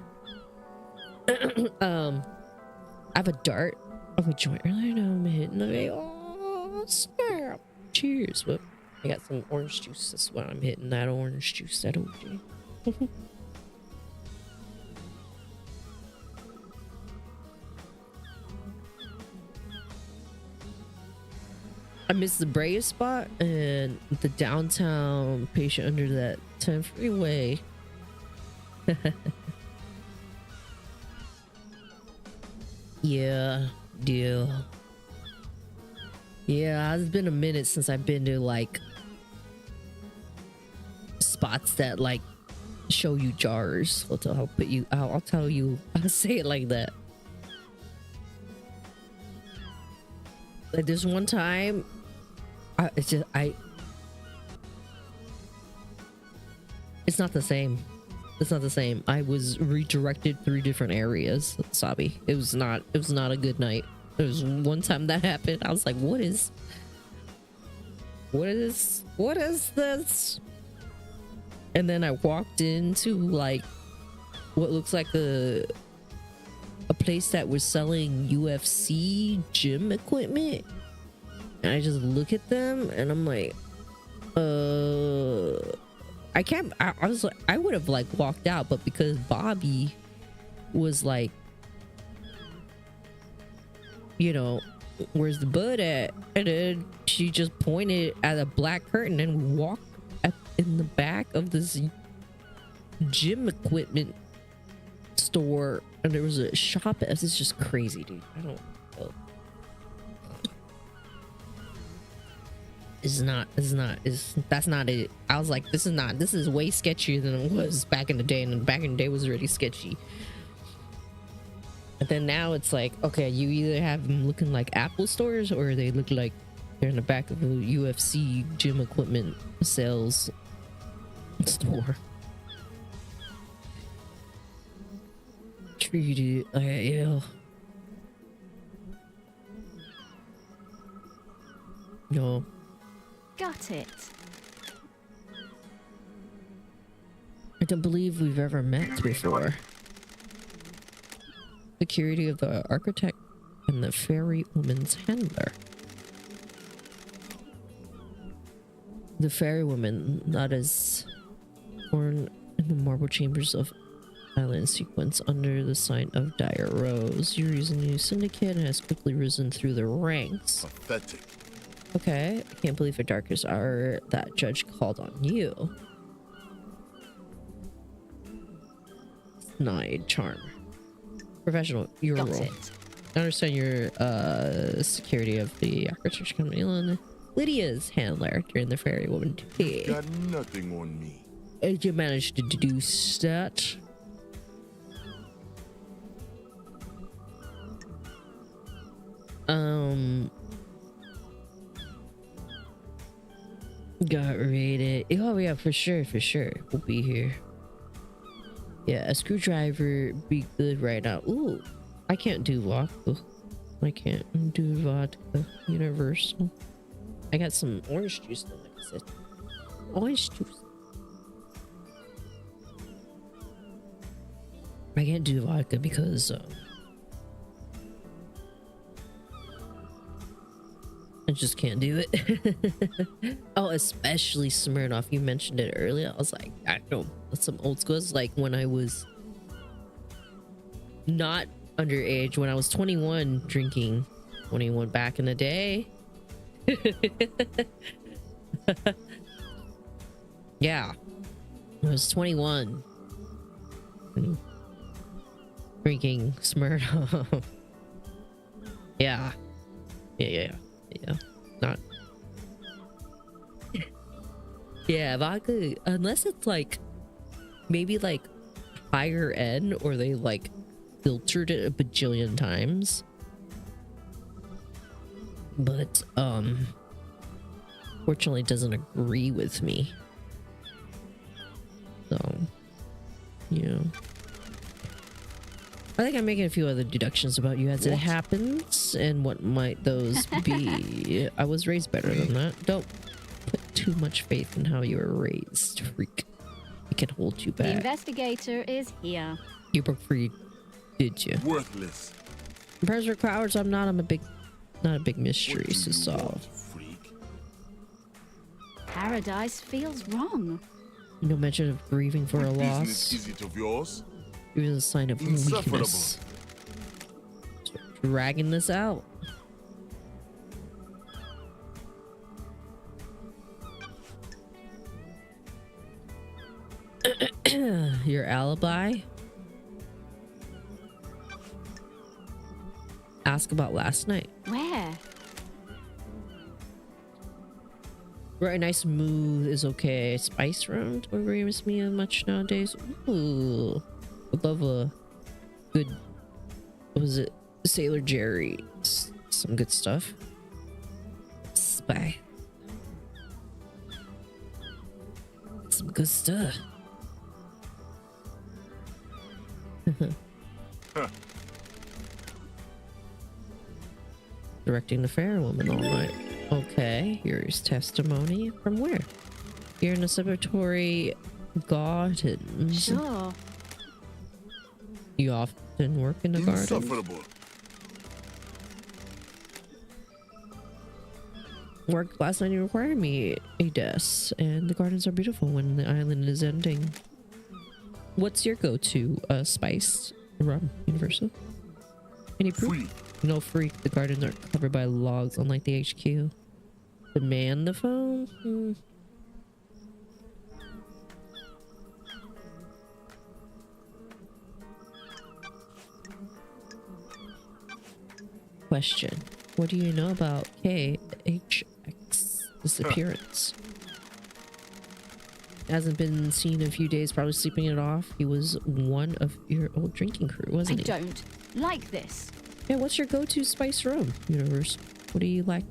I have a dart of a joint earlier. Now I'm hitting the vein. Oh snap! Cheers. Well, I got some orange juice. That's why I'm hitting that orange juice. That OJ. I miss the Brea spot and the downtown patient under that 10 freeway. Yeah, deal. Yeah, it's been a minute since I've been to like spots that like show you jars. I'll tell you. I'll say it like that. Like there's one time. It's not the same. It's not the same. I was redirected 3 different areas, Sabi. It was not a good night. There was one time that happened. I was like, what is this? And then I walked into like what looks like a place that was selling UFC gym equipment. And I just look at them and I'm like, I can't. I was like, I would have like walked out, but because Bobby was like, you know, where's the bud at? And then she just pointed at a black curtain and walked in the back of this gym equipment store, and there was a shop. It's just crazy, dude. I don't know. That's not it. I was like, this is way sketchier than it was back in the day, and back in the day was already sketchy. But then now it's like, okay, you either have them looking like Apple stores or they look like They're in the back of a UFC gym equipment sales store. Treated IL. No. Got it. I don't believe we've ever met before. Security of the architect and the fairy woman's handler. The fairy woman, that is born in the marble chambers of island sequence under the sign of Dire Rose. Yuri's a new syndicate and has quickly risen through the ranks. Pathetic. Okay, I can't believe a darkest hour that judge called on you. Snide charm. Professional, your Got role. it. I understand your security of the architecture company. Lydia's handler during the fairy woman tea. Got nothing on me. Did you manage to deduce that? Got raided. Oh yeah, for sure. We'll be here. Yeah, a screwdriver be good right now. Ooh, I can't do vodka. I can't do vodka. Universal. I got some orange juice though, like I said. Orange juice. I can't do vodka because I just can't do it. Oh, especially Smirnoff. You mentioned it earlier. I was like, I know that's some old school. It's like when I was not underage, when I was 21 drinking. 21 back in the day. Yeah, I was 21 drinking Smirnoff. Yeah. Not. Yeah, vodka, unless it's like maybe like higher end or they like filtered it a bajillion times. But fortunately it doesn't agree with me. So yeah, I think I'm making a few other deductions about you as it happens, and what might those be. I was raised better than that. Don't put too much faith in how you were raised, freak. It can hold you The back. investigator is here. You broke free, did you? Worthless. Prayers for cowards. I'm not a big mystery to solve. Paradise feels wrong. No mention of grieving for a Business loss. is it of yours? It was a sign of weakness. Dragging this out. Your alibi? Ask about last night. Where? Right, nice smooth is okay. Spice round or agrees me much nowadays. Ooh, would love a good. What was it? Sailor Jerry. Some good stuff. Spy. Some good stuff. Directing the fair woman all night. Okay, here's testimony. From where? You're in the celebratory gardens. Sure. You often work in the garden? Insufferable. Worked last night. You required me a desk, and the gardens are beautiful when the island is ending. What's your go-to spice? Rum, universal. Any proof? Free. No free. The gardens are covered by logs, unlike the HQ. Demand the phone? Question. What do you know about KHX's disappearance? Hasn't been seen in a few days, probably sleeping it off. He was one of your old drinking crew, wasn't he? I don't like this. Yeah, what's your go-to spice rum, Universe? What do you like?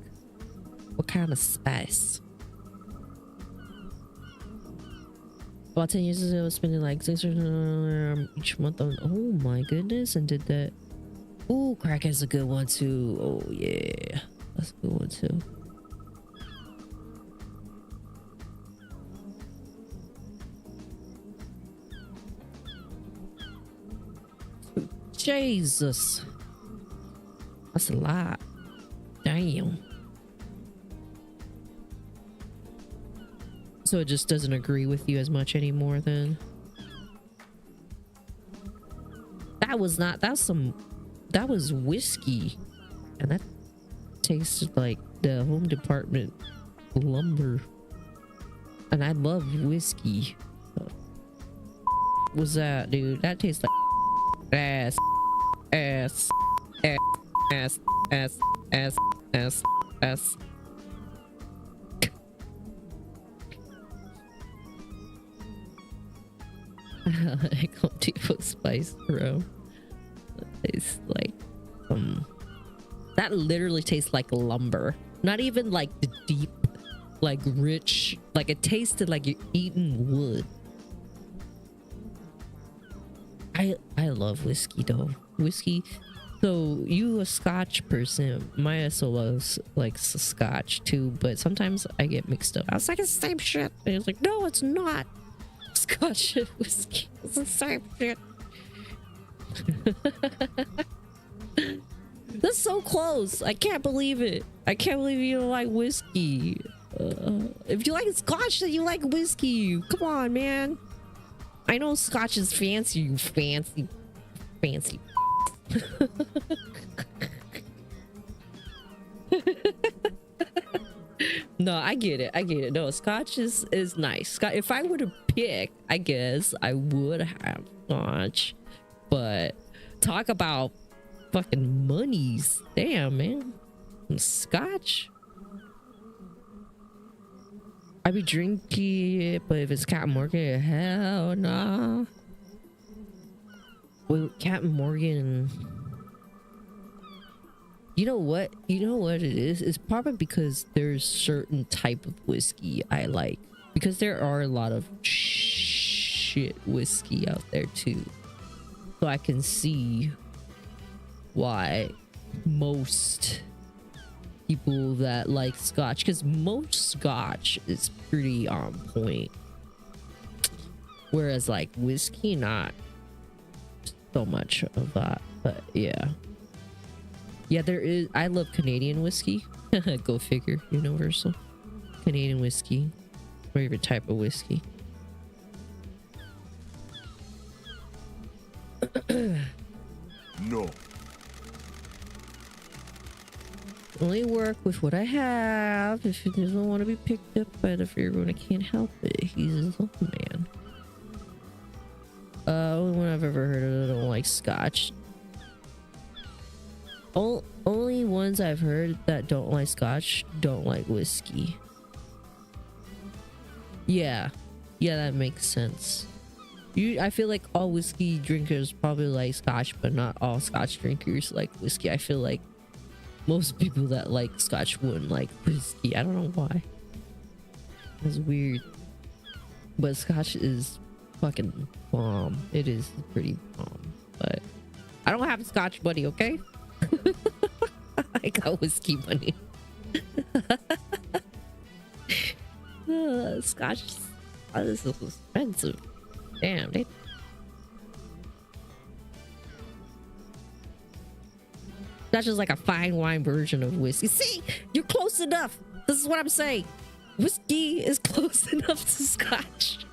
What kind of spice? About 10 years ago, I was spending like $600 each month on. Oh my goodness, and did that. Ooh, crack is a good one too. Oh yeah, that's a good one too. Jesus, that's a lot. Damn. So it just doesn't agree with you as much anymore then? That was not, that was whiskey. And that tasted like the home department lumber. And I love whiskey. What was that, dude? That tastes like ass, ass, ass, ass, ass, ass, ass, ass. I can't do spice, bro. It tastes like that literally tastes like lumber. Not even like the deep, like rich, like it tasted like you're eating wood. I love whiskey though. Whiskey. So you a Scotch person. My SO loves like Scotch too, but sometimes I get mixed up. I was like, it's the same shit. And it's like, no, it's not. Scotch and whiskey. It's the same shit. That's so close. I can't believe it. I can't believe you don't like whiskey. If you like Scotch, then you like whiskey. Come on, man. I know Scotch is fancy, you fancy. No, I get it. No, Scotch is nice. If I were to pick, I guess I would have Scotch. But talk about fucking monies. Damn, man. Scotch? I be drinking it, but if it's Captain Morgan, hell nah. Wait, Captain Morgan. You know what it is? It's probably because there's certain type of whiskey I like. Because there are a lot of shit whiskey out there too. So I can see why most people that like Scotch, because most Scotch is pretty on point. Whereas like whiskey, not so much of that. But yeah. Yeah, there is. I love Canadian whiskey. Go figure. Universal. Canadian whiskey. Favorite type of whiskey. No. Only work with what I have. If it doesn't want to be picked up by the Pharaoh, I can't help it. He's his own man. Only one I've ever heard of that don't like Scotch. Only ones I've heard that don't like Scotch don't like whiskey. Yeah, that makes sense. I feel like all whiskey drinkers probably like Scotch, but not all Scotch drinkers like whiskey. I feel like most people that like Scotch wouldn't like whiskey. I don't know why. That's weird. But Scotch is fucking bomb. It is pretty bomb. But I don't have Scotch money, okay? I got whiskey money. Scotch. Oh, this is expensive. Damn, dude. That's just like a fine wine version of whiskey. See, you're close enough. This is what I'm saying. Whiskey is close enough to Scotch.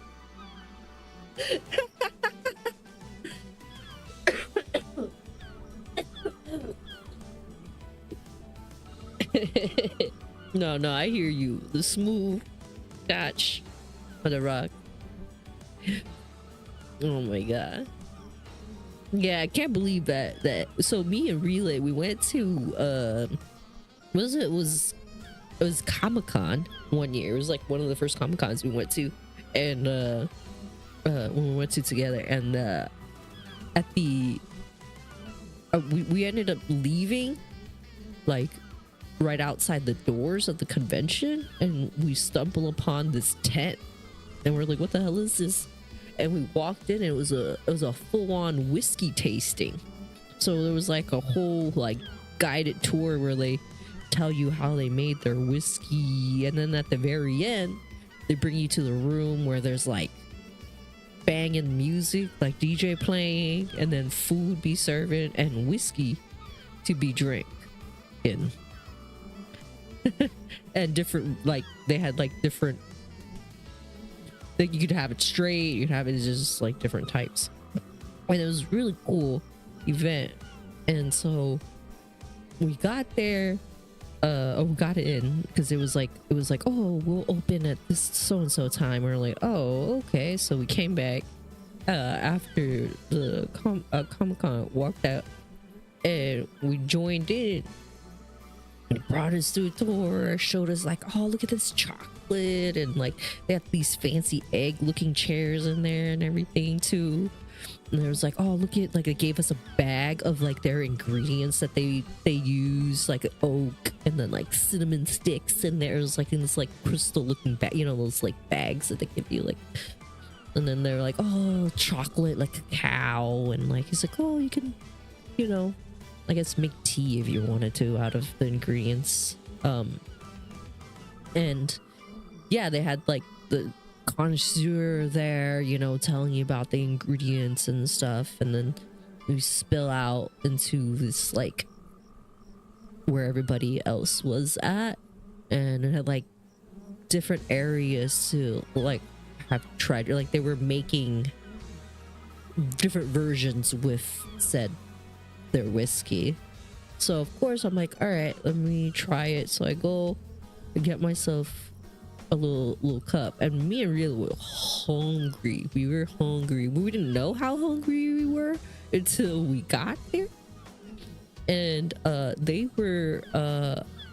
No, I hear you. The smooth Scotch for the rock. Oh my god. Yeah, I can't believe that. So me and Relay, we went to it was Comic-Con one year. It was like one of the first Comic-Cons we went to, and when we went to together, and at the we ended up leaving like right outside the doors of the convention, and we stumble upon this tent, and we're like, what the hell is this? And we walked in, and it was a full-on whiskey tasting. So there was like a whole like guided tour where they tell you how they made their whiskey, and then at the very end they bring you to the room where there's like banging music, like DJ playing, and then food be serving and whiskey to be drink in. And different, like they had like different, like you could have it straight, you could have it just like different types, and it was really cool event. And so we got there, we got in because it was like, oh, we'll open at this so and so time. We we're like, oh, okay. So we came back after the Comic-Con, walked out, and we joined in. And brought us to a tour, showed us like, oh, look at this chocolate, and like they had these fancy egg looking chairs in there and everything too. And there was like, oh, look at, like they gave us a bag of like their ingredients that they use, like oak and then like cinnamon sticks, and there was like in this like crystal looking bag, you know, those like bags that they give you, like. And then they're like, oh, chocolate, like cacao, and like he's like, oh, you can, you know, I guess make tea if you wanted to out of the ingredients. And yeah, they had like the connoisseur there, you know, telling you about the ingredients and stuff. And then we spill out into this like where everybody else was at, and it had like different areas to like have tried, like they were making different versions with said their whiskey. So of course I'm like, all right, let me try it. So I go and get myself a little cup, and me and Rila were hungry. We were hungry. We didn't know how hungry we were until we got there. And they were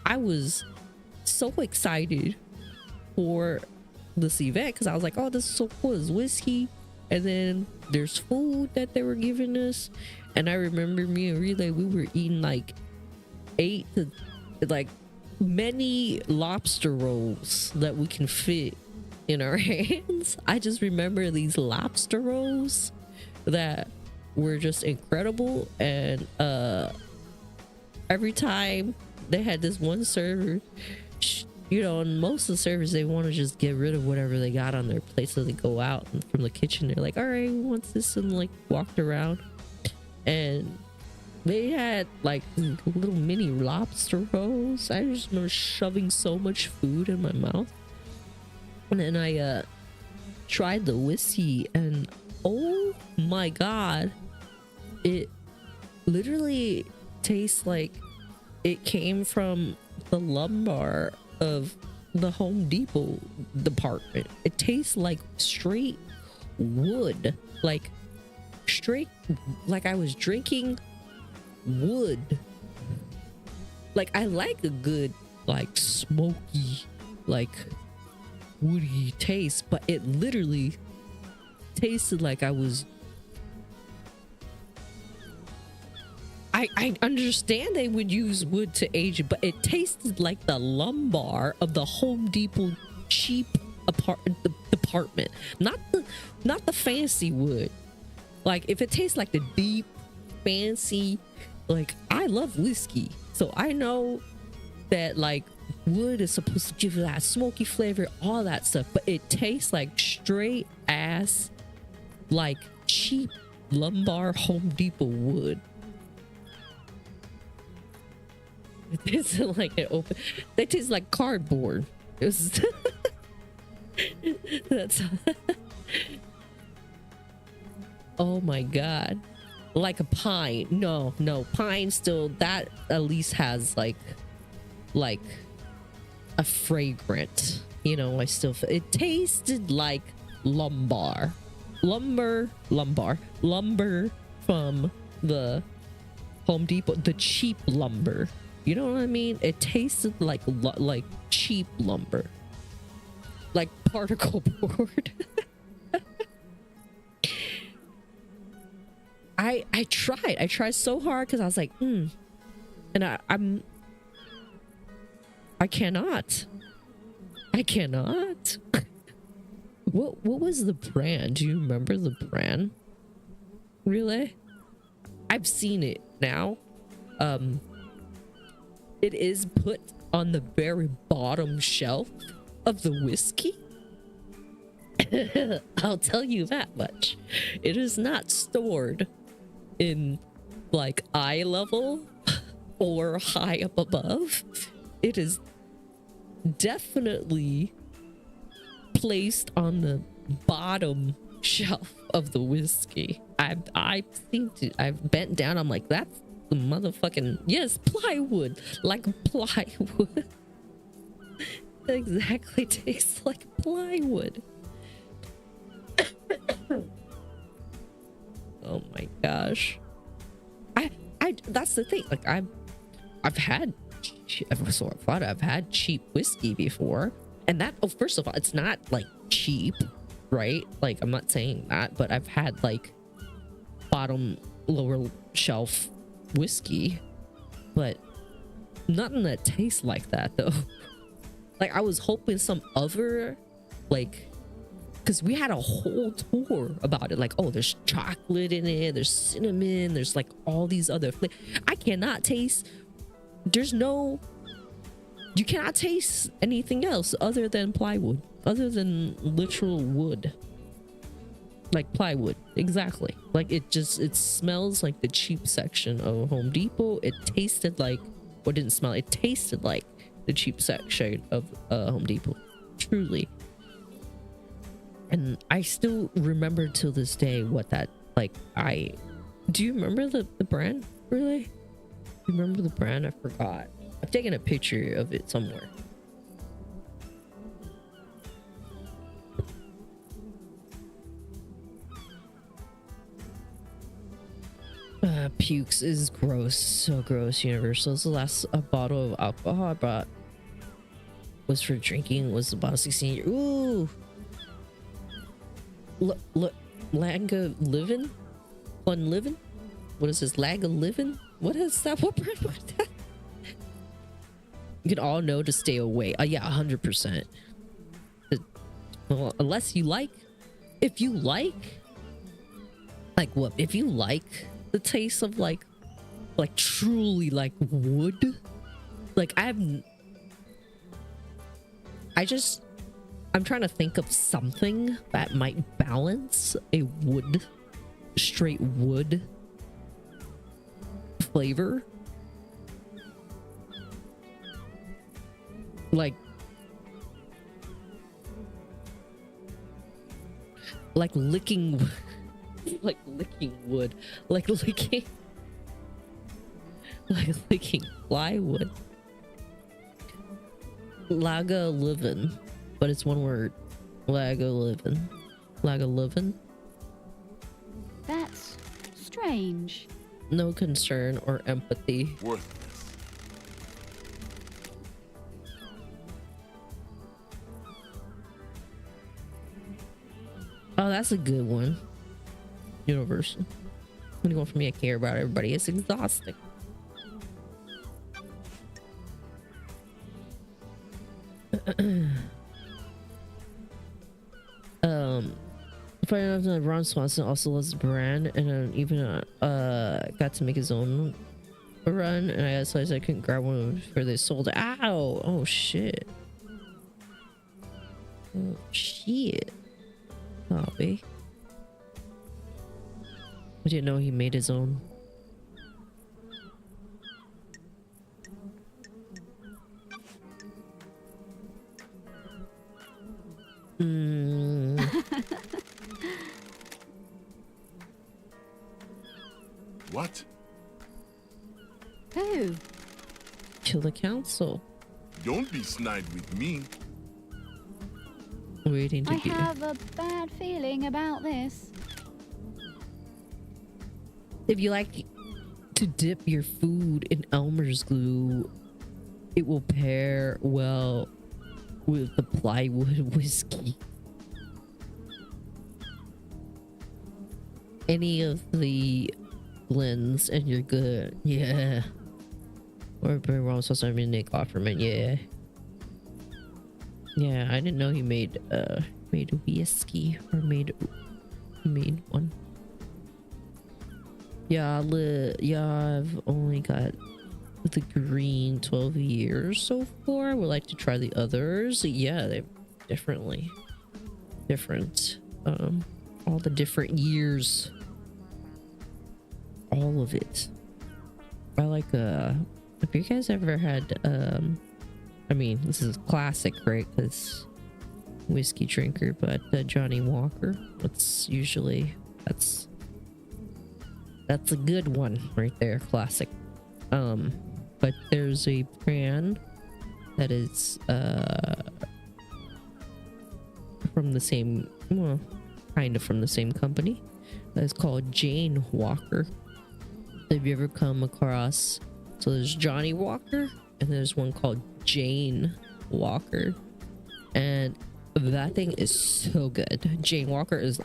I was so excited for this event because I was like, oh, this is so cool. It's whiskey, and then there's food that they were giving us. And I remember me and Relay, we were eating like 8 to like many lobster rolls that we can fit in our hands. I just remember these lobster rolls that were just incredible. And every time they had this one server, you know, and most of the servers, they want to just get rid of whatever they got on their plate. So they go out from the kitchen, they're like, all right, who wants this? And like walked around. And they had like little mini lobster rolls. I just remember shoving so much food in my mouth. And then I tried the whiskey, and oh my god, it literally tastes like it came from the lumbar of the Home Depot department. It tastes like straight wood, like straight, like I was drinking wood. Like I like a good like smoky, like woody taste, but it literally tasted like I was, I understand they would use wood to age it, but it tasted like the lumbar of the Home Depot cheap department, not the fancy wood. Like if it tastes like the deep fancy, like I love whiskey, so I know that like wood is supposed to give you that smoky flavor, all that stuff, but it tastes like straight ass like cheap lumbar Home Depot wood. It tasted like an open, that tastes like cardboard. It was that's oh my god, like a pine. No, pine still, that at least has like a fragrant, you know. I still feel it tasted like lumber from the Home Depot, the cheap lumber, you know what I mean? It tasted like cheap lumber, like particle board. I tried so hard because I was like, and I cannot. I cannot. What was the brand? Do you remember the brand? Really? I've seen it now. It is put on the very bottom shelf of the whiskey. I'll tell you that much. It is not stored in like eye level or high up above. It is definitely placed on the bottom shelf of the whiskey. I've bent down. I'm like, that's the motherfucking, yes, plywood, like plywood. It exactly tastes like plywood. Oh my gosh. That's the thing. Like I've had cheap whiskey before, and that, oh, first of all, it's not like cheap, right? Like, I'm not saying that, but I've had like bottom lower shelf whiskey, but nothing that tastes like that though. Like, I was hoping some other, like, because we had a whole tour about it, like, oh, there's chocolate in it, there's cinnamon, there's like all these other flavors. I cannot taste, you cannot taste anything else other than plywood, other than literal wood. Like plywood, exactly. Like, it smells like the cheap section of Home Depot. It tasted like, or didn't smell, it tasted like the cheap section of Home Depot, truly. And I still remember till this day what that, like, do you remember the brand? Really? You remember the brand? I forgot. I've taken a picture of it somewhere. Pukes is gross. So gross. Universal. This is the last bottle of alcohol I bought was for drinking. Was about 16 years. Ooh. Laga living? Fun living? What is this? Laga living? What is that? What brand was that? You can all know to stay away. Yeah, 100%. Well, unless you like, if you like what? If you like the taste of like truly like wood, like I'm trying to think of something that might balance a straight wood flavor. Like licking wood, like licking plywood. Laga living, but it's one word. Laga living. That's strange. No concern or empathy. Worthless. Oh, that's a good one. Universal. Anyone for me, I care about everybody. It's exhausting. Funny enough, Ron Swanson also loves the brand, and even got to make his own run, and I realized I couldn't grab one before they sold. Ow! Oh shit! Oh shit! Hobby. I didn't know he made his own. What? Who? Kill the council. Don't be snide with me. Waiting to I have a bad feeling about this. If you like to dip your food in Elmer's glue, it will pair well with the plywood whiskey. Any of the blends and you're good. Yeah. Or bring wrong sauce. I mean, Nick Offerman. Yeah. Yeah, I didn't know he made whiskey or made one. Yeah, I've only got the green 12 years so far. I would like to try the others. Yeah, they're different. All the different years. All of it. I like have you guys ever had I mean, this is classic, right? Because whiskey drinker, but Johnny Walker. That's a good one right there, classic. But there's a brand that is from the same, well, kind of from the same company. That's called Jane Walker. Have you ever come across? So there's Johnny Walker, and there's one called Jane Walker, and that thing is so good. Jane Walker is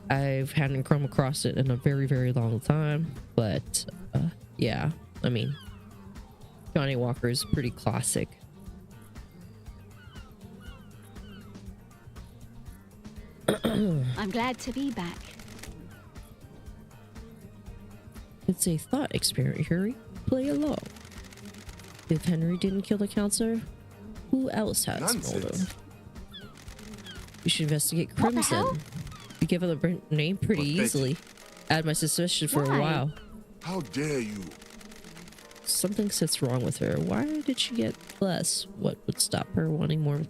I've hadn't come across it in a very, very long time, but yeah, I mean, Johnny Walker is pretty classic. I'm glad to be back. It's a thought experiment, Harry. Play along. If Henry didn't kill the counselor, who else has motive? We should investigate Crimson. You give it a name pretty easily. Add my suspicion for a while. How dare you? Something sits wrong with her. Why did she get less? What would stop her wanting more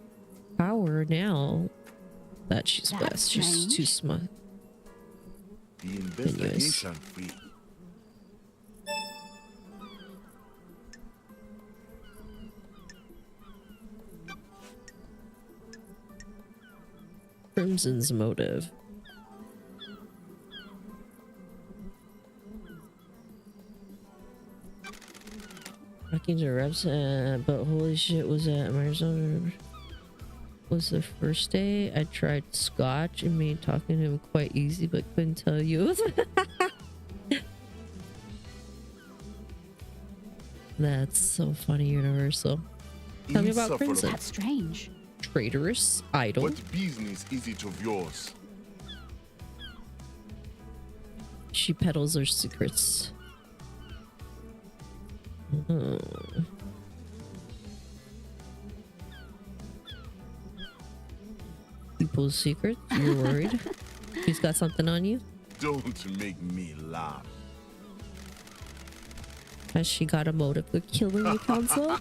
power now that she's blessed? She's too smart. The investigation free. Crimson's motive. Talking to reps, but holy shit, was that Arizona? Was the first day I tried scotch and made talking to him quite easy, but couldn't tell you. That's so funny, Universal. Tell me about Crimson. That's strange. Traitorous idol. What business is it of yours? She peddles her secrets. People's secrets? You're worried? He's got something on you? Don't make me laugh. Has she got a motive for killing the council?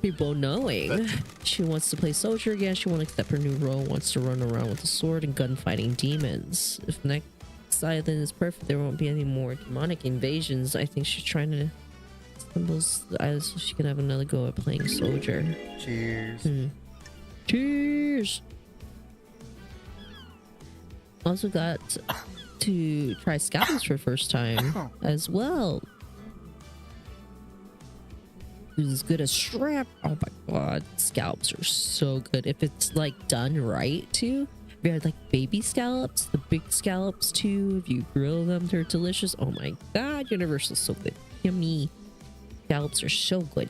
People knowing she wants to play soldier again. She won't accept her new role. Wants to run around with a sword and gun fighting demons. If next island is perfect, there won't be any more demonic invasions. I think she's trying to symbols the island so she can have another go at playing soldier. Cheers. Cheers. Also got to try scalps for the first time as well. As good as shrimp. Oh my god, scallops are so good if it's like done right too. If you had like baby scallops, the big scallops too, if you grill them, they're delicious. Oh my god, Universal's so good. Yummy. Scallops are so good.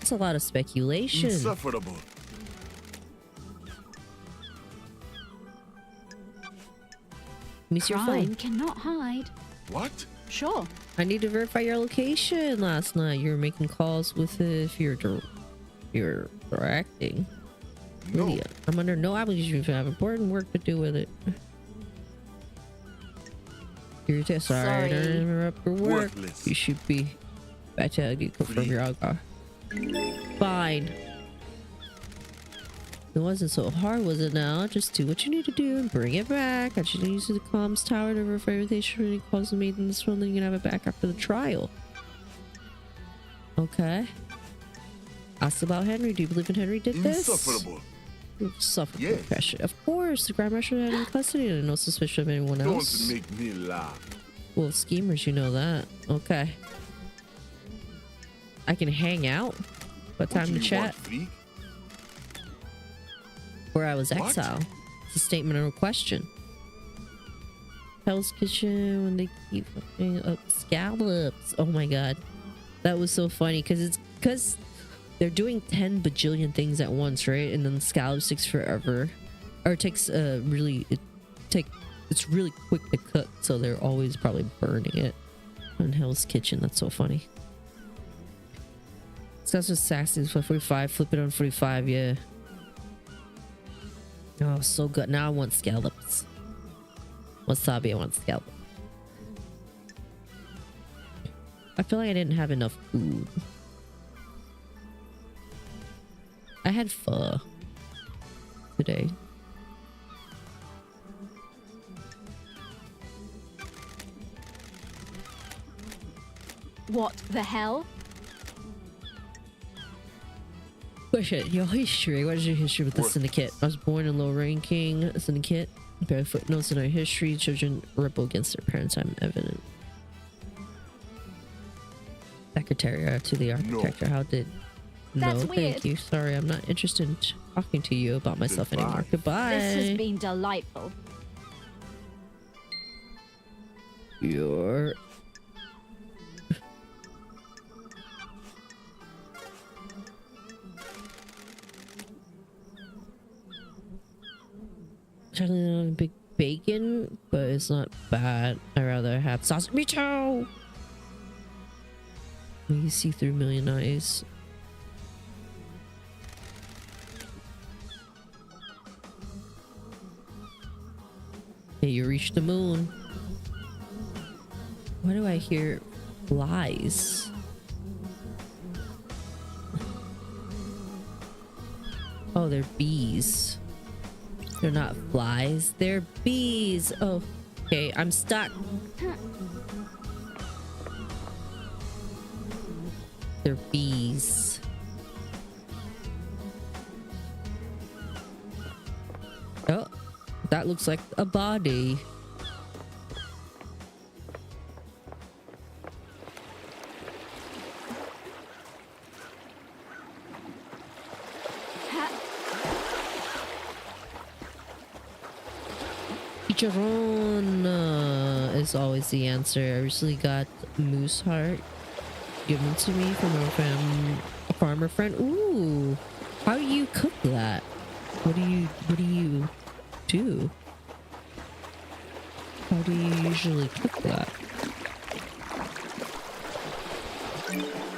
It's a lot of speculation. Insufferable. Miss your phone. Cannot hide. What? Sure. I need to verify your location. Last night you were making calls with if you're directing. No. Lydia, I'm under no obligation to have important work to do with it. You're just sorry to interrupt your work. Worthless. You should be better to confirm your alcohol. Fine. It wasn't so hard, was it now? Just do what you need to do and bring it back. I should use the comms tower to verify everything. Should really calls the maiden this one, then you can have it back after the trial. Okay. Ask about Henry. Do you believe in Henry did this? Insufferable. Insufferable pressure. Of course, the Grand Master had him in custody and no suspicion of anyone else. Don't make me laugh. Well, schemers, you know that. Okay. I can hang out. What time to chat? Where I was exiled. It's a statement or a question. Hell's Kitchen when they keep fucking up scallops. Oh my god, that was so funny because they're doing 10 bajillion things at once, right? And then scallops takes forever, or it takes it's really quick to cook, so they're always probably burning it on Hell's Kitchen. That's so funny. That's what sassy is for 45. Flip it on 45, yeah. Oh, so good. Now I want scallops. Wasabi, I want scallops. I feel like I didn't have enough food. I had pho today. What the hell? Question, your history. What is your history with the syndicate? I was born in low ranking syndicate. Bare footnotes in our history. Children rebel against their parents. I'm evident. Secretary to the architecture. How did... That's no, weird. thank you. Sorry, I'm not interested in talking to you about myself anymore. Goodbye. This has been delightful. You're... chocolate on big bacon, but it's not bad. I'd rather have sausage. Me too! You see through million eyes. Hey, you reached the moon. Why do I hear flies? Oh, they're bees. They're not flies, they're bees. Oh, okay, I'm stuck. They're bees. Oh, that looks like a body. Chicharron is always the answer. I recently got moose heart given to me from a farmer friend. Ooh, how do you cook that? What do you do? How do you usually cook that?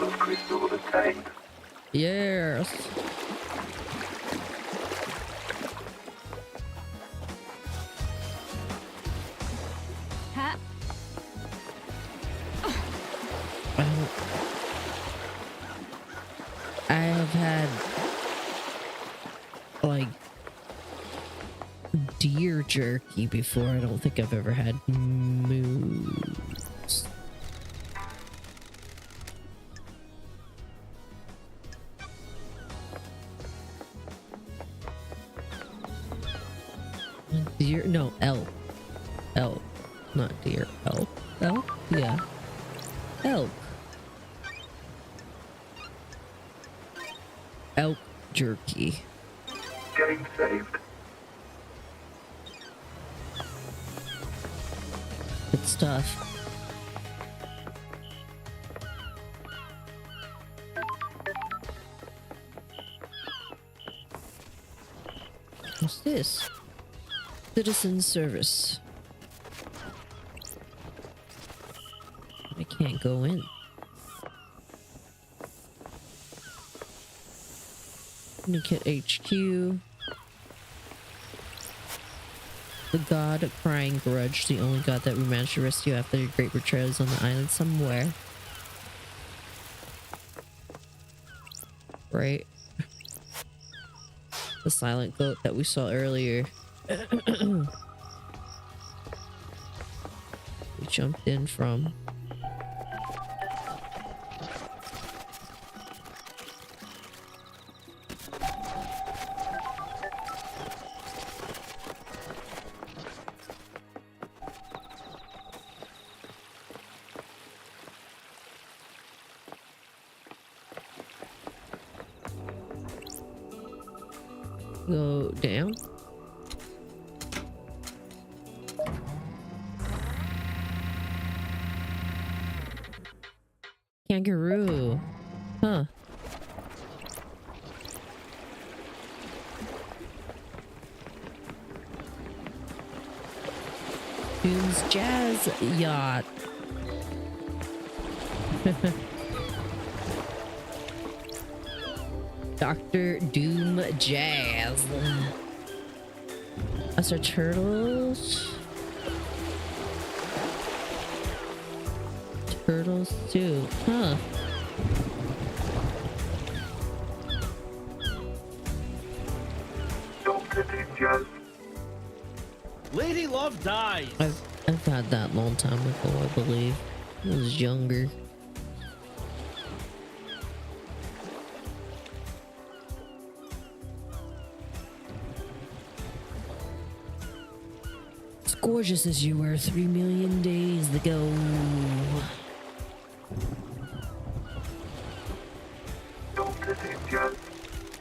Those crystals obtained. Yes. I have had like deer jerky before. I don't think I've ever had moose. Deer? No, elk. Elk. Not deer. Elk. Elk? Yeah. Elk. Elk jerky. Game saved. Good stuff. What's this? Citizen service. I can't go in. Syndicate HQ. The god crying grudge, the only god that we managed to rescue after your great betrayal is on the island somewhere. Right? The silent goat that we saw earlier. We jumped in from. Go down. Kangaroo. Huh. Doom's Jazz Yacht. Dr. Doom Jazz. Us are turtles. Turtles too. Huh. Lady Love dies. I've had that long time ago, I believe. I was younger. As gorgeous as you were 3 million days ago.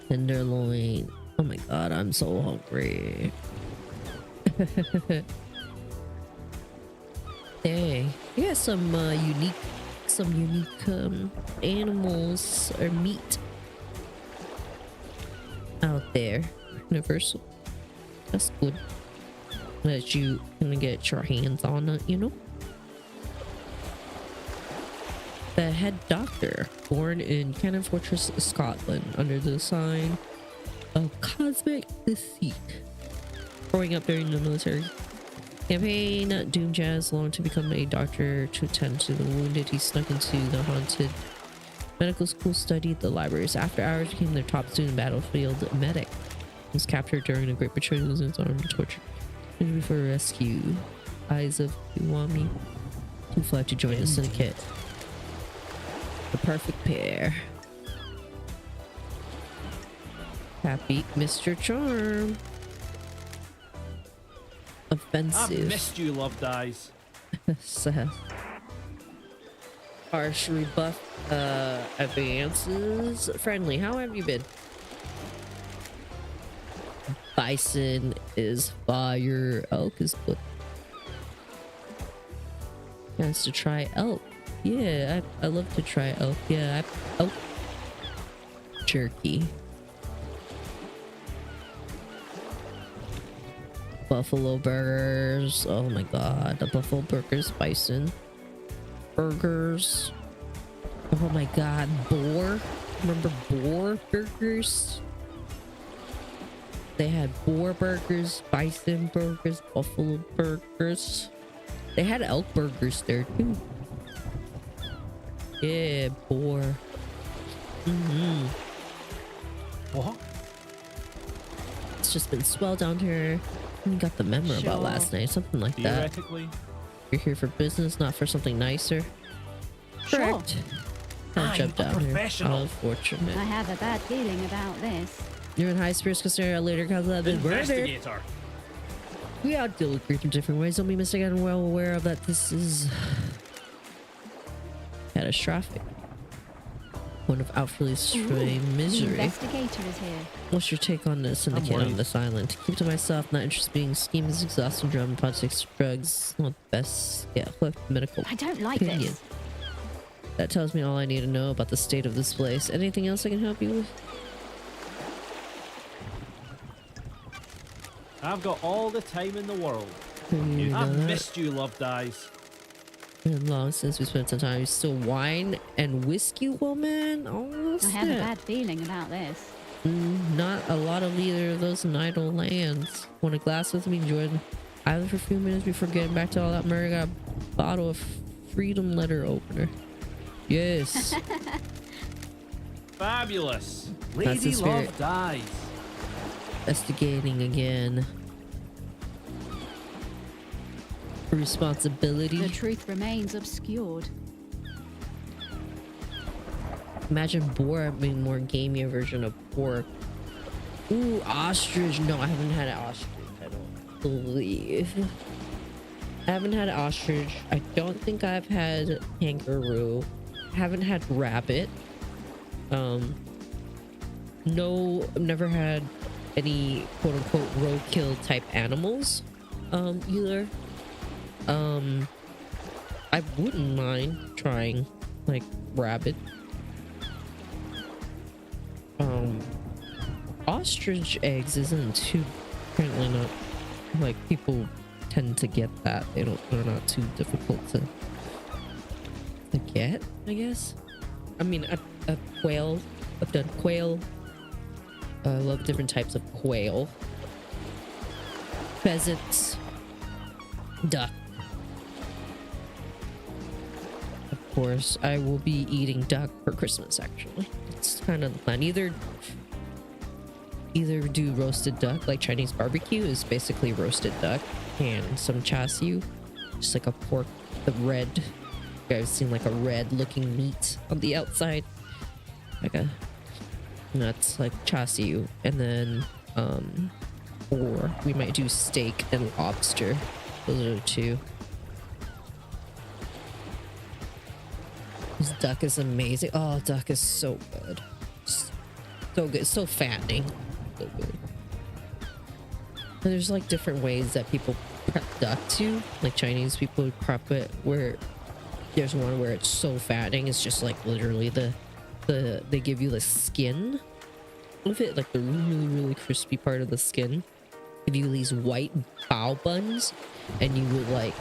Tenderloin. Oh my god, I'm so hungry. Dang, you got some unique animals or meat out there. Universal. That's good. That you gonna get your hands on it, you know. The head doctor, born in Cannon Fortress, Scotland, under the sign of cosmic deceit. Growing up during the military campaign, Doom Jazz longed to become a doctor to attend to the wounded. He snuck into the haunted medical school, studied the libraries. After hours, became their top student battlefield medic. He was captured during the Great Betrayal, was armed and tortured. Before rescue, 𝒎𝒂𝒔 who fled to join the syndicate. The perfect pair. Happy Mr. Charm. Offensive. I've missed you, Love dies. Seth. Harsh rebuff advances. Friendly, how have you been? Bison is fire. Elk is good. Chance to try elk. Yeah, I love to try elk. Yeah, elk jerky. Buffalo burgers. Oh my god, the buffalo burgers, bison burgers. Oh my god, boar. Remember boar burgers? They had boar burgers, bison burgers, buffalo burgers. They had elk burgers there too. Yeah, boar. What? It's just been swell down here. We got the memo about last night, something like that. Theoretically. You're here for business, not for something nicer. Correct. I jumped out here. How unfortunate. I have a bad feeling about this. You're in high spirits considering a later cause of the murder. Investigator. We all deal with grief in different ways. Don't be mistaken. I'm well aware of that. This is catastrophic. One of outwardly extreme misery. The investigator is here. What's your take on this syndicate on this island? Keep to myself, not interested in being schemes, exhausting drum, politics, drugs, not the best. Yeah, medical. I don't like opinion. this. That tells me all I need to know about the state of this place. Anything else I can help you with? I've got all the time in the world. I've missed you, Love dies. Been long since we spent some time. Still wine and whiskey, woman. Oh, I have a bad feeling about this. Not a lot of either of those in idle lands. Want a glass with me, Jordan? Island for a few minutes before getting back to all that murder. Got a bottle of freedom letter opener. Yes. Fabulous. That's the Lady spirit. Love dies. Investigating again. Responsibility. The truth remains obscured. Imagine boar being more gamier version of pork. Ooh, ostrich. No, I haven't had an ostrich. I don't believe. I haven't had an ostrich. I don't think I've had kangaroo. Haven't had rabbit. No, I've never had any quote unquote roadkill type animals either. I wouldn't mind trying like rabbit. Ostrich eggs isn't too, apparently not, like people tend to get that. They're not too difficult to get, I guess. I mean, a quail, I've done quail. I love different types of quail. Pheasants, duck. Of course, I will be eating duck for Christmas, actually. It's kind of the plan. Either do roasted duck, like Chinese barbecue is basically roasted duck and some char siu, just like a pork, the red, you guys seen like a red looking meat on the outside, like a nuts, like char siu, and then or we might do steak and lobster. Those are the two. This duck is amazing. Oh, duck is so good, so good, so fattening. So good. And there's like different ways that people prep duck too. Like Chinese people would prep it where there's one where it's so fattening, it's just like literally they give you the skin of it, like the really crispy part of the skin. Give you these white bao buns, and you would like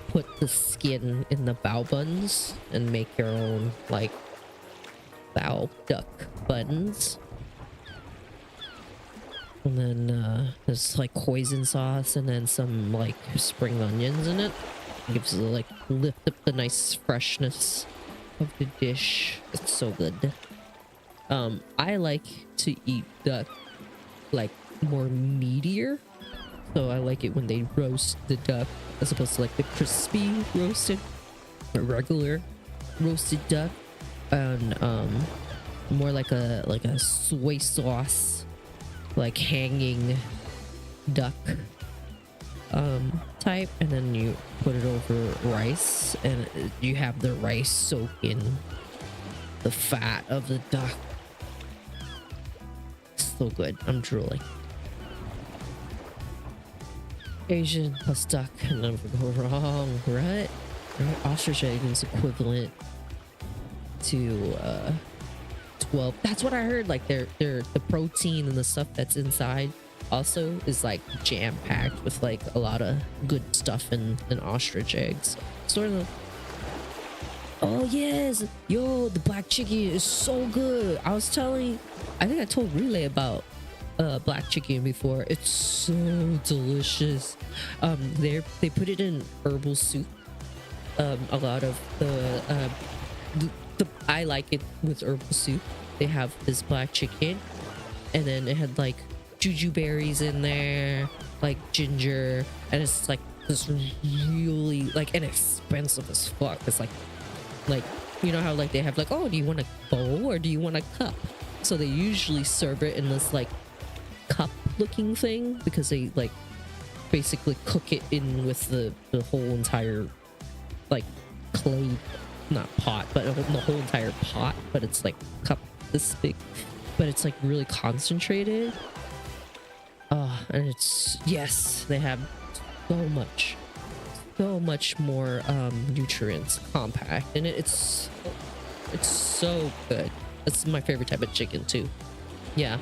put the skin in the bao buns and make your own like bao duck buns. And then there's like hoisin sauce and then some like spring onions in it. Gives it like lift up the nice freshness of the dish. It's so good. I like to eat duck like more meatier. So I like it when they roast the duck as opposed to like the crispy roasted or regular roasted duck. And more like a soy sauce, like hanging duck type, and then you put it over rice and you have the rice soak in the fat of the duck. So good. I'm drooling. Asian plus duck can never go wrong, right? Ostrich egg is equivalent to 12. That's what I heard. Like the protein and the stuff that's inside also is like jam-packed with like a lot of good stuff in ostrich eggs. Sort of. Oh yes, yo, the black chicken is so good. I think I told Relay about black chicken before. It's so delicious. They put it in herbal soup. A lot of the I like it with herbal soup. They have this black chicken, and then it had like juju berries in there, like ginger, and it's like this really like inexpensive as fuck. It's like you know how like they have like, oh, do you want a bowl or do you want a cup? So they usually serve it in this like cup looking thing because they like basically cook it in with the whole entire like clay, not pot, but the whole entire pot, but it's like cup this big, but it's like really concentrated. And it's, yes, they have so much more nutrients compact in it. It's so good. That's my favorite type of chicken too. Yeah.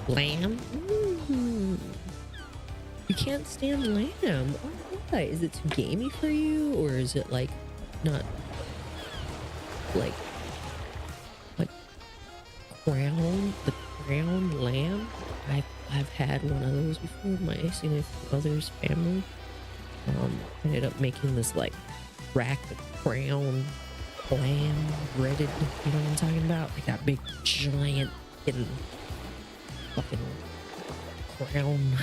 Lamb. You can't stand lamb. Why? Is it too gamey for you, or is it like not like crown lamb? I've had one of those before. My significant other's family ended up making this like rack of crown lamb breaded. You know what I'm talking about? Like that big giant fucking crown.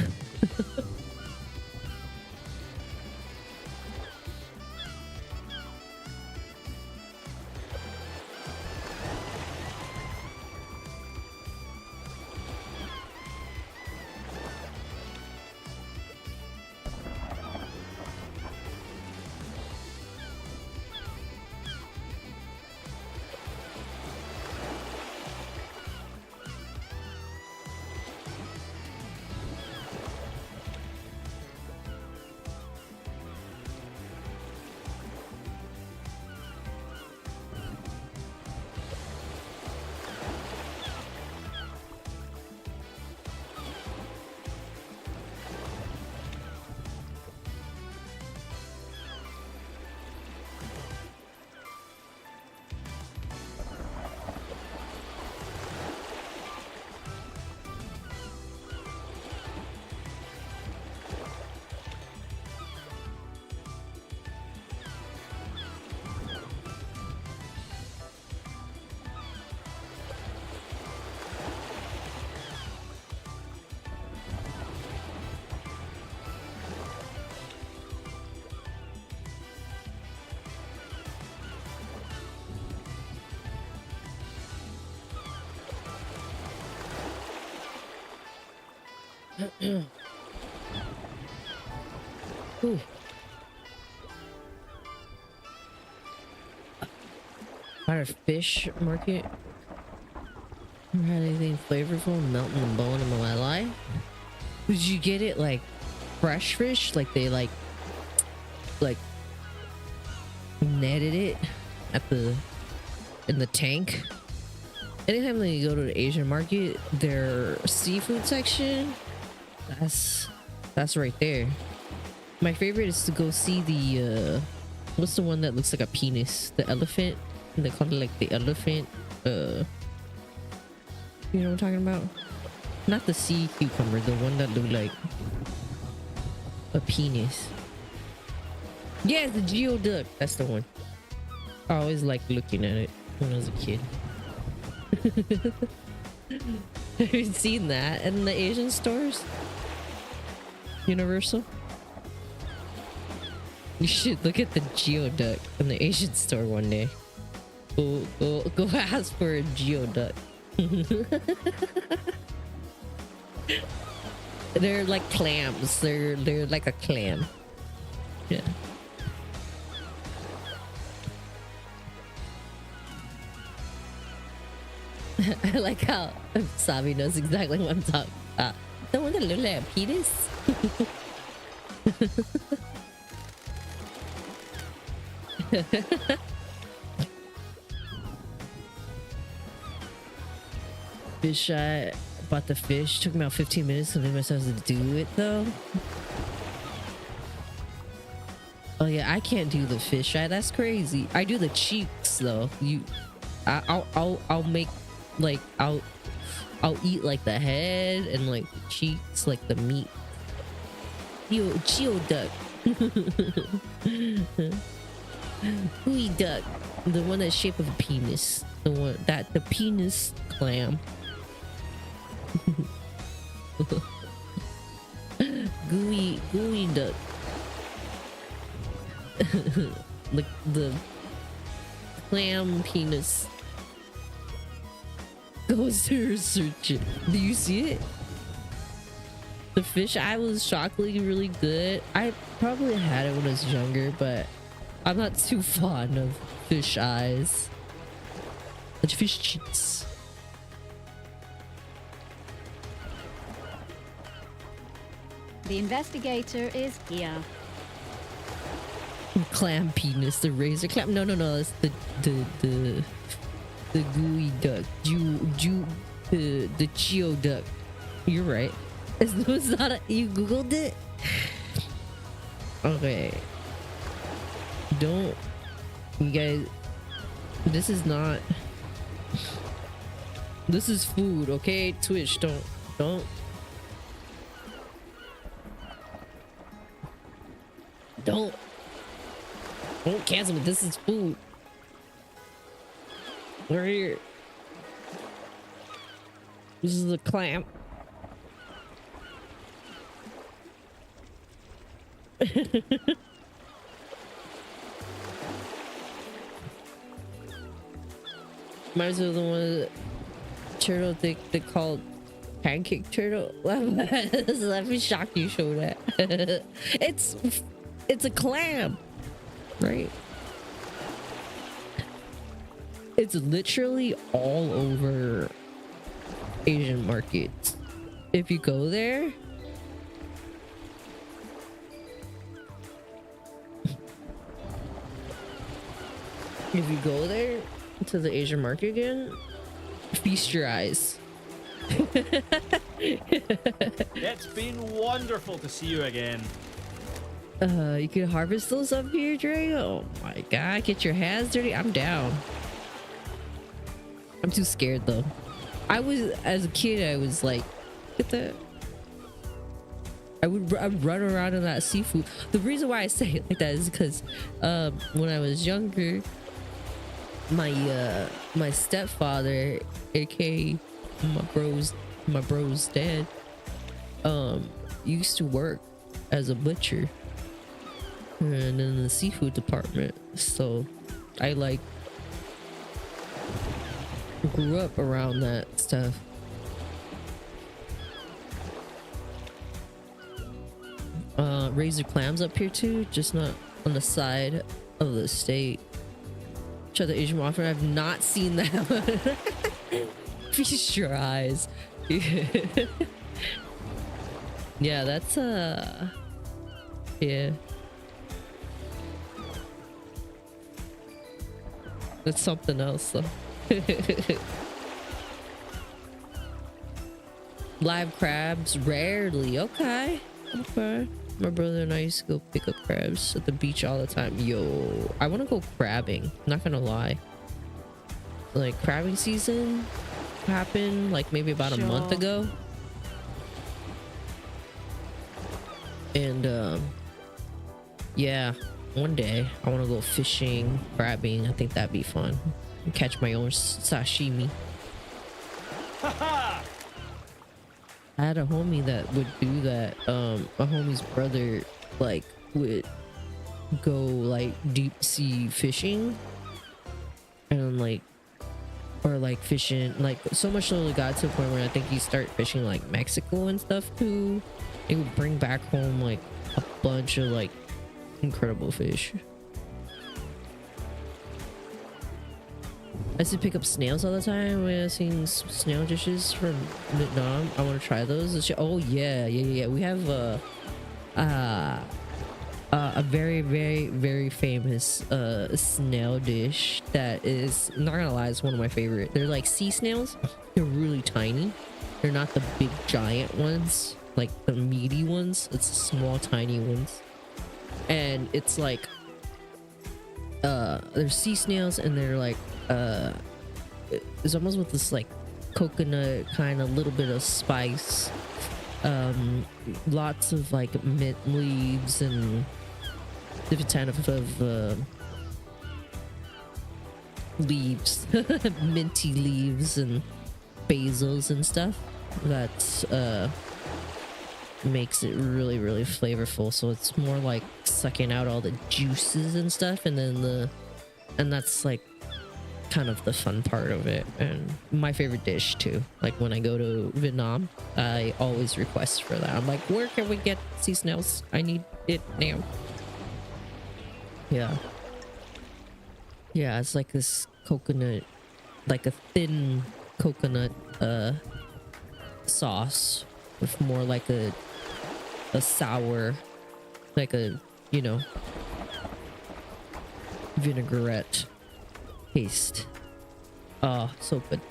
Ooh. At a fish market. Never had anything flavorful melting the bone in my life. Did you get it like fresh fish? Like they like netted it at in the tank? Anytime that you go to the Asian market, their seafood section, that's right there. My favorite is to go see the what's the one that looks like a penis? The elephant. They call it like the elephant. You know what I'm talking about? Not the sea cucumber, the one that looked like a penis. Yeah, the geoduck. That's the one. I always liked looking at it when I was a kid. Have you seen that in the Asian stores? Universal? You should look at the geoduck in the Asian store one day. Go ask for a geoduck. They're like clams. They're like a clam. Yeah. I like how Sabi knows exactly what I'm talking about. The one that looks like a penis. Fish, I bought the fish. Took me about 15 minutes to make myself to do it though. Oh yeah, I can't do the fish eye. That's crazy. I do the cheeks though. I'll make like I'll eat like the head and like the cheeks, like the meat. Geoduck. Gooey duck, the one that's shaped of a penis, the penis clam. gooey duck. Like the clam penis. Go search it. Do you see it? The fish eye was shockingly really good. I probably had it when I was younger, but I'm not too fond of fish eyes. But fish cheeks. The investigator is here. Clam penis, the razor clam. No, it's the gooey duck. The geoduck. You're right. It's not a, you googled it? Okay. Don't you guys, this is not, this is food, okay? Twitch, don't cancel me. This is food. We're here. This is a clam. Reminds me of the one turtle they called pancake turtle. Let me shock you. Show that. It's a clam, right? It's literally all over Asian markets. If you go there, to the Asian market again, feast your eyes. It's been wonderful to see you again. You can harvest those up here, Dre? Oh my god, get your hands dirty. I'm down. I'm too scared though. As a kid, I was like, get that. I'd run around in that seafood. The reason why I say it like that is because when I was younger, my stepfather, aka my bro's dad, used to work as a butcher and in the seafood department. So I like grew up around that stuff. Raise your clams up here too, just not on the side of the state. Try the Asian waffle. I've not seen that. Feast your eyes. Yeah, that's yeah. That's something else though. Live crabs, rarely. Okay. Okay. My brother and I used to go pick up crabs at the beach all the time. Yo, I want to go crabbing. Not gonna lie. Like crabbing season happened like maybe about a month ago. And yeah, one day I want to go fishing, crabbing. I think that'd be fun. And catch my own sashimi. I had a homie that would do that. A homie's brother like would go like deep sea fishing and like, or like fishing like so much so it got to the point where I think he started fishing like Mexico and stuff too. He would bring back home like a bunch of like incredible fish. I used to pick up snails all the time when I was seeing snail dishes from Vietnam. I want to try those. Oh yeah. We have a very, very, very famous snail dish that is, not gonna lie, it's one of my favorite. They're like sea snails. They're really tiny. They're not the big giant ones, like the meaty ones. It's the small, tiny ones. And it's like they're sea snails, and they're like it's almost with this like coconut kind of little bit of spice, lots of like mint leaves and different kind of leaves, minty leaves and basils and stuff. That's makes it really, really flavorful. So it's more like sucking out all the juices and stuff, and then that's like kind of the fun part of it, and my favorite dish too. Like when I go to Vietnam, I always request for that. I'm like, where can we get sea snails? I need it now. Yeah, it's like this coconut, like a thin coconut sauce with more like a sour, like a, you know, vinaigrette taste. Oh, so good.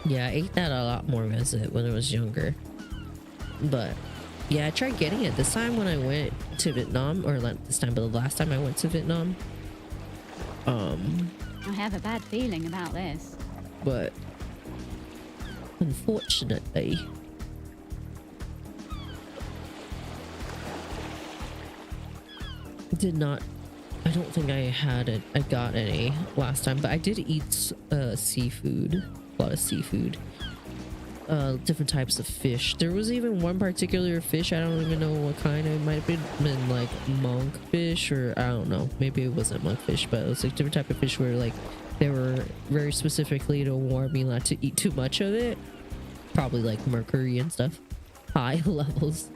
Yeah, I ate that a lot more when I was younger. But yeah, I tried getting it this time when I went to Vietnam, or not this time, but the last time I went to Vietnam. I have a bad feeling about this. But unfortunately, I don't think I got any last time, but I did eat seafood, a lot of seafood, different types of fish. There was even one particular fish, I don't even know what kind. It might have been like monkfish, or I don't know, maybe it wasn't monkfish, but it was like different type of fish where like they were very specifically to warn me not to eat too much of it, probably like mercury and stuff, high levels.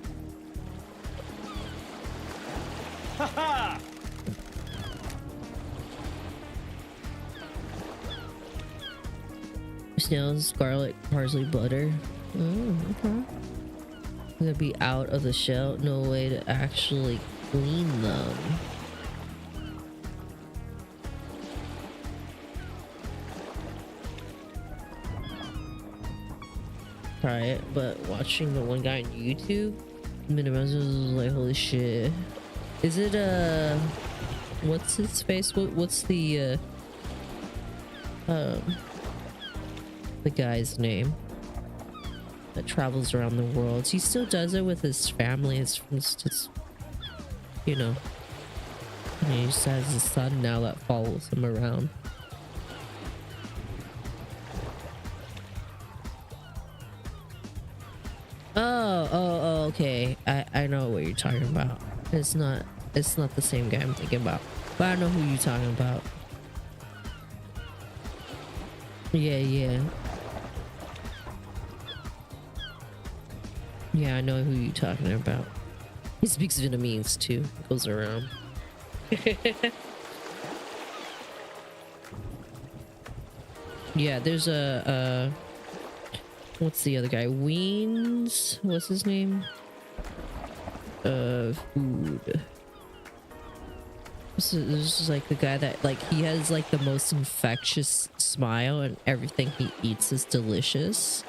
Snails, garlic, parsley, butter. Oh, okay. Gonna be out of the shell. No way to actually clean them. Try it, but watching the one guy on YouTube, Minimums was like, holy shit. Is it what's his face? What's the guy's name that travels around the world? He still does it with his family. It's just, you know, and he just has a son now that follows him around. Oh, okay. I know what you're talking about. It's not the same guy I'm thinking about, but I know who you're talking about. Yeah, I know who you're talking about. He speaks Vietnamese too. Goes around. Yeah, there's a what's the other guy? Weens? What's his name? Food. This is like the guy that like he has like the most infectious smile and everything he eats is delicious.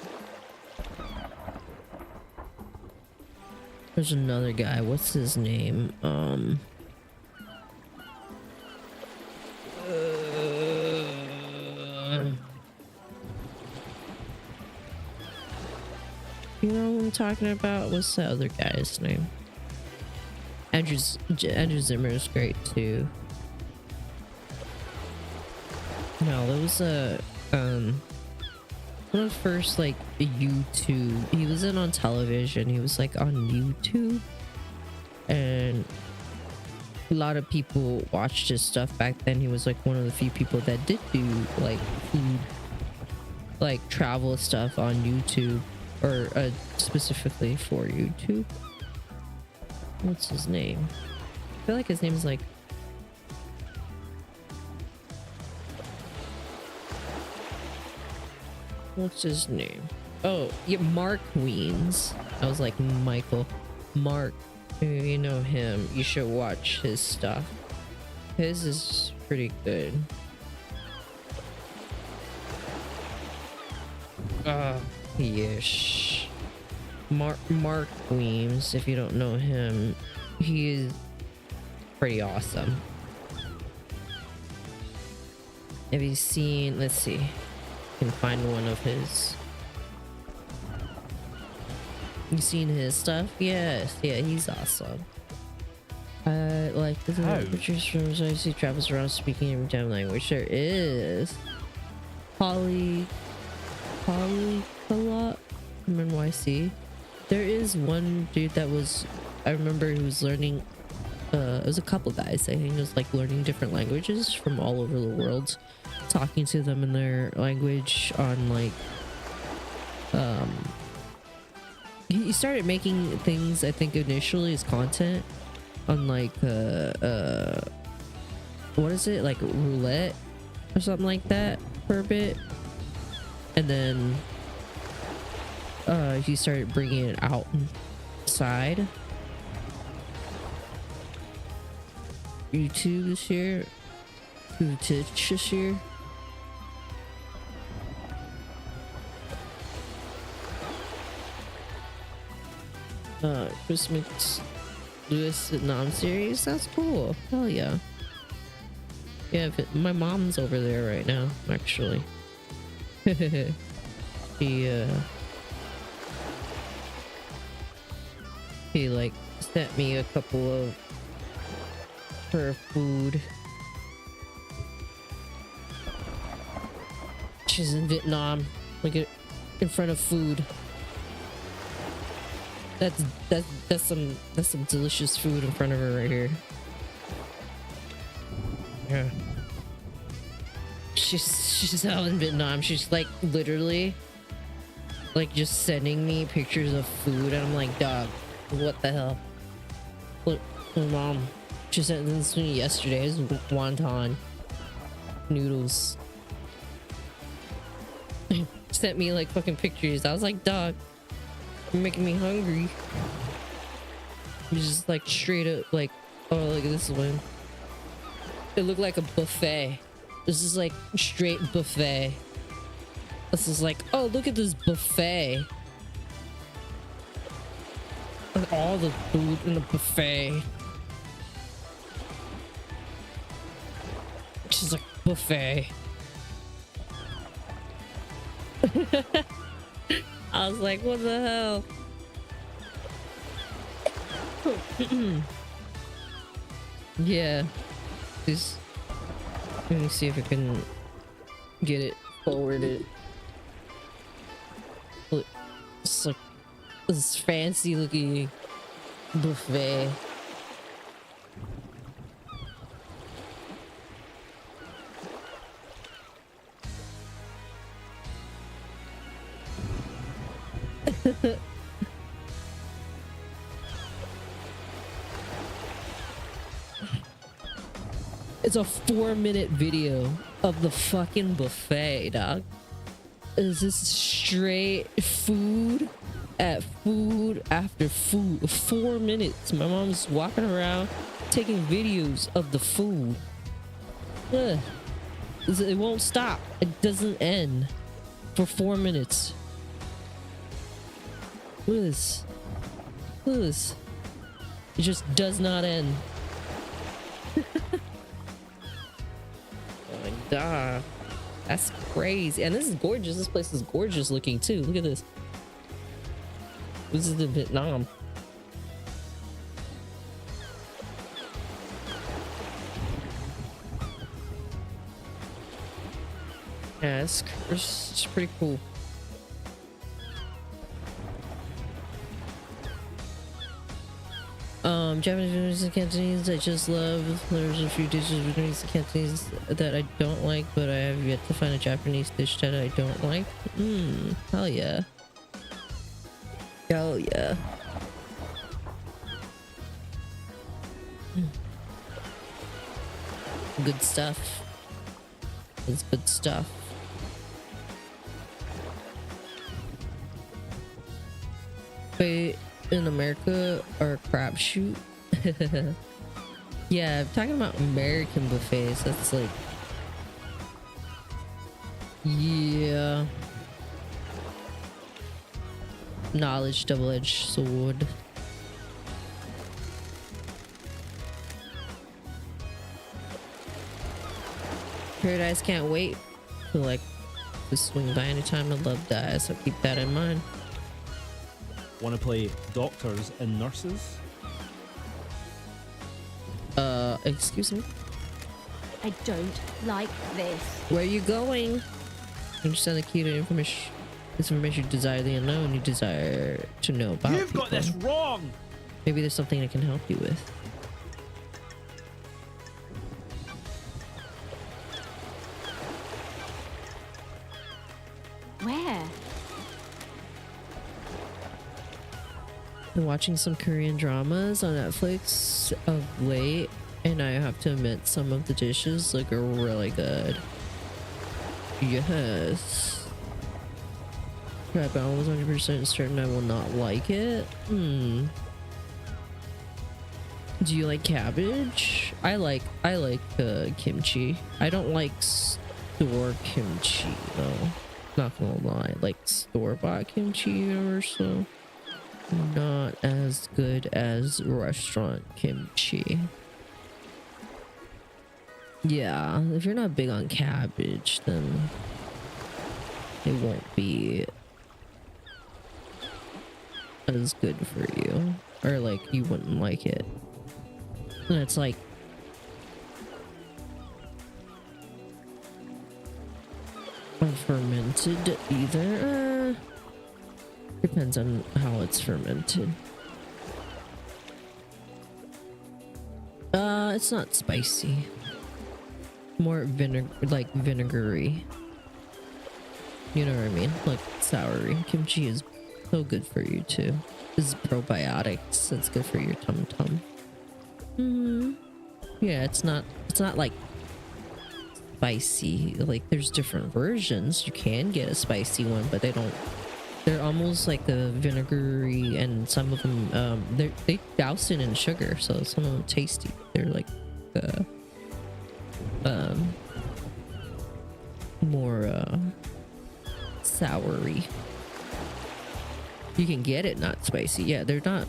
There's another guy. What's his name? You know what I'm talking about? What's the other guy's name? Andrew Zimmer is great too. No, there was a one of the first like YouTube. He wasn't on television. He was like on YouTube, and a lot of people watched his stuff back then. He was like one of the few people that did do like food, like travel stuff on YouTube, or specifically for YouTube. What's his name? I feel like his name is like what's his name? Oh yeah, Mark Weens. I was like Michael. Mark, you know him. You should watch his stuff. His is pretty good. Yes. Mark Weems, if you don't know him, he is pretty awesome. Have you seen, let's see, I can find one of his. You seen his stuff? Yes, yeah, he's awesome. Like the pictures from I see travels around speaking every time language. There is 𝒂𝒂𝒓 from NYC. There is one dude that was, I remember he was learning, it was a couple guys, I think it was like learning different languages from all over the world, talking to them in their language on like, he started making things, I think initially as content on like, what is it, like roulette or something like that for a bit, and then he started bringing it outside YouTube this year, Twitch this year. Christmas 𝒂𝒂𝒓 series, that's cool. Hell yeah. Yeah, my mom's over there right now, actually. He like sent me a couple of her food. She's in Vietnam. Look at in front of food. That's some delicious food in front of her right here. Yeah. She's out in Vietnam. She's like literally like just sending me pictures of food, and I'm like, dog, what the hell? Look, my mom, she sent this to me yesterday. It was wonton noodles. Sent me like fucking pictures. I was like, dog, you're making me hungry. It's just like straight up like, oh, look at this one. It looked like a buffet. This is like straight buffet. This is like, oh, look at this buffet. Look at all the food in the buffet. She's like, buffet. I was like, what the hell? Yeah. Just, let me see if I can get it forwarded. Look, it's like this fancy looking buffet. It's a 4-minute video of the fucking buffet, dog. Is this straight food at food after food? 4 minutes. My mom's walking around taking videos of the food. Ugh. It won't stop. It doesn't end for 4 minutes. Look at this. Look at this. It just does not end. Oh my god. That's crazy. And this is gorgeous. This place is gorgeous looking too. Look at this. This is in Vietnam. Yeah, it's pretty cool. Japanese and Cantonese I just love. There's a few dishes Vietnamese and Cantonese that I don't like, but I have yet to find a Japanese dish that I don't like. Hell yeah. Hell yeah. Good stuff. It's good stuff. Wait, in America, our crapshoot. Yeah, I'm talking about American buffets. That's like, yeah, knowledge, double-edged sword. Paradise can't wait to like to swing by anytime. I love that, so keep that in mind. Want to play doctors and nurses? Excuse me? I don't like this. Where are you going? Understand the key to information you desire the unknown, you desire to know about. You've got this wrong! Maybe there's something I can help you with. Where? Been watching some Korean dramas on Netflix of late, and I have to admit some of the dishes look really good. Yes. Crap, I'm almost 100% certain I will not like it. Do you like cabbage? I like kimchi. I don't like store kimchi though. Not gonna lie, like store-bought kimchi universal. Not as good as restaurant kimchi. Yeah, if you're not big on cabbage, then it won't be as good for you, or like you wouldn't like it. And it's like unfermented either. Depends on how it's fermented. It's not spicy. More vinegar, like vinegary. You know what I mean? Like soury. Kimchi is so good for you too. This is probiotics. It's good for your tum tum. Yeah, it's not like spicy. Like there's different versions. You can get a spicy one, but they're almost like a vinegary, and some of them they douse it in sugar, so some of them tasty. They're like more soury. You can get it not spicy. Yeah, they don't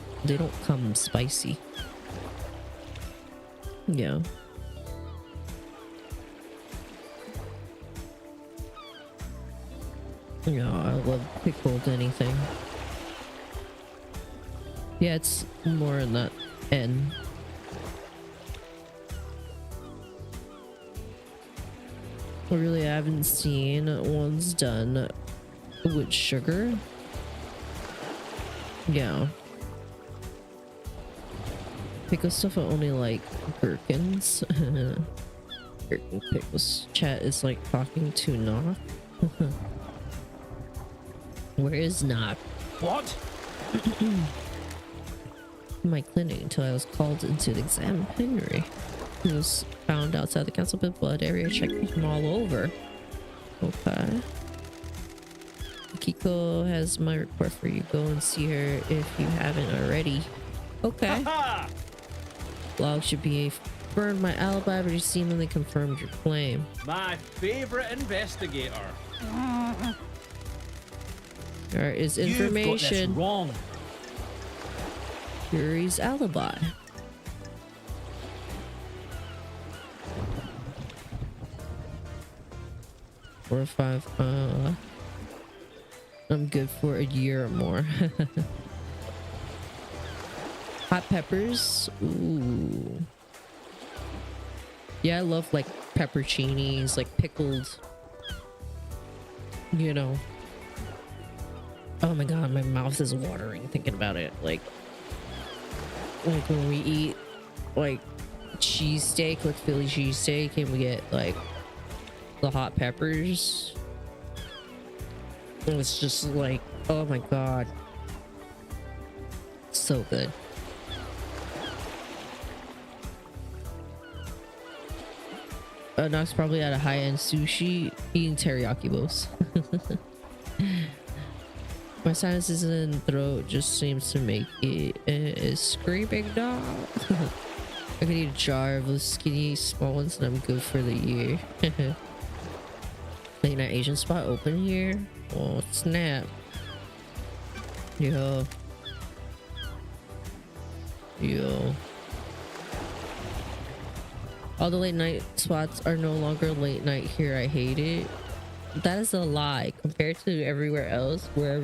come spicy. Yeah. Yeah, I love pickled anything. Yeah, it's more in that end. Really, I haven't seen ones done with sugar. Yeah. Pickle stuff I only like gherkins. Gherkin pickles. Chat is like talking to Knock. Where is Knock? What? My clinic until I was called into the exam. Henry. It was found outside the council pit blood area. Checked them all over. Okay. Kiko has my report for you. Go and see her if you haven't already. Okay. Log should be burned my alibi, but you seemingly confirmed your claim. My favorite investigator. There is information. You've got this wrong. Yuri's alibi. Four or five. I'm good for a year or more. Hot peppers. Ooh. Yeah, I love like pepperoncinis, like pickled. You know. Oh my god, my mouth is watering thinking about it. Like when we eat like cheesesteak, like Philly cheesesteak, and we get like the hot peppers. It's just like, oh my god, so good. Nox probably at a high-end sushi eating teriyaki bowls. My sinuses in the throat just seems to make it a screaming dog. I could eat a jar of those skinny small ones and I'm good for the year. Late night Asian spot open here. Oh snap. Yo. All the late night spots are no longer late night here. I hate it. That is a lie. Compared to everywhere else, where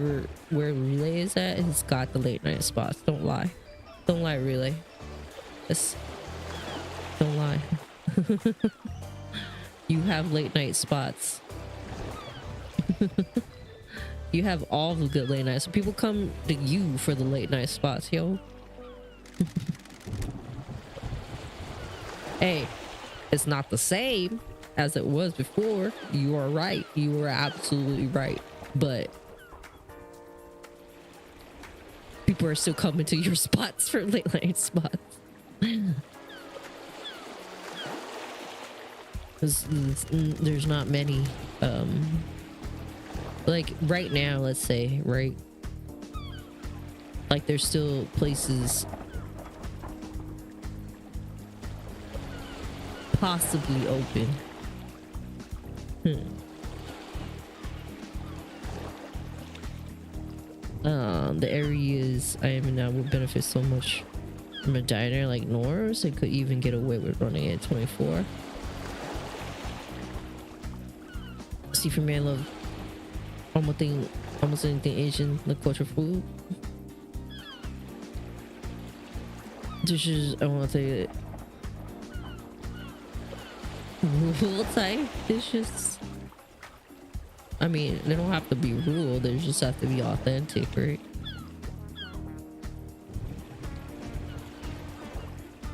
Relay is at, it's got the late night spots. Don't lie. Don't lie, Relay. Don't lie. You have late night spots. You have all the good late nights. So people come to you for the late night spots, yo. Hey, it's not the same as it was before. You are right. You are absolutely right. But people are still coming to your spots for late night spots. There's not many. Like right now, let's say, right? Like there's still places possibly open. The areas I am in now will benefit so much from a diner like Nor's. It could even get away with running at 24. See, for me, I love almost anything Asian, like culture food. Dishes, I want to say rule type dishes. I mean, they don't have to be rule, they just have to be authentic, right?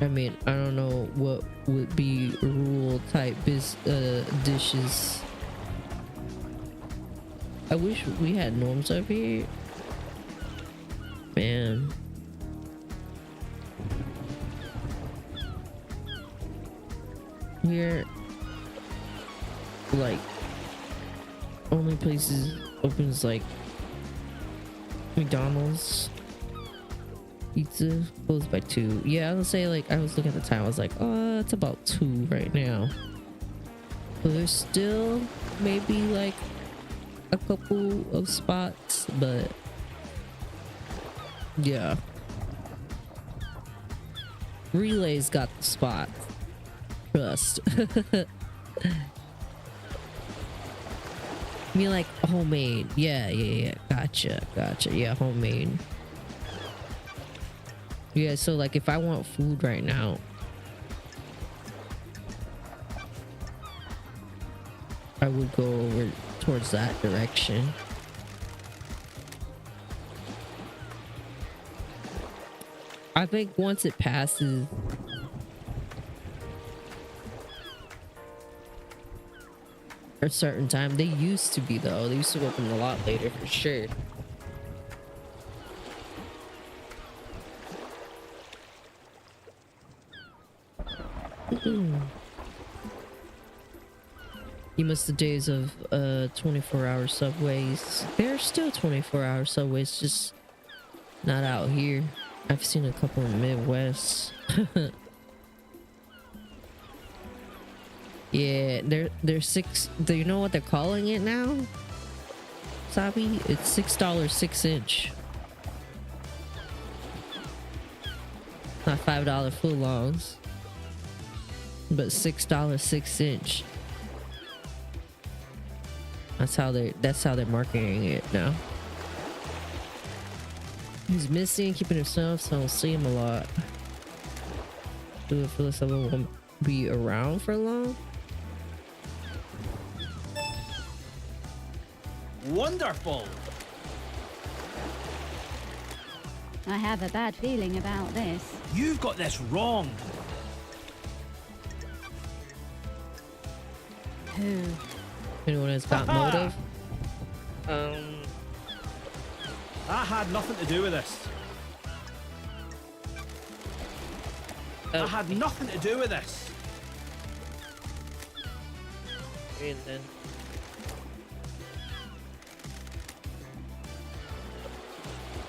I mean, I don't know what would be rule type dishes. I wish we had norms up here. Man. Here, like, only places opens like McDonald's. Pizza closed by 2. Yeah, I would say, like, I was looking at the time, I was like, oh, it's about 2 right now. But there's still maybe like a couple of spots, but yeah, Relay's got the spot. Trust. I mean, like homemade. Yeah. Gotcha. Yeah, homemade. Yeah, so like if I want food right now, I would go over towards that direction. I think once it passes a certain time, they used to be though. They used to open a lot later for sure. You miss the days of 24-hour subways. There are still 24-hour subways, just not out here. I've seen a couple in the Midwest. Yeah, they're six. Do you know what they're calling it now, Sabi? It's $6 6-inch. Not $5 full longs, but $6 6-inch. That's how they're marketing it now. He's missing, keeping himself, so I don't see him a lot. Do I feel like someone won't be around for long? Wonderful. I have a bad feeling about this. You've got this wrong. Who? Anyone has got motive? I had nothing to do with this. I had nothing to do with this. And then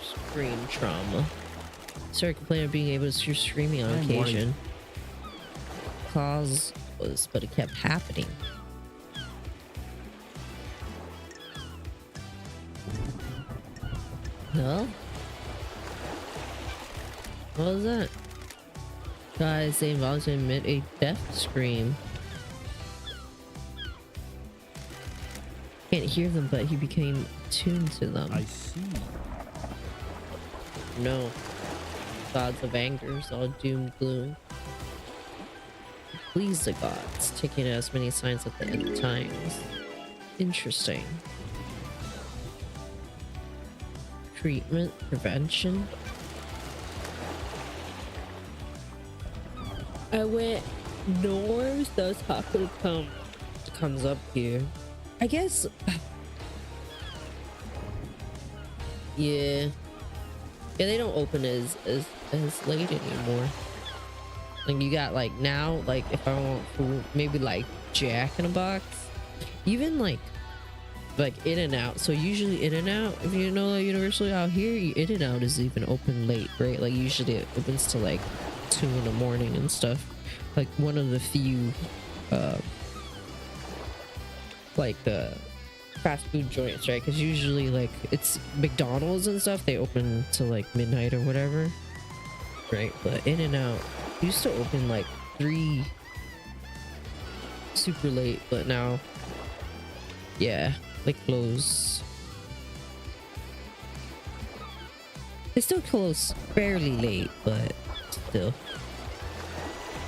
screen trauma. Sorry, complaining of being able to hear screaming on occasion. Cause was, but it kept happening. No? What was that? Guys, they involved to emit a death scream. Can't hear them, but he became tuned to them. I see. No. Gods of anger, all doom gloom. Please the gods, taking as many signs at the end times. Interesting. Treatment, prevention. I went north, those hospital comes up here. I guess. Yeah. Yeah, they don't open as late anymore. Like you got like now, like if I want food, maybe like Jack in a Box, even like In-N-Out. So usually In-N-Out, if you know, like universally out here, In-N-Out is even open late, right? Like usually it opens to like 2 in the morning and stuff. Like one of the few fast food joints, right? Because usually like it's McDonald's and stuff, they open to like midnight or whatever, right? But In-N-Out used to open like 3 super late, but now yeah, they close. They still close fairly late, but still,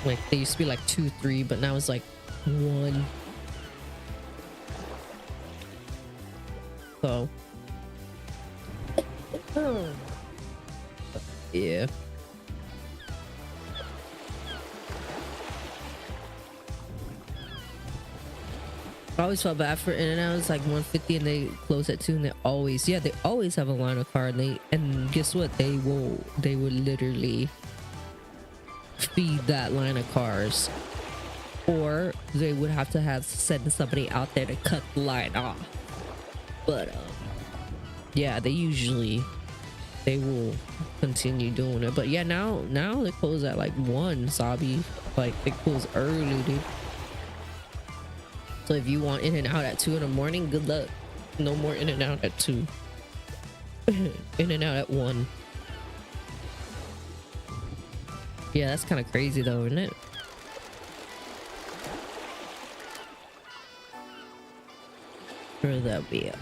like they used to be like 2 3, but now it's like 1. So yeah. I always felt bad for In-N-Out. It's like 150 and they close at 2, and they always have a line of car, and guess what, they will literally feed that line of cars, or they would have to send somebody out there to cut the line off. But yeah, they will continue doing it. But yeah, now they close at like 1, Sabi. Like they close early, dude. So if you want In-N-Out at 2 in the morning, good luck. No more In-N-Out at 2. In-N-Out at 1. Yeah, that's kind of crazy though, isn't it? Or that be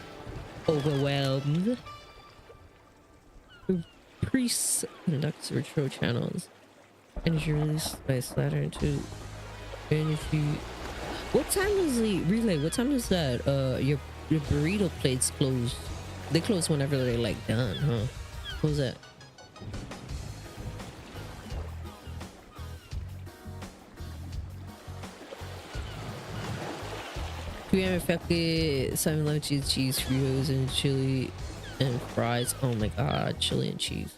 overwhelmed. Priests conducts retro channels. Energy release by Saturn to energy. What time is the relay? What time is that? Your burrito plates close. They close whenever they're like done, huh? What was that? 𝒂𝒓 7-11 cheese Fritos and chili and fries. Oh my god, chili and cheese.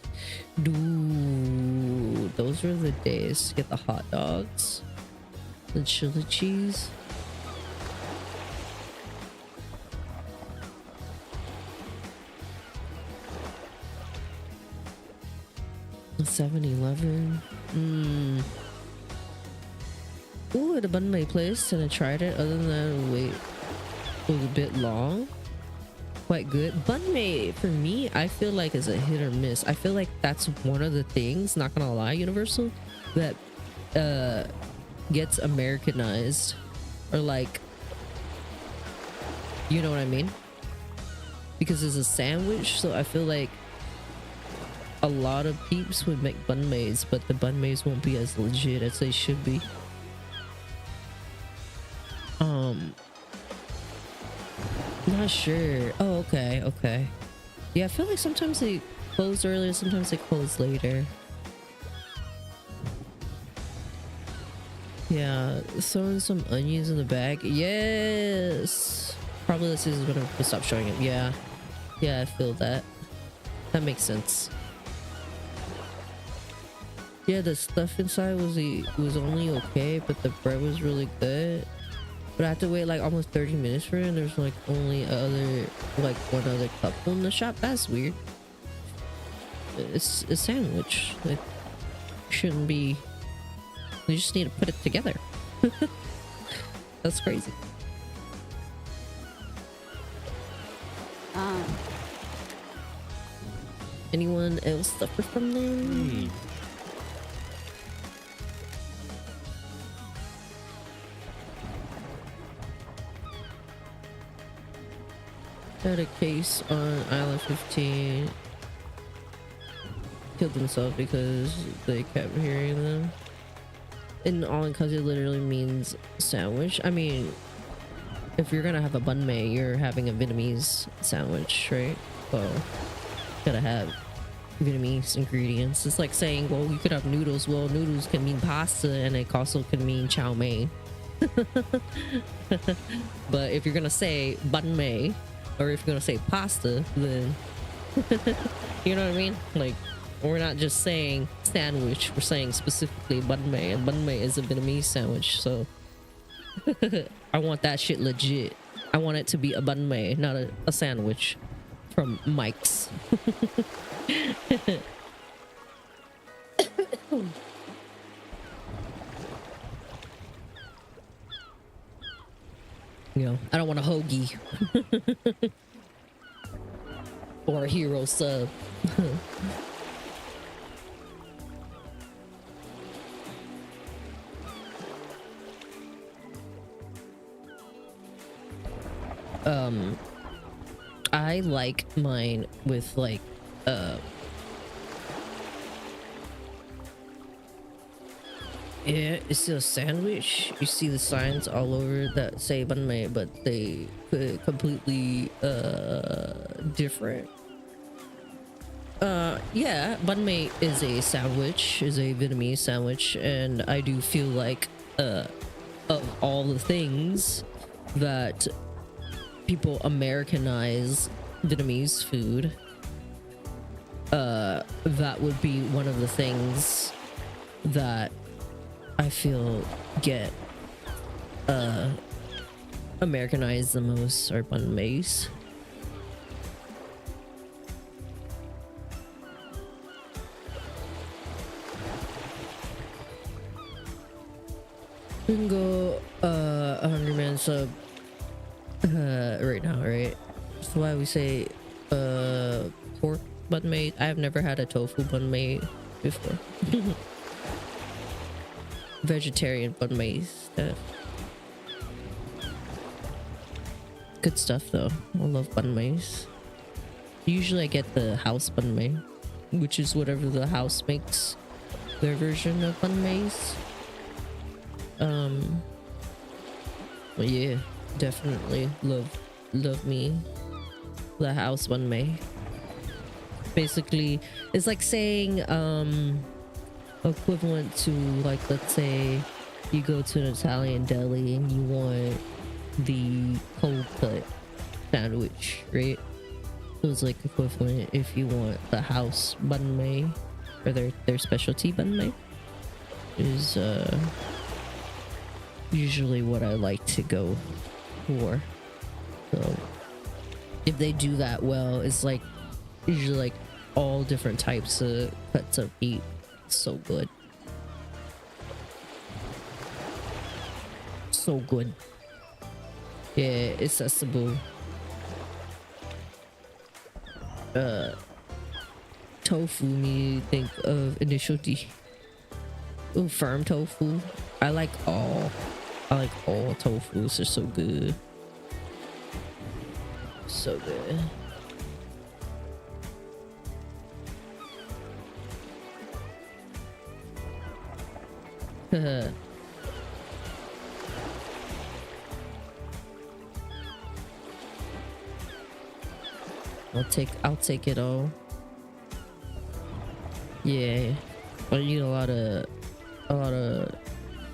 Dude, those were the days to get the hot dogs. The chili cheese. The 7-Eleven. Ooh, at a bun my place, and I tried it. Other than that, wait, it was a bit long. Quite good. Bun mei for me, I feel like is a hit or miss. I feel like that's one of the things, not gonna lie, Universal, that gets Americanized, or like, you know what I mean? Because it's a sandwich, so I feel like a lot of peeps would make bun meis, but the bun meis won't be as legit as they should be. Not sure. Oh, okay. Yeah, I feel like sometimes they close earlier, sometimes they close later. Yeah, throwing some onions in the bag. Yes. Probably this is when I stop showing it. Yeah, I feel that. That makes sense. Yeah, the stuff inside was only okay, but the bread was really good. But I had to wait like almost 30 minutes for it, and there's like only one other couple in the shop. That's weird. It's a sandwich. It shouldn't be. You just need to put it together. That's crazy. Anyone else suffer from them? Had a case on Island 15. Killed themselves because they kept hearing them. And all because it literally means sandwich. I mean, if you're gonna have a banh mi, you're having a Vietnamese sandwich, right? Well, gotta have Vietnamese ingredients. It's like saying, well, you could have noodles. Well, noodles can mean pasta, and it also can mean chow mein. But if you're gonna say banh mi, or if you're gonna say pasta, then you know what I mean? Like, we're not just saying sandwich, we're saying specifically banh mi, and banh mi is a Vietnamese sandwich, so I want that shit legit. I want it to be a banh mi, not a sandwich from Mike's. You know, I don't want a hoagie or a hero sub. I like mine with like yeah, it's still a sandwich. You see the signs all over that say banh mi, but they could completely different. Yeah, banh mi is a sandwich, is a Vietnamese sandwich, and I do feel like of all the things that people Americanize Vietnamese food, that would be one of the things that I feel get Americanized the most, are banh mi's. We can go 100-man sub right now, right? That's why we say pork banh mi. I've never had a tofu banh mi before. Vegetarian banh mi stuff. Good stuff though. I love banh mi's. Usually I get the house banh mi, which is whatever the house makes their version of banh mi's. But yeah, definitely love me the house banh mi. Basically, it's like saying equivalent to, like, let's say you go to an Italian deli and you want the cold cut sandwich, right? So it's like equivalent if you want the house banh mi, or their specialty banh mi is usually what I like to go for. So if they do that well, it's like usually like all different types of cuts of meat. So good. So good. Yeah, accessible. Tofu me think of initial D. Ooh, firm tofu. I like all tofus. They're so good. So good. I'll take it all. Yeah, I eat a lot of.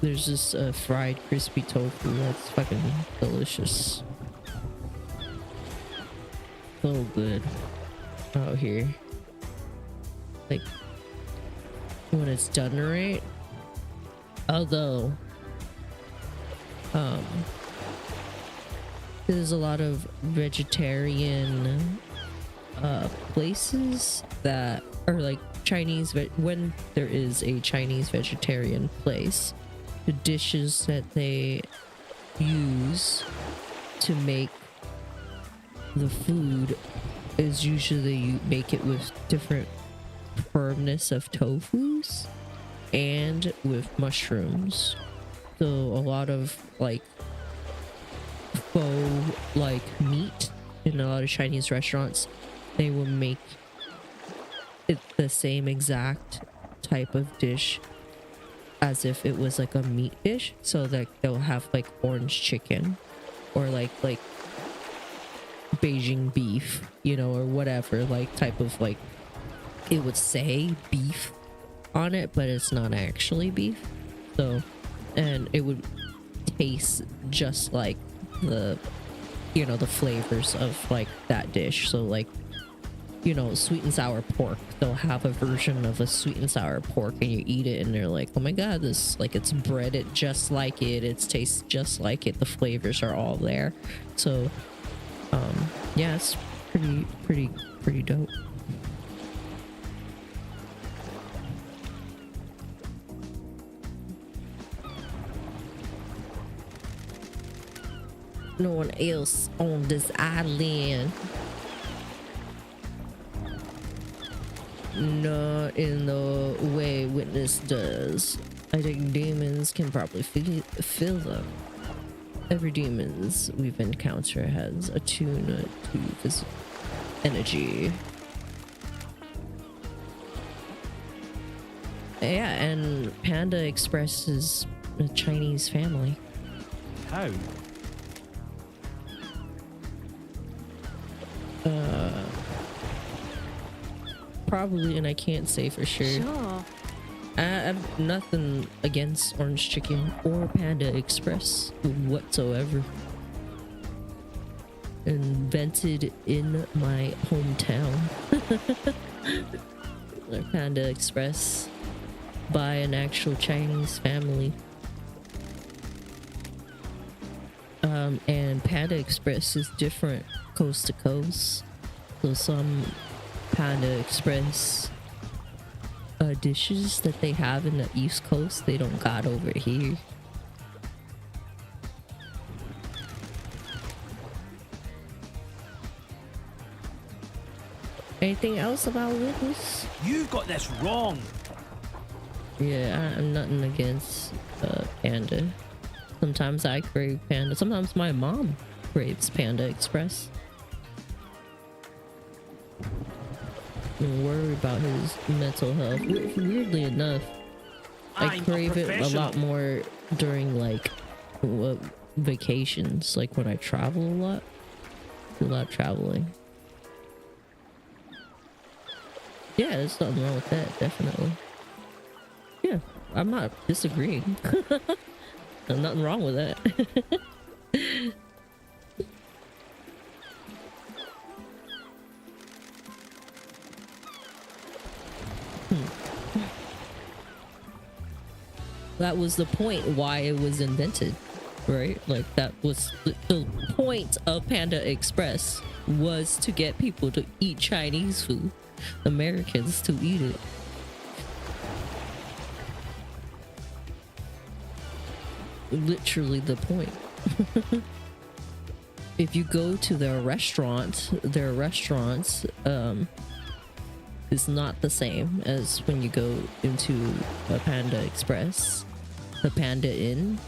There's this fried crispy tofu that's fucking delicious. So good out here. Like when it's done right. Although, there's a lot of vegetarian places that are like Chinese. When there is a Chinese vegetarian place, the dishes that they use to make the food is usually you make it with different firmness of tofus and with mushrooms. So a lot of like faux like meat in a lot of Chinese restaurants, they will make it the same exact type of dish as if it was like a meat dish. So that they'll have like orange chicken or like Beijing beef, you know, or whatever, like type of like, it would say beef on it, but it's not actually beef. So, and it would taste just like the, you know, the flavors of like that dish. So like, you know, sweet and sour pork, they'll have a version of a sweet and sour pork and you eat it and they're like, oh my god, this, like, it's breaded just like it, it tastes just like it, the flavors are all there. So yeah, it's pretty dope. No one else on this island. Not in the way Witness does. I think demons can probably feel them. Every demons we've encountered has attuned to this energy. Yeah, and Panda Express is a Chinese family. How? Probably, and I can't say for sure. Sure. I have nothing against Orange Chicken or Panda Express whatsoever. Invented in my hometown. Panda Express by an actual Chinese family. And Panda Express is different coast to coast. So some Panda Express dishes that they have in the East Coast, they don't got over here. Anything else about Witness? You've got this wrong. Yeah, I'm nothing against Panda. Sometimes I crave Panda. Sometimes my mom craves Panda Express. I'm worried about his mental health. Weirdly enough, I crave it a lot more during like vacations, like when I travel a lot. Do a lot of traveling. Yeah, there's nothing wrong with that, definitely. Yeah, I'm not disagreeing. There's nothing wrong with that. that was the point why it was invented, right? Like that was the point of Panda Express, was to get people to eat Chinese food, Americans to eat it. Literally the point. If you go to their restaurants is not the same as when you go into a Panda Express, the Panda Inn.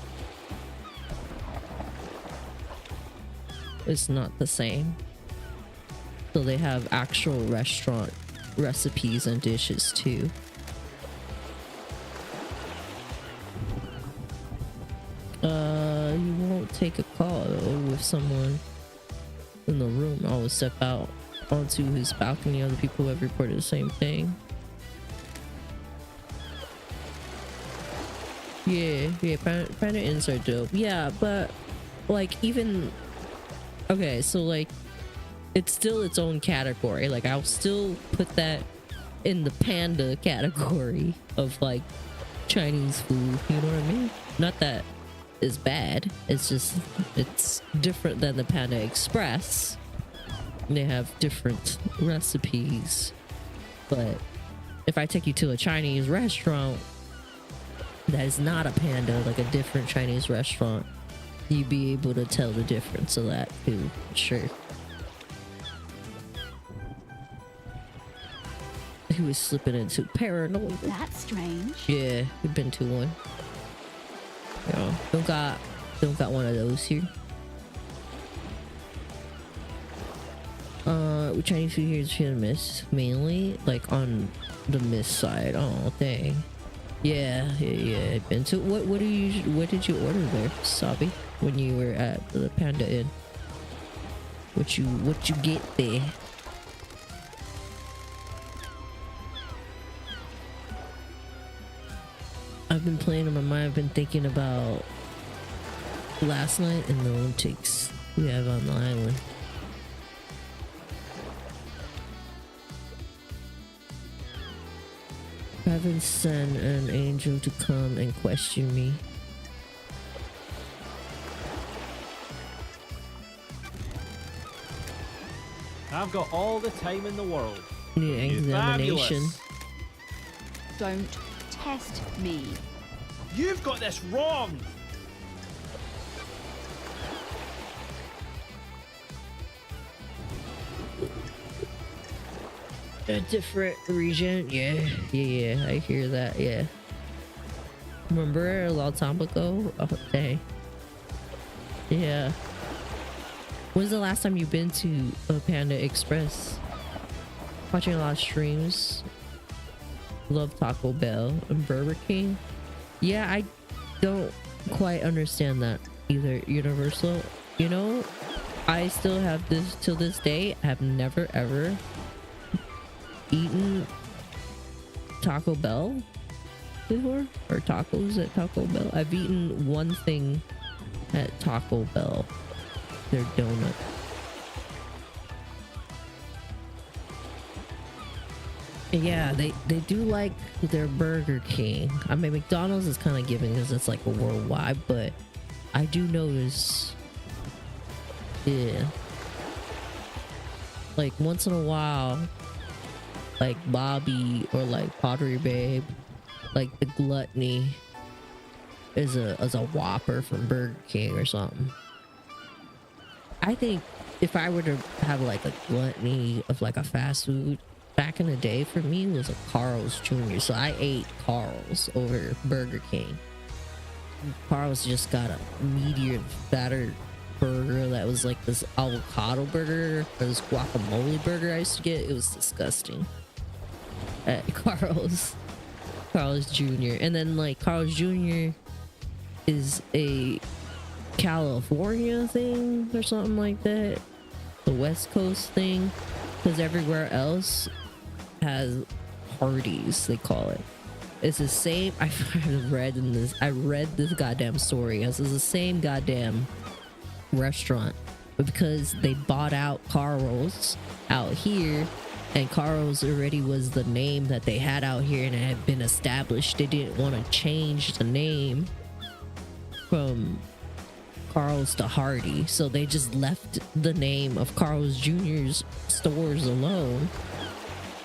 It's not the same. So they have actual restaurant recipes and dishes too. You won't take a call with someone in the room. I will step out onto his balcony. Other people have reported the same thing. Yeah, Panda Inns are dope. Yeah, but like even okay, so like it's still its own category. Like I'll still put that in the panda category of like Chinese food. You know what I mean? Not that is bad. It's just it's different than the Panda Express. They have different recipes. But if I take you to a Chinese restaurant that is not a panda, like a different Chinese restaurant, you'd be able to tell the difference of that too. Sure. He was slipping into paranoid. That's strange. Yeah, we've been to one. You know, don't got one of those here. Chinese food here is hit and miss, mainly like on the miss side. Oh dang. Yeah. Been to what did you order there, Sabi, when you were at the Panda Inn? What you get there? I've been playing on my mind. I've been thinking about last night and the Olympics we have on the island. Heaven sent an angel to come and question me. I've got all the time in the world. Need an examination. Fabulous. Don't test me. You've got this wrong. A different region. Yeah, I hear that. Yeah. Remember a long time ago? Oh dang. Yeah. When's the last time you've been to a Panda Express? Watching a lot of streams. Love Taco Bell and Burger King. Yeah, I don't quite understand that either, Universal. You know, I still have this till this day. I have never ever eaten Taco Bell before, or tacos at Taco Bell. I've eaten one thing at Taco Bell, their donut. Yeah, they do like their Burger King. I mean, McDonald's is kind of giving because it's like a worldwide, but I do notice, yeah, like once in a while, like Bobby or like Pottery Babe, like the Gluttony is a Whopper from Burger King or something. I think if I were to have like a Gluttony of like a fast food, back in the day for me was a Carl's Jr. So I ate Carl's over Burger King. Carl's just got a meatier, fatter burger that was like this avocado burger or this guacamole burger I used to get. It was disgusting at Carl's Jr. And then like Carl's Jr. is a California thing or something like that, the West Coast thing, because everywhere else has Hardee's, they call it. It's the same. I read this goddamn story. It's the same goddamn restaurant, but because they bought out Carl's out here, And Carl's already was the name that they had out here and it had been established. They didn't want to change the name from Carl's to Hardy, so they just left the name of Carl's Jr.'s stores alone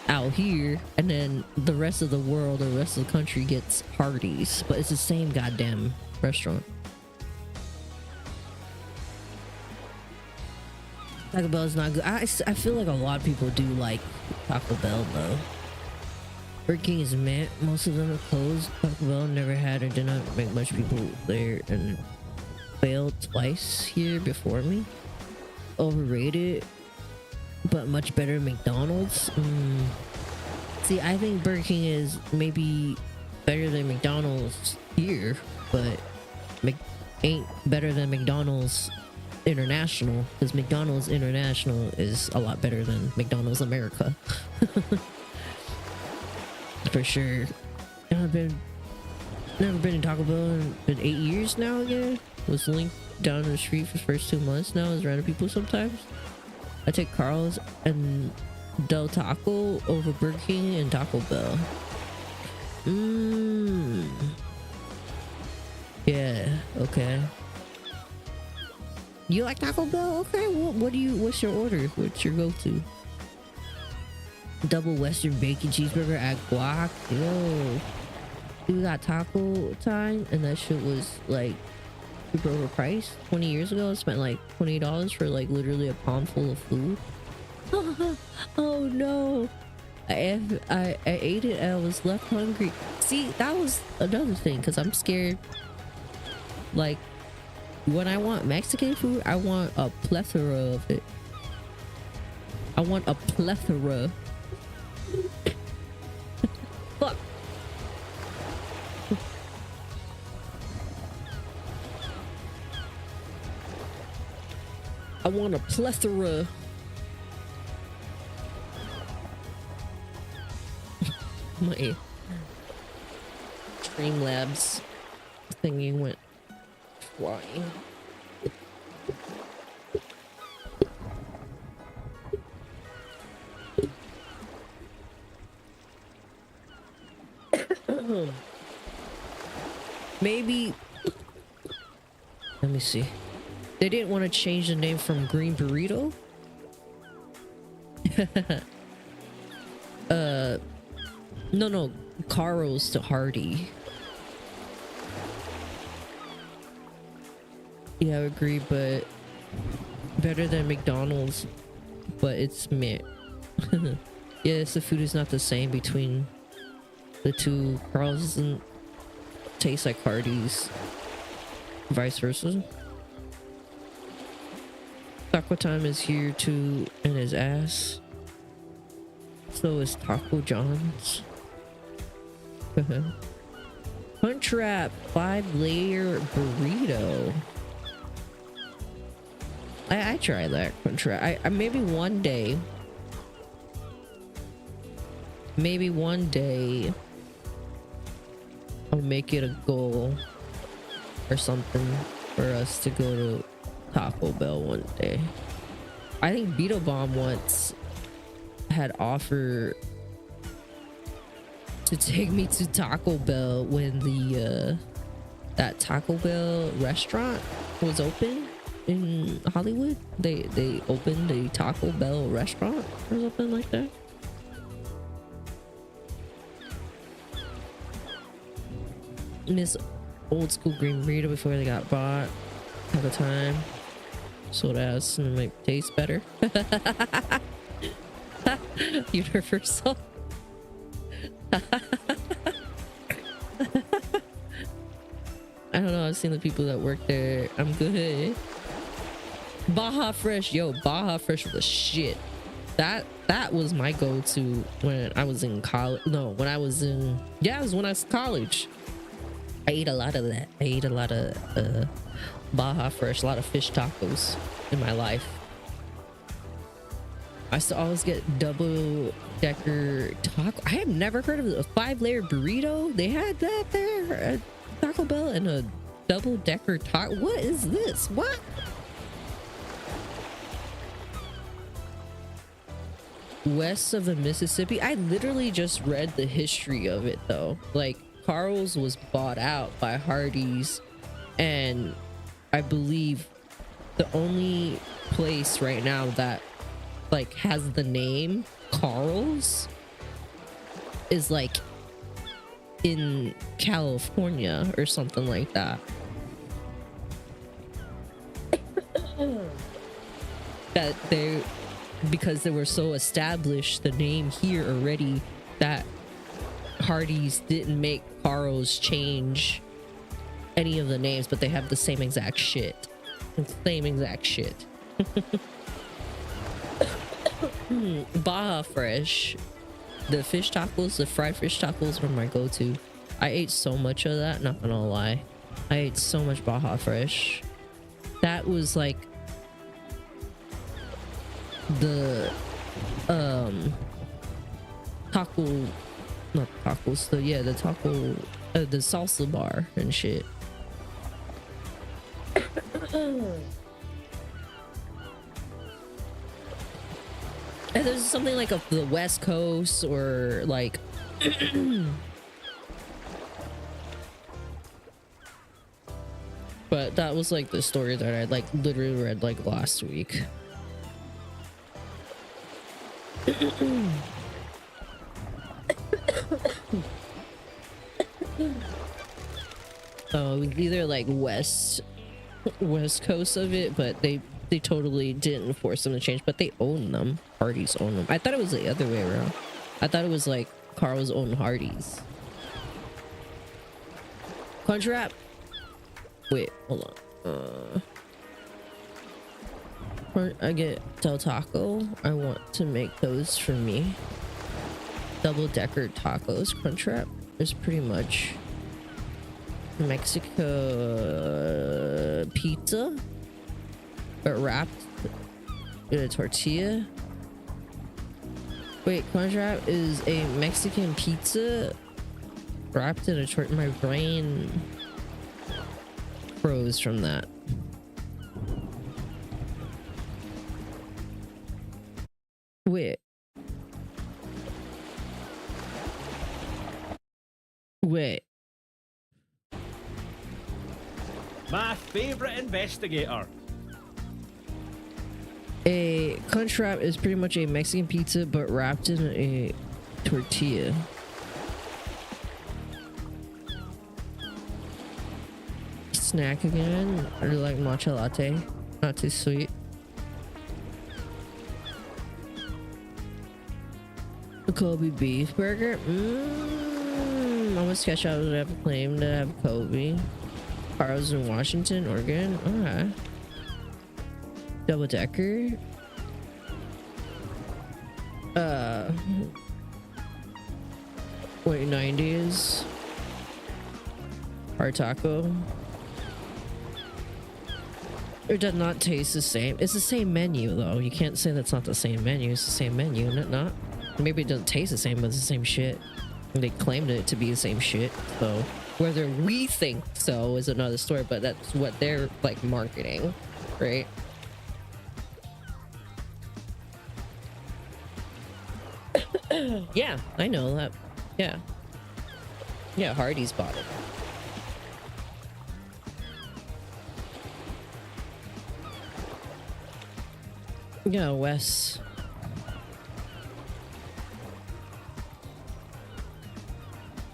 out here, and then the rest of the world, the rest of the country gets Hardee's, but it's the same goddamn restaurant. Taco Bell is not good. I feel like a lot of people do like Taco Bell though. Burger King is meh. Most of them are closed. Taco Bell never had or did not make much people there and failed twice here before me. Overrated, but much better than McDonald's. See, I think Burger King is maybe better than McDonald's here, but ain't better than McDonald's International, because McDonald's International is a lot better than McDonald's America. For sure. Never been in Taco Bell in 8 years now again. Was linked down the street for the first 2 months now as random people sometimes. I take Carl's and Del Taco over Burger King and Taco Bell. Yeah, okay. You like Taco Bell? Okay, what's your order? What's your go-to? Double Western bacon cheeseburger at guac. Yo, we got taco time and that shit was like super overpriced. 20 years ago I spent like $20 for like literally a palm full of food. Oh no, I ate it and I was left hungry. See, that was another thing, because I'm scared. Like, when I want Mexican food, I want a plethora of it. I want a plethora. Fuck. I want a plethora. My Streamlabs thingy went flying. Maybe, let me see. They didn't want to change the name from Green Burrito. No, Carl's to Hardy. Yeah, I agree, but better than McDonald's, but it's meh. Yes, the food is not the same between the two. Carl's doesn't taste like Hardee's, vice versa. Taco time is here too, and his ass. So is Taco John's. Crunchwrap 5-layer burrito. I try that Crunchwrap. I maybe one day. Maybe one day I'll make it a goal or something for us to go to Taco Bell one day. I think Beetle Bomb once had offered to take me to Taco Bell when the that Taco Bell restaurant was open in Hollywood. They opened a Taco Bell restaurant or something like that. Miss old school green burrito before they got bought. Have a time. So that's and it might taste better. Universal. I don't know. I've seen the people that work there. I'm good. Baja Fresh, yo, Baja Fresh was the shit. That was my go-to when I was in college. No, when I was in, yeah, it was when I was in college. I ate a lot of that. I ate a lot of Baja Fresh, a lot of fish tacos in my life. I used to always get double decker taco. I have never heard of a 5-layer burrito. They had that there at Taco Bell, and a double decker taco. What is this? What? west of the Mississippi. I literally just read the history of it though. Like Carl's was bought out by Hardee's, and I believe the only place right now that like has the name Carl's is like in California or something like that. That they, because they were so established the name here already, that Hardee's didn't make Carl's change any of the names, but they have the same exact shit. Same exact shit. Baja Fresh, the fish tacos, the fried fish tacos were my go-to. I ate so much of that, not gonna lie. I ate so much Baja Fresh. That was like the taco, not tacos, the taco, the salsa bar and shit. And there's something like the West Coast or like but that was like the story that I like literally read like last week. Oh, either like west coast of it, but they totally didn't force them to change, but they own them. Hardee's own them. I thought it was the other way around. I thought it was like Carl's own Hardee's. Crunchwrap. Wait, hold on. I get Del Taco. I want to make those for me. Double-decker tacos. Crunchwrap is pretty much Mexico pizza, but wrapped in a tortilla. Wait, Crunchwrap is a Mexican pizza wrapped in a tortilla. My brain froze from that. Wait. My favorite investigator. A Crunchwrap is pretty much a Mexican pizza, but wrapped in a tortilla. Snack again. I do like matcha latte. Not too sweet. A Kobe beef burger. I must catch out would have a claim to have Kobe. Carl's in Washington, Oregon. Alright. Double-decker. Wait, 90s. Hard taco. It does not taste the same. It's the same menu though. You can't say that's not the same menu. It's the same menu, isn't it not? Maybe it doesn't taste the same, but it's the same shit. And they claimed it to be the same shit. So whether we think so is another story, but that's what they're like marketing, right? Yeah, I know that. Yeah. Yeah, Hardee's bought it. Yeah, Wes.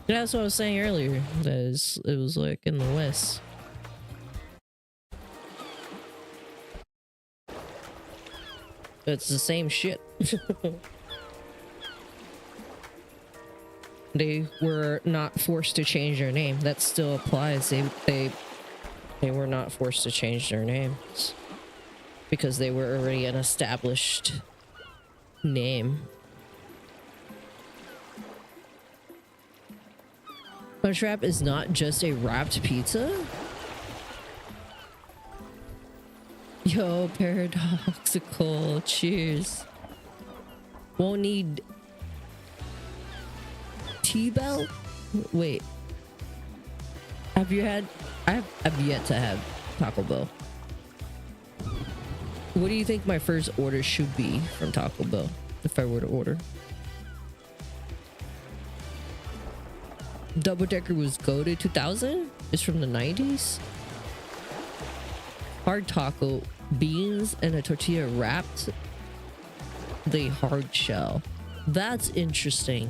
Yeah, that's what I was saying earlier. That it was like in the West. It's the same shit. They were not forced to change their name. That still applies. They were not forced to change their names because they were already an established name. Crunchwrap is not just a wrapped pizza? Yo, paradoxical. Cheers. Won't need T-Bell? Wait. Have you had... I've yet to have Taco Bell. What do you think my first order should be from Taco Bell? if I were to order. Double Decker was goated 2000. It's from the 90s. Hard taco, beans and a tortilla wrapped the hard shell. That's interesting.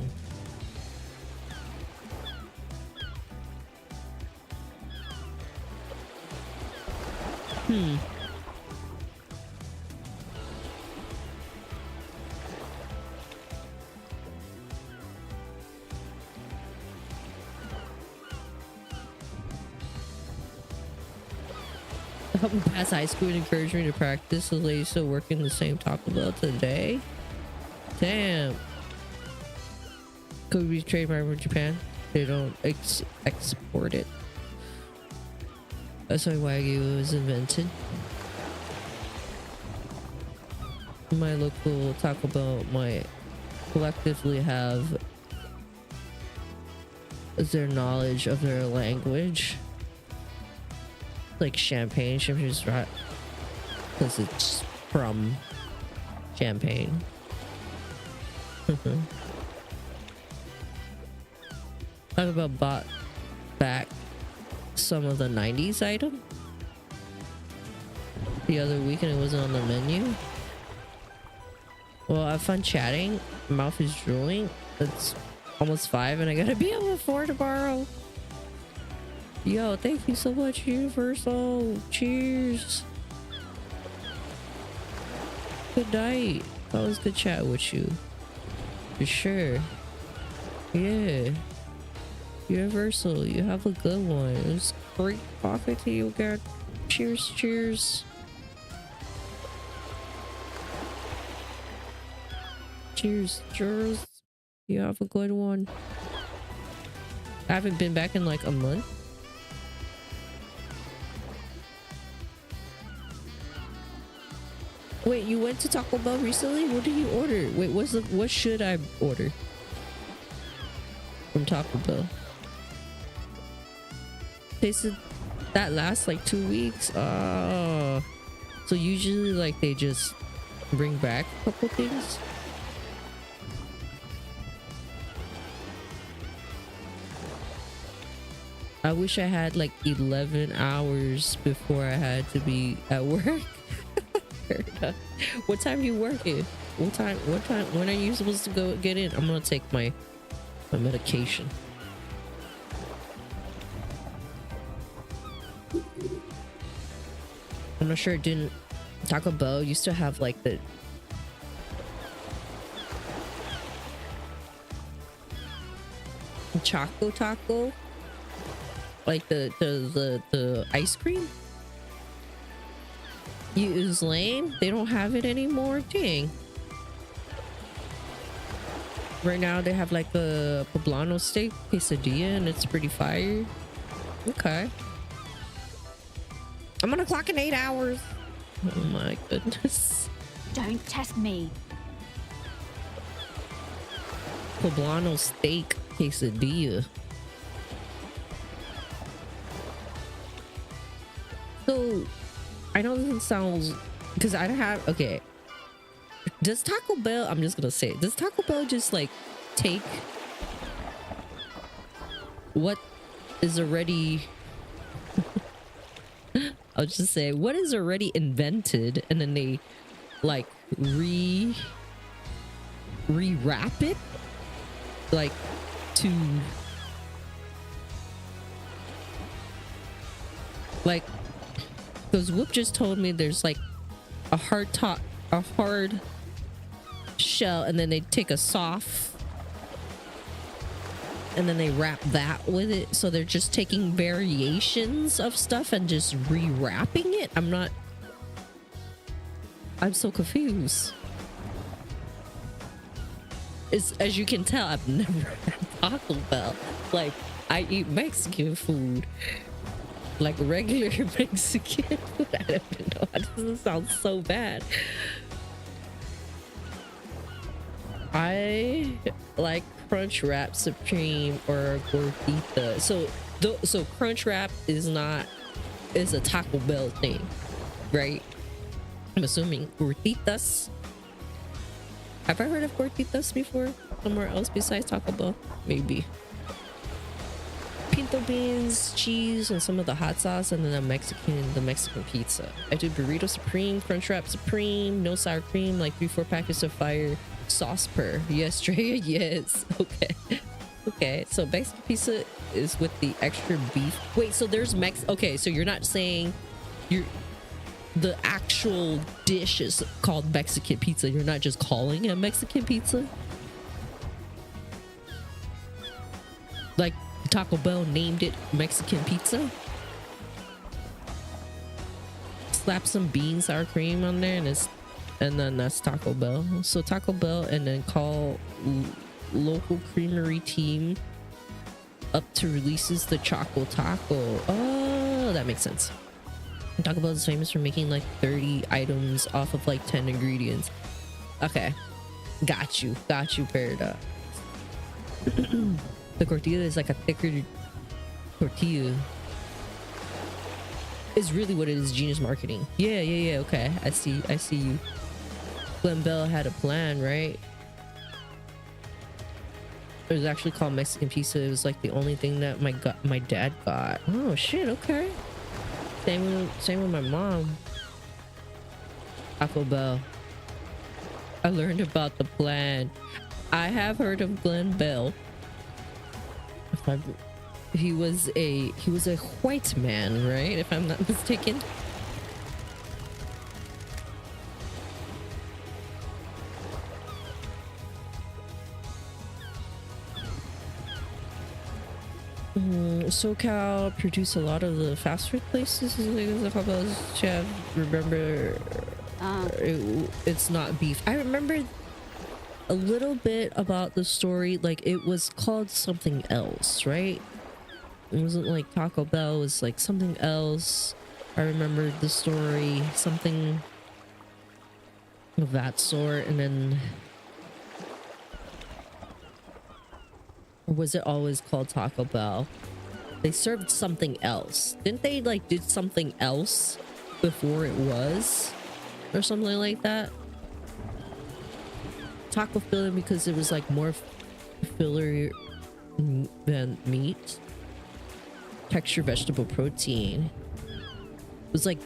Helping pass high school and encouraged me to practice. The lady still working the same Taco Bell today. Damn. Could be trademark from Japan. They don't export it. That's why Wagyu was invented. My local Taco Bell might collectively have their knowledge of their language. Like champagne is right because it's from Champagne. I've about bought back some of the 90s item the other week and it wasn't on the menu. Well, I have fun chatting. My mouth is drooling. It's almost 5 and I gotta be able to afford tomorrow. Yo, thank you so much, Universal. Cheers. Good night. That was good chat with you. For sure. Yeah. Universal, you have a good one. It was great talking to you again. Cheers, cheers. Cheers, cheers. You have a good one. I haven't been back in like a month. Wait, you went to Taco Bell recently? What did you order? Wait, what should I order from Taco Bell? They said that lasts like 2 weeks. So usually like they just bring back a couple things. I wish I had like 11 hours before I had to be at work. What time are you working? What time? When are you supposed to go get in? I'm gonna take my medication. I'm not sure it didn't. Taco Bell used to have like the Choco Taco, like the ice cream. You is lame. They don't have it anymore. Dang. Right now they have like a poblano steak quesadilla and it's pretty fire. Okay. I'm gonna clock in 8 hours. Oh my goodness. Don't test me. Poblano steak quesadilla. So I know this sounds because I don't have okay. Does Taco Bell, I'm just gonna say it, does Taco Bell just like take what is already I'll just say what is already invented and then they like rewrap it like to like, because Whoop just told me there's like a hard shell and then they take a soft and then they wrap that with it, so they're just taking variations of stuff and just rewrapping it. I'm so confused. It's, as you can tell, I've never had Taco Bell. Like, I eat Mexican food, like regular Mexican food. I don't even know. That doesn't sound so bad. I like Crunch Wrap Supreme or Gordita. So Crunch Wrap is a Taco Bell thing, right? I'm assuming Gorditas. Have I heard of gorditas before? Somewhere else besides Taco Bell? Maybe. Pinto beans, cheese, and some of the hot sauce, and then the Mexican pizza. I do burrito supreme, crunch wrap supreme, no sour cream, like 3-4 packets of fire sauce per. Yes, Drea, yes. Okay. Okay, so Mexican pizza is with the extra beef. Wait, so there's okay, so you're not saying the actual dish is called Mexican pizza. You're not just calling it Mexican pizza? Like Taco Bell named it Mexican pizza? Slap some beans, sour cream on there, and then that's Taco Bell. So Taco Bell, and then call local creamery team up to releases the Choco Taco. Oh, that makes sense. Taco Bell is famous for making like 30 items off of like 10 ingredients. Okay, got you, Paradox. The tortilla is like a thicker tortilla. Is really what it is. Genius marketing. Yeah. Okay, I see you. Glenn Bell had a plan, right? It was actually called Mexican pizza. It was like the only thing that my dad got. Oh shit. Okay. Same with my mom. Taco Bell. I learned about the plan. I have heard of Glenn Bell. He was a white man, right? If I'm not mistaken. SoCal produced a lot of the fast food places. Remember, it's not beef. I remember a little bit about the story. Like it was called something else, right? It wasn't like Taco Bell. It was like something else. I remember the story, something of that sort, and then. Or was it always called Taco Bell? They served something else. Didn't they like did something else before it was? Or something like that? Taco filling because it was like more filler than meat. Texture vegetable protein. It was like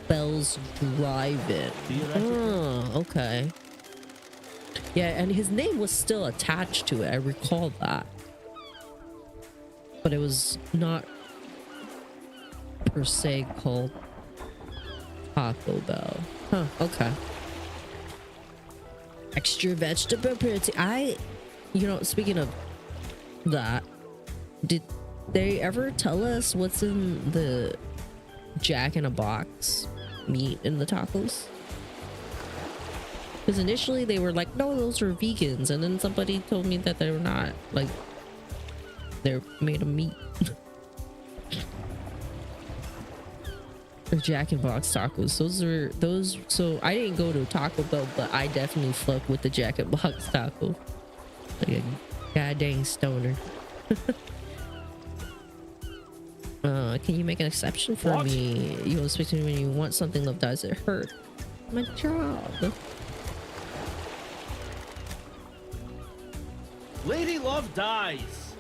Bell's Drive-In. Oh, okay. Yeah, and his name was still attached to it. I recall that. But it was not per se called Taco Bell. Huh, okay. Extra vegetable protein. Speaking of that, did they ever tell us what's in the Jack in a Box meat in the tacos? Because initially they were like, no, those are vegans. And then somebody told me that they were not. Like, they're made of meat. Or Jack in Box tacos. So I didn't go to Taco Bell, but I definitely fuck with the Jack in Box taco. Like a goddamn stoner. Can you make an exception for me? You will speak to me when you want something. Love does it hurt? My job. Lady Love dies.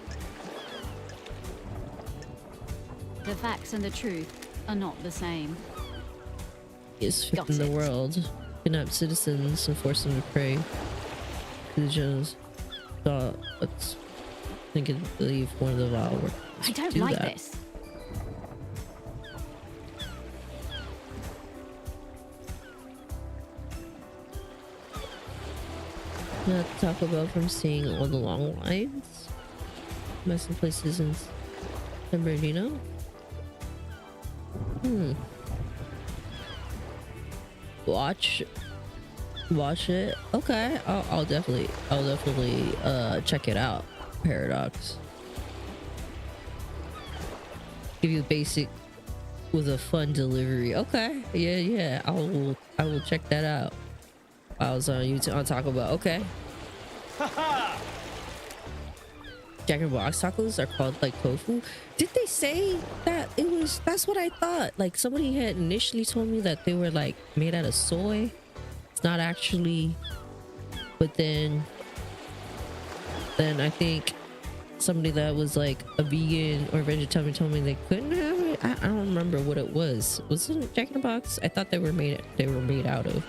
The facts and the truth are not the same. Is fit in the world. Kidnap citizens and force them to pray to the Jones. Let's think and believe one of the vile workers. I don't like this. Not Taco Bell from seeing all the long lines. Messing places in San Bernardino. Watch it. Okay, I'll definitely check it out. Paradox. Give you a basic with a fun delivery. Okay, yeah. I will check that out. I was on YouTube on Taco Bell. Okay. Jack in the Box tacos are called like tofu. Did they say that it was? That's what I thought. Like somebody had initially told me that they were like made out of soy. It's not actually But then I think somebody that was like a vegan or vegetarian told me they couldn't have it. I don't remember what it was. Was it Jack in the Box? I thought they were made out of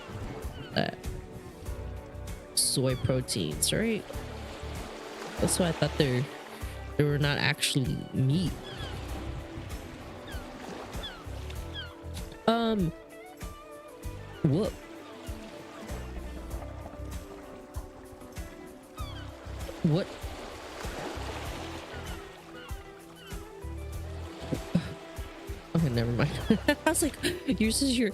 soy proteins, right? That's why I thought they were not actually meat. What? What? Okay, never mind. I was like, yours is your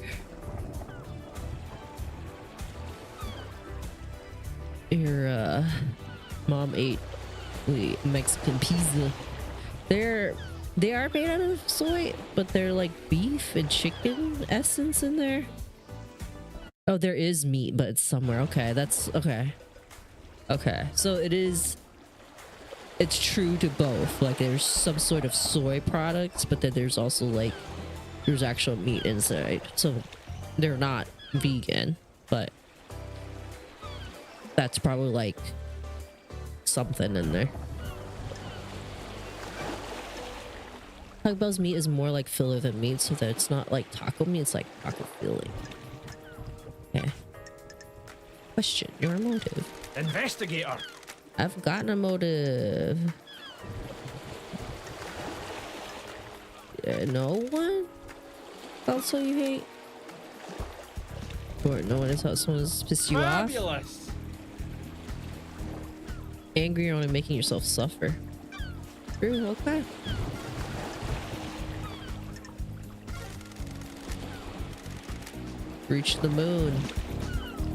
mom ate Mexican pizza. They are made out of soy, but they're like beef and chicken essence in there. Oh, there is meat, but it's somewhere. Okay, that's okay. Okay, so it's true to both. Like there's some sort of soy products, but then there's also like there's actual meat inside. So they're not vegan, but that's probably like something in there. Taco Bell's meat is more like filler than meat, so that it's not like taco meat, it's like taco filling. Okay. Question your motive. Investigator. I've gotten a motive. No one? Also you hate? Or no one is how someone's pissed you off? Fabulous. Angry on and making yourself suffer. True, okay. Reach the moon.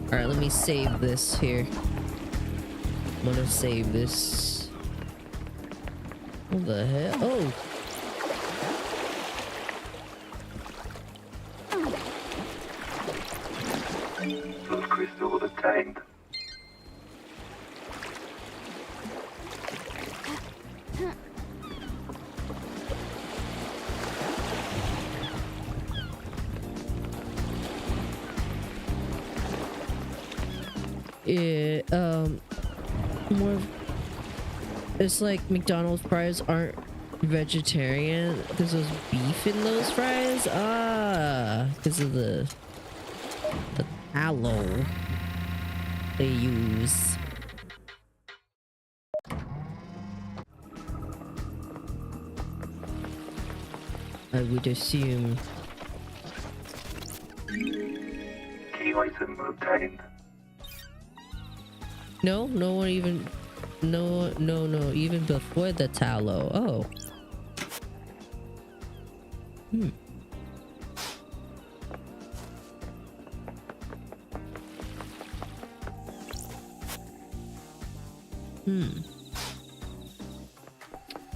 Alright, let me save this here. I'm gonna save this. What the hell? Oh! Those crystals obtained. More. It's like McDonald's fries aren't vegetarian because there's beef in those fries. Ah, because of the tallow they use. I would assume. Key item obtained. No one even. No, even before the tallow. Oh.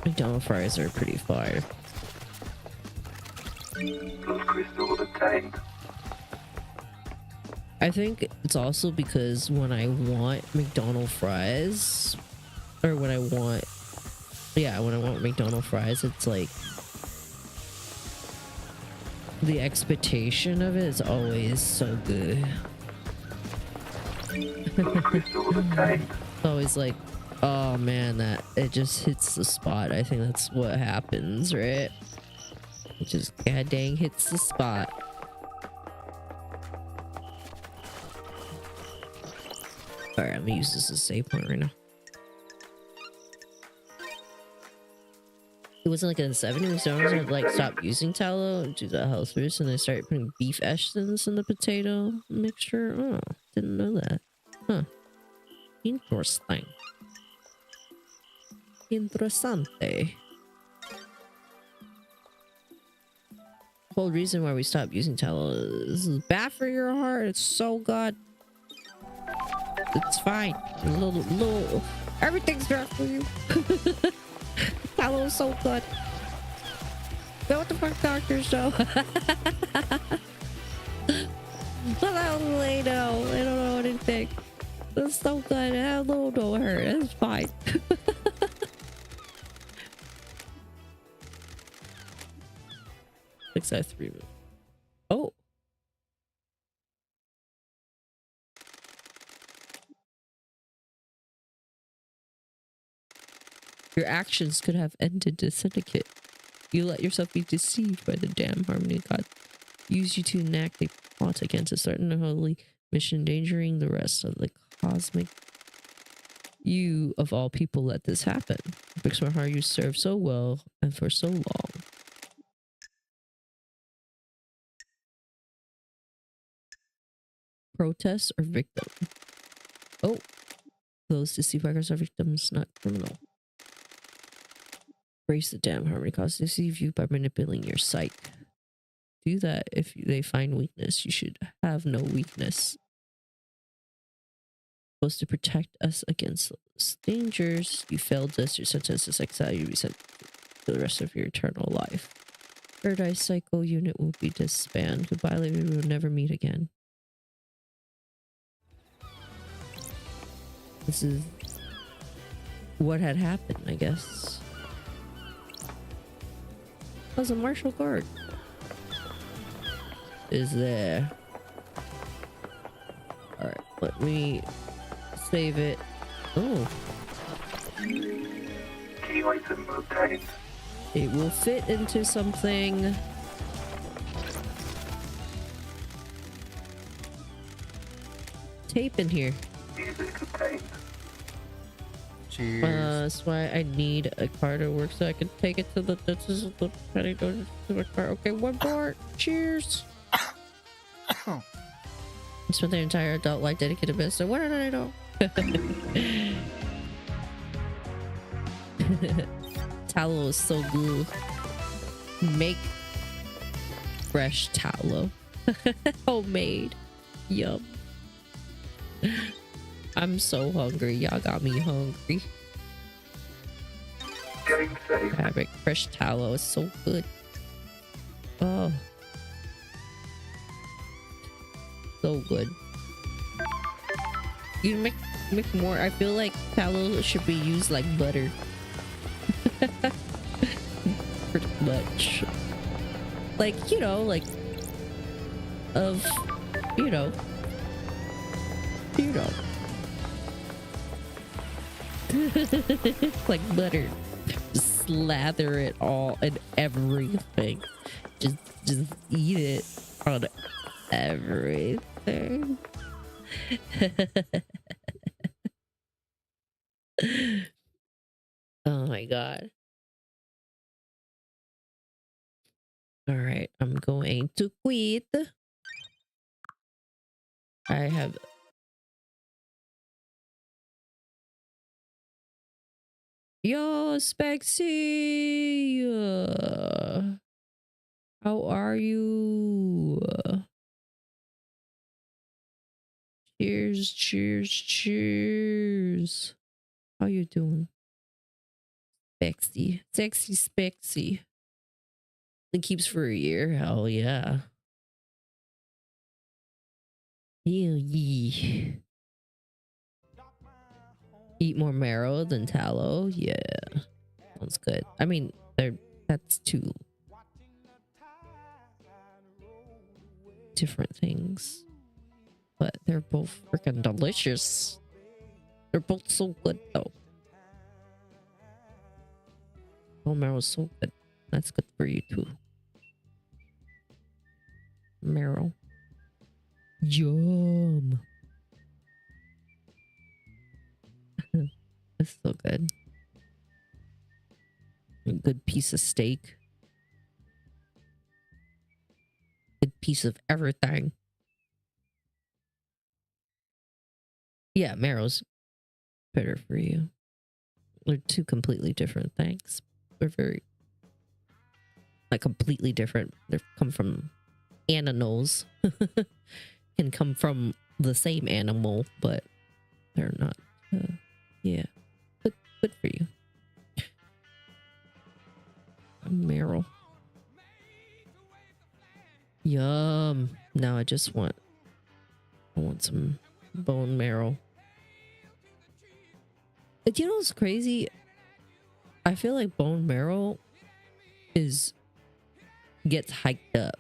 McDonald's fries are pretty fire. Those crystals obtained. I think it's also because when I want McDonald's fries, or when I want McDonald's fries, it's like the expectation of it is always so good. It's always like, oh man, that it just hits the spot. I think that's what happens, right? It just god dang hits the spot. Alright, I'm gonna use this as a save point right now. It wasn't like in the 70s, McDonald's had like stopped using tallow and do that health boost, and they started putting beef essence in the potato mixture. Oh, didn't know that. Huh. Interesting. Interessante. The whole reason why we stopped using tallow is bad for your heart. It's so good. It's fine. A little, everything's bad for you. Tallow is so good. But what the fuck, doctors know? Well, they know. They don't know anything. It's so good. A little don't hurt. It's fine. Looks like 3 minutes. Oh. Your actions could have ended the syndicate. You let yourself be deceived by the damn harmony god. Use you to enact a plot against a certain unholy mission, endangering the rest of the cosmic. You, of all people, let this happen. It breaks my heart you served so well and for so long. Protest or victim? Oh, those deceived bikers are victims, not criminal. Brace the damn harmony cause deceive you by manipulating your psyche. Do that if they find weakness. You should have no weakness. Supposed to protect us against those dangers. You failed us. Your sentence is exile. You'll be sent for the rest of your eternal life. Paradise Cycle unit will be disbanded. Goodbye, lady. We will never meet again. This is what had happened, I guess. Was a martial guard. Is there? All right, let me save it. Oh. Key item obtained. It will fit into something. Tape in here. Music obtained. Cheers. That's why I need a car to work so I can take it to the car. Okay, one more. Cheers. I spent their entire adult life dedicated to business. What did I know? Tallow is so good. Make fresh tallow. Homemade. Yum. I'm so hungry. Y'all got me hungry. Getting safe. Fabric. Fresh tallow is so good. Oh. So good. You make more. I feel like tallow should be used like butter. Pretty much. Like, you know, like of, you know. Like butter. Just slather it all and everything. Just eat it on everything. Oh my god. All right, I'm going to quit. I have Yo, 𝒀𝒂💒. How are you? Cheers, cheers, cheers. How you doing? 𝒀𝒂💒. Sexy 𝒀𝒂💒. It keeps for a year. Hell yeah. Yeah. Eat more marrow than tallow. Yeah. Sounds good. I mean, that's two different things. But they're both freaking delicious. They're both so good though. Bone marrow is so good. That's good for you too. Marrow. Yum. That's so good. A good piece of steak. Good piece of everything. Yeah, marrow's better for you. They're two completely different things. They're very, like, completely different. They come from animals. Can come from the same animal, but they're not. Yeah, good for you. Marrow. Yum. Now I want some bone marrow. But you know what's crazy? I feel like bone marrow gets hyped up.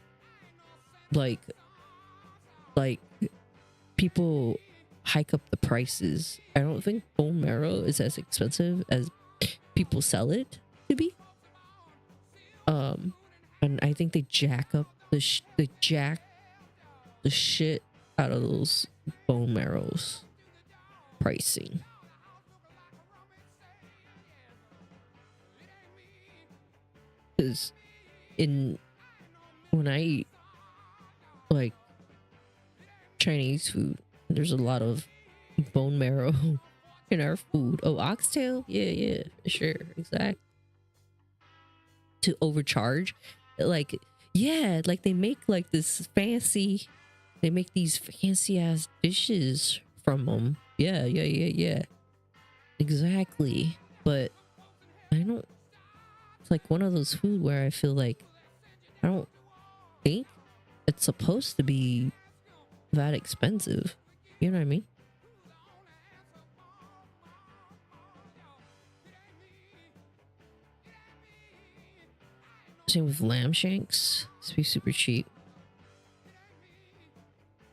Like people hike up the prices. I don't think bone marrow is as expensive as people sell it to be. And I think they jack up the shit out of those bone marrows pricing. Because when I eat like Chinese food, there's a lot of bone marrow in our food. Oh, oxtail? Yeah, sure, exactly. To overcharge, like, yeah, like they make like this fancy, they make these fancy ass dishes from them. Yeah, exactly. But I don't, it's like one of those food where I feel like I don't think it's supposed to be that expensive. You know what I mean? Same with lamb shanks. It's be super cheap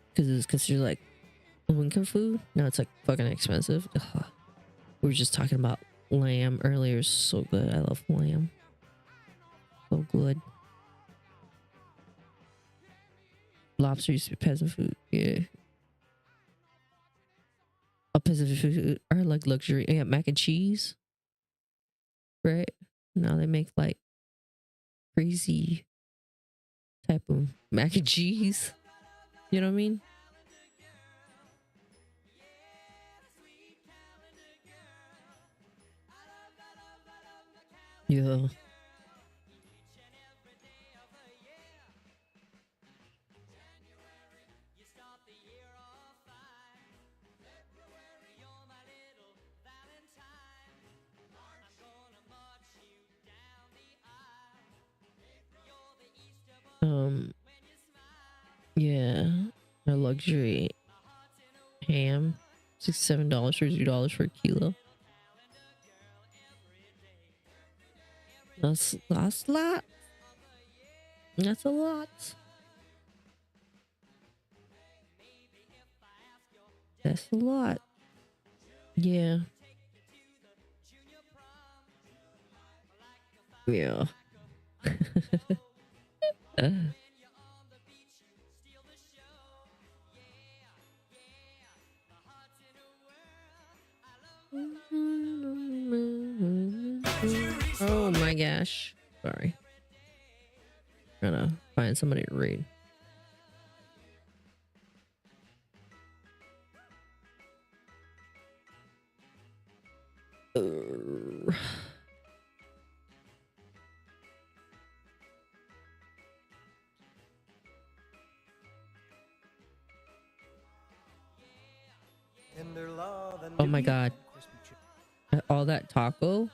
because it's considered like low-income food. Now it's like fucking expensive. Ugh. We were just talking about lamb earlier. It's so good. I love lamb. So good. Lobster used to be peasant food. Yeah. A peasant food are like luxury. Yeah, mac and cheese. Right? Now they make like crazy type of mac and cheese. You know what I mean? Yeah. Yeah, a luxury ham, $67 or $2 for a kilo. That's a lot. That's a lot. That's a lot. Yeah. Yeah. Oh my gosh. Sorry. Trying to find somebody to read. Oh my god. All that taco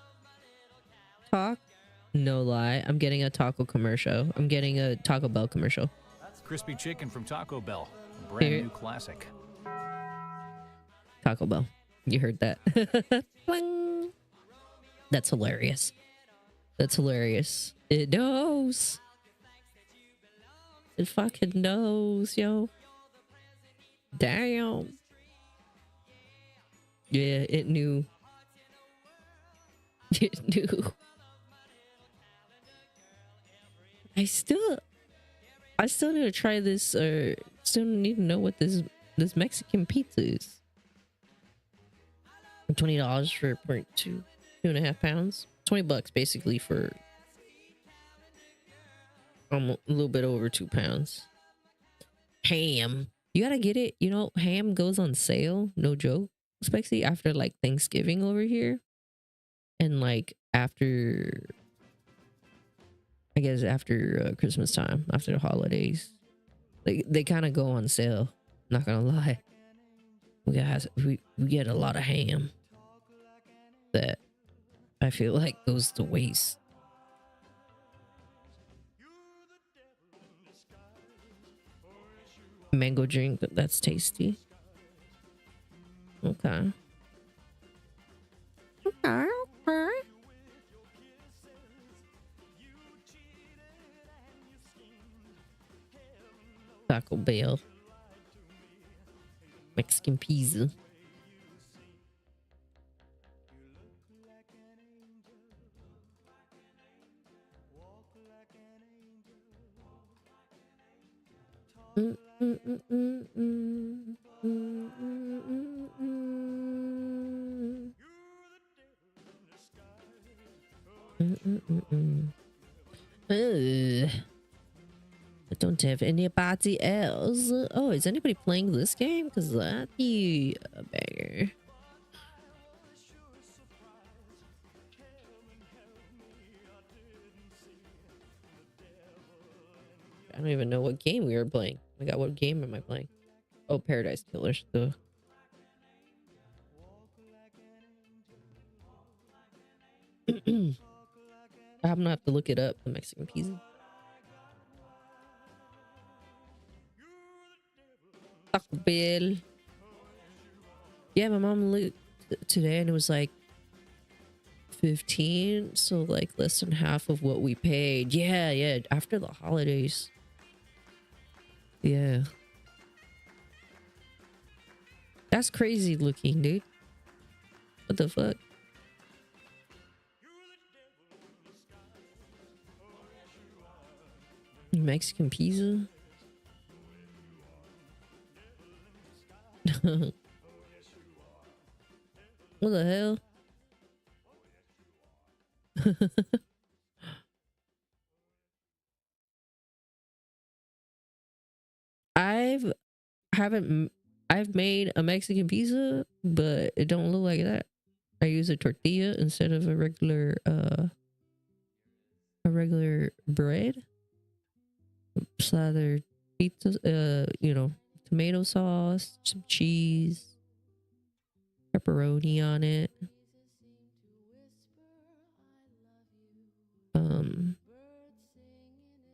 talk? No lie. I'm getting a taco commercial. I'm getting a Taco Bell commercial. Crispy chicken from Taco Bell. A brand new classic. Taco Bell. You heard that. Bling. That's hilarious. That's hilarious. It knows. It fucking knows, yo. Damn. Yeah, it knew. It knew. I still need to try this, or still need to know what this Mexican pizza is. $20 for 2.5 pounds. $20 basically for a little bit over 2 pounds. Ham. You gotta get it. You know, ham goes on sale. No joke. Especially after like Thanksgiving over here. And like after, I guess after Christmas time, after the holidays. They kind of go on sale. Not gonna lie. We get a lot of ham that I feel like goes to waste. Mango drink, that's tasty. Okay. Okay. Taco Bell. Mexican pizza. I don't have anybody else. Oh, is anybody playing this game? Because that'd be a banger. I don't even know what game we were playing. Oh my god, what game am I playing? Oh, Paradise Killers. Duh. I'm gonna have to look it up. The Mexican pizza. Taco Bell. Yeah, my mom looked today and it was like 15, so like less than half of what we paid. Yeah, after the holidays. Yeah. That's crazy looking, dude. What the fuck? Mexican pizza? What the hell? I've made a Mexican pizza, but it don't look like that. I use a tortilla instead of a regular bread. Slathered pizza, you know, tomato sauce, some cheese, pepperoni on it.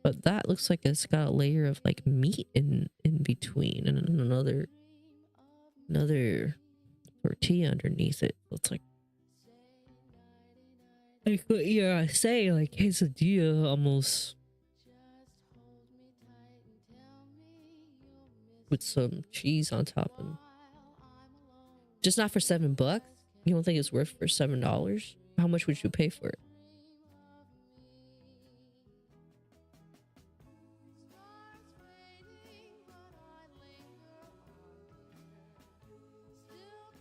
But that looks like it's got a layer of like meat in between and another tortilla underneath it. So it's like what you say, like quesadilla almost, with some cheese on top, and just not for $7. You don't think it's worth for $7? How much would you pay for it?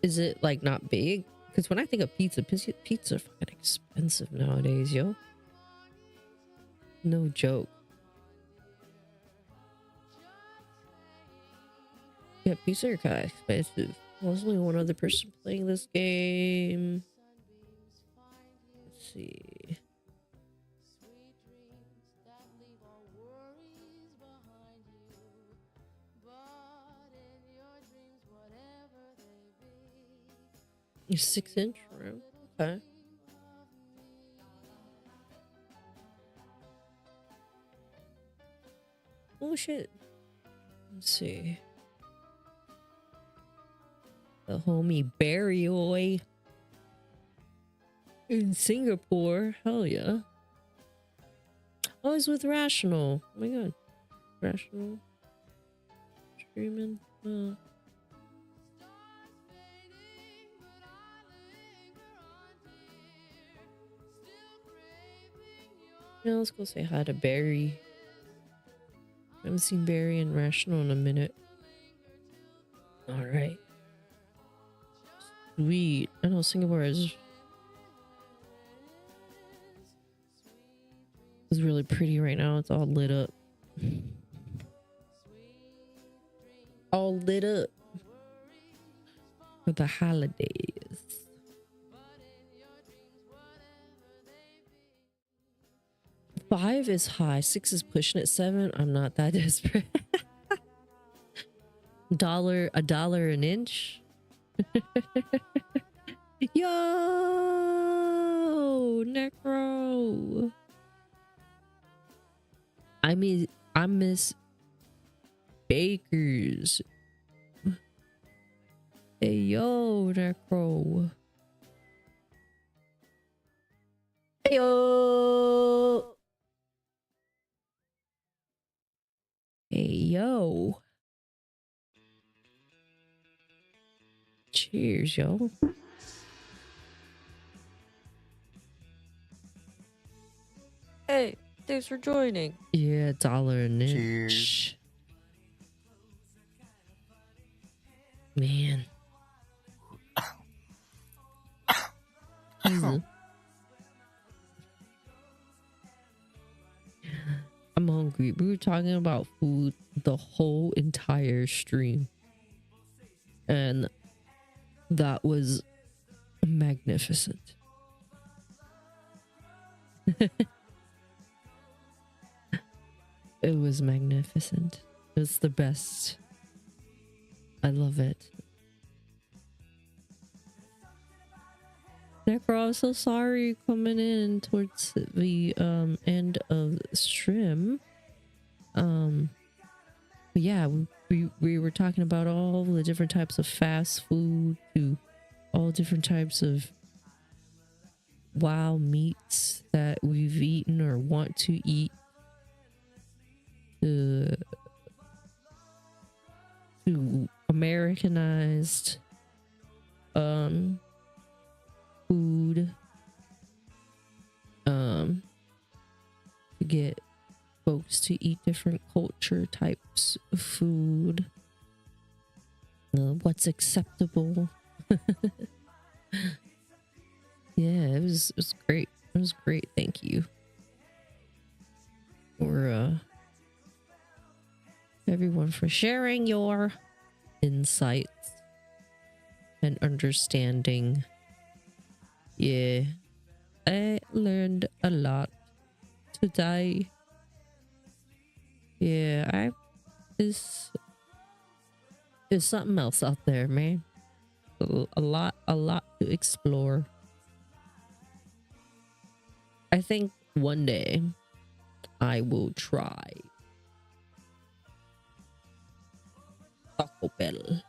Is it like not big? Because when I think of pizza are fucking expensive nowadays, yo. No joke. Yeah, pizza are kind of expensive. There's only one other person playing this game. Let's see. A 6-inch room. Okay. Oh shit. Let's see. The homie Barry Oi in Singapore. Hell yeah. Oh, he's with Rational. Oh my god. Rational. Streaming. Yeah, let's go say hi to Barry. I haven't seen Barry and Rational in a minute. Alright. Sweet. I know Singapore is really pretty right now. It's all lit up. All lit up for the holidays. 5 is high. 6 is pushing it. 7, I'm not that desperate. $1 an inch. Yo, Necro. I miss Bakers. Hey yo, Necro. Hey yo. Hey yo. Cheers, yo. Hey, thanks for joining. Yeah, $1 an inch. Cheers. Man. I'm hungry. We were talking about food the whole entire stream. And that was magnificent. It was magnificent. It was the best. I love it. Necro, I'm so sorry coming in towards the end of the stream. But yeah, we were talking about all the different types of fast food to all different types of wild meats that we've eaten or want to eat. To Americanized food, to get folks to eat different culture types of food, what's acceptable. Yeah, it was great. It was great. Thank you for everyone for sharing your insights and understanding. Yeah, I learned a lot today. Yeah, there's something else out there, man. A lot to explore. I think one day I will try Taco Bell.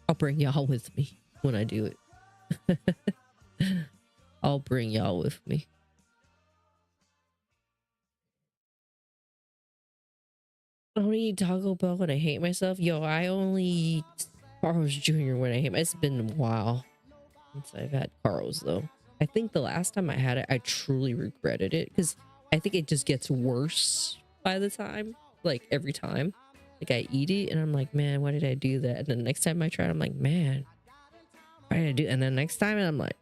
I'll bring y'all with me when I do it. I'll bring y'all with me. I don't eat Taco Bell when I hate myself. Yo, I only eat Carl's Jr. when I hate myself. It's been a while since I've had Carl's though. I think the last time I had it, I truly regretted it because I think it just gets worse by the time, like every time. Like I eat it and I'm like, man, why did I do that? And then the next time I try it, I'm like, man, why did I do? And then next time I'm like,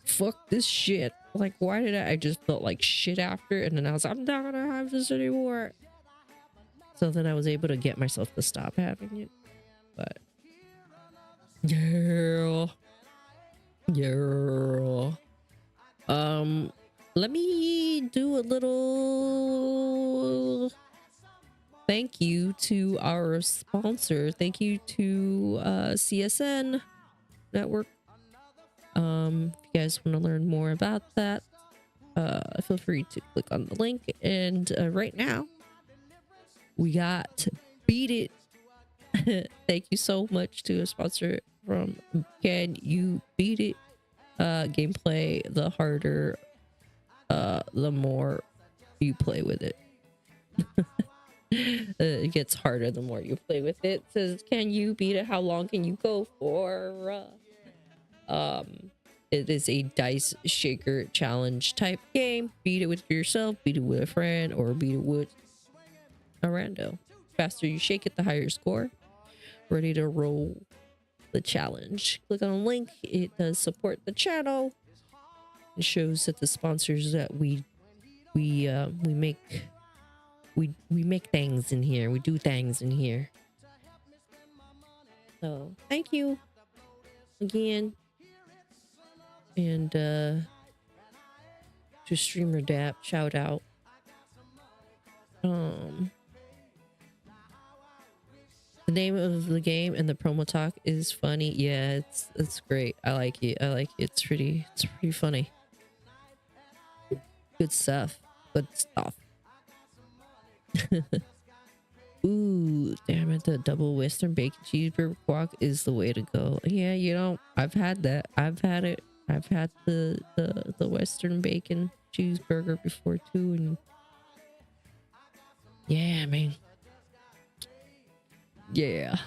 fuck this shit. Like, why did I just felt like shit after? And then I was like, I'm not gonna have this anymore. So then I was able to get myself to stop having it. But yeah. Let me do a little thank you to our sponsor. Thank you to CSN Network. If you guys want to learn more about that, feel free to click on the link. And right now we got Beat It. Thank you so much to a sponsor from Can You Beat It? Gameplay, the harder, the more you play with it. It gets harder the more you play with it. It says, can you beat it? How long can you go for? It is a dice shaker challenge type game. Beat it with yourself, beat it with a friend, or beat it with a rando. Faster you shake it, the higher your score. Ready to roll the challenge. Click on the link. It does support the channel. It shows that the sponsors that we make things in here. We do things in here. So thank you again. And to Streamer Dap, shout out. The name of the game and the promo talk is funny. Yeah, it's great. I like it. It's pretty funny. Good stuff. Good stuff. Ooh, damn it, the double Western bacon cheeseburger guac is the way to go. Yeah, you know, I've had that. I've had it. I've had the Western bacon cheeseburger before too, and yeah, man. Yeah.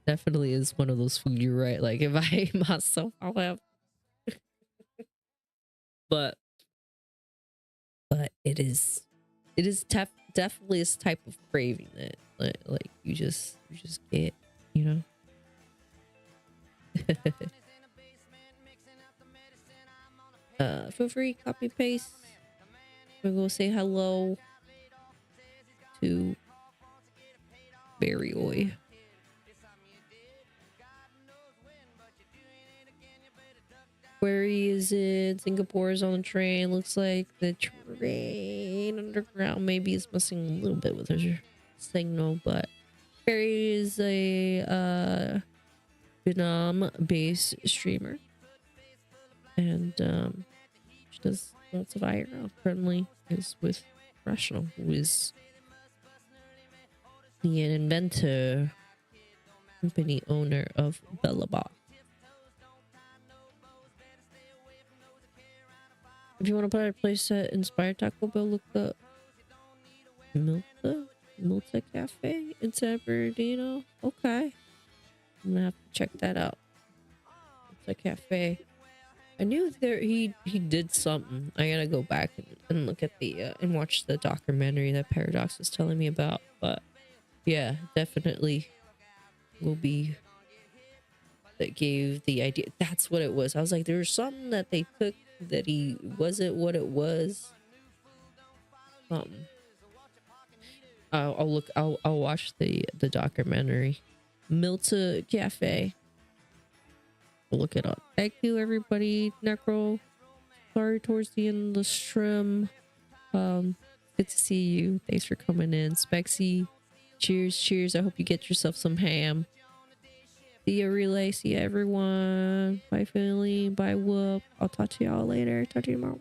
Definitely is one of those food, you're right. Like if I ate myself, I'll have but but it is definitely this type of craving that like you just get, you know. Feel free copy paste. We're gonna say hello to Berry Oi. Where is it? Singapore is on the train. Looks like the train underground maybe is messing a little bit with her signal, but Barry is a Vietnam-based streamer, and she does lots of IRL. Currently is with Rational, who is the inventor, company owner of 𝒎💂💔. If you want to buy a playset inspired Taco Bell, look up 𝒎𝒂💔 in San Bernardino. Okay, I'm gonna have to check that out. 𝒎💂💔. I knew there he did something. I gotta go back and look at the and watch the documentary that Paradox was telling me about. But yeah, definitely will be that gave the idea. That's what it was. I was like, there was something that they took that he wasn't what it was. Something. I'll look. I'll watch the documentary. 𝒎💂💂💔. We'll look it up. Thank you, everybody. Necro. Sorry towards the end of the stream. Good to see you. Thanks for coming in. 𝒀𝒂💂💔. Cheers. I hope you get yourself some ham. See ya, Relay. See ya, everyone. Bye, family. Bye, Whoop. I'll talk to y'all later. Talk to you tomorrow.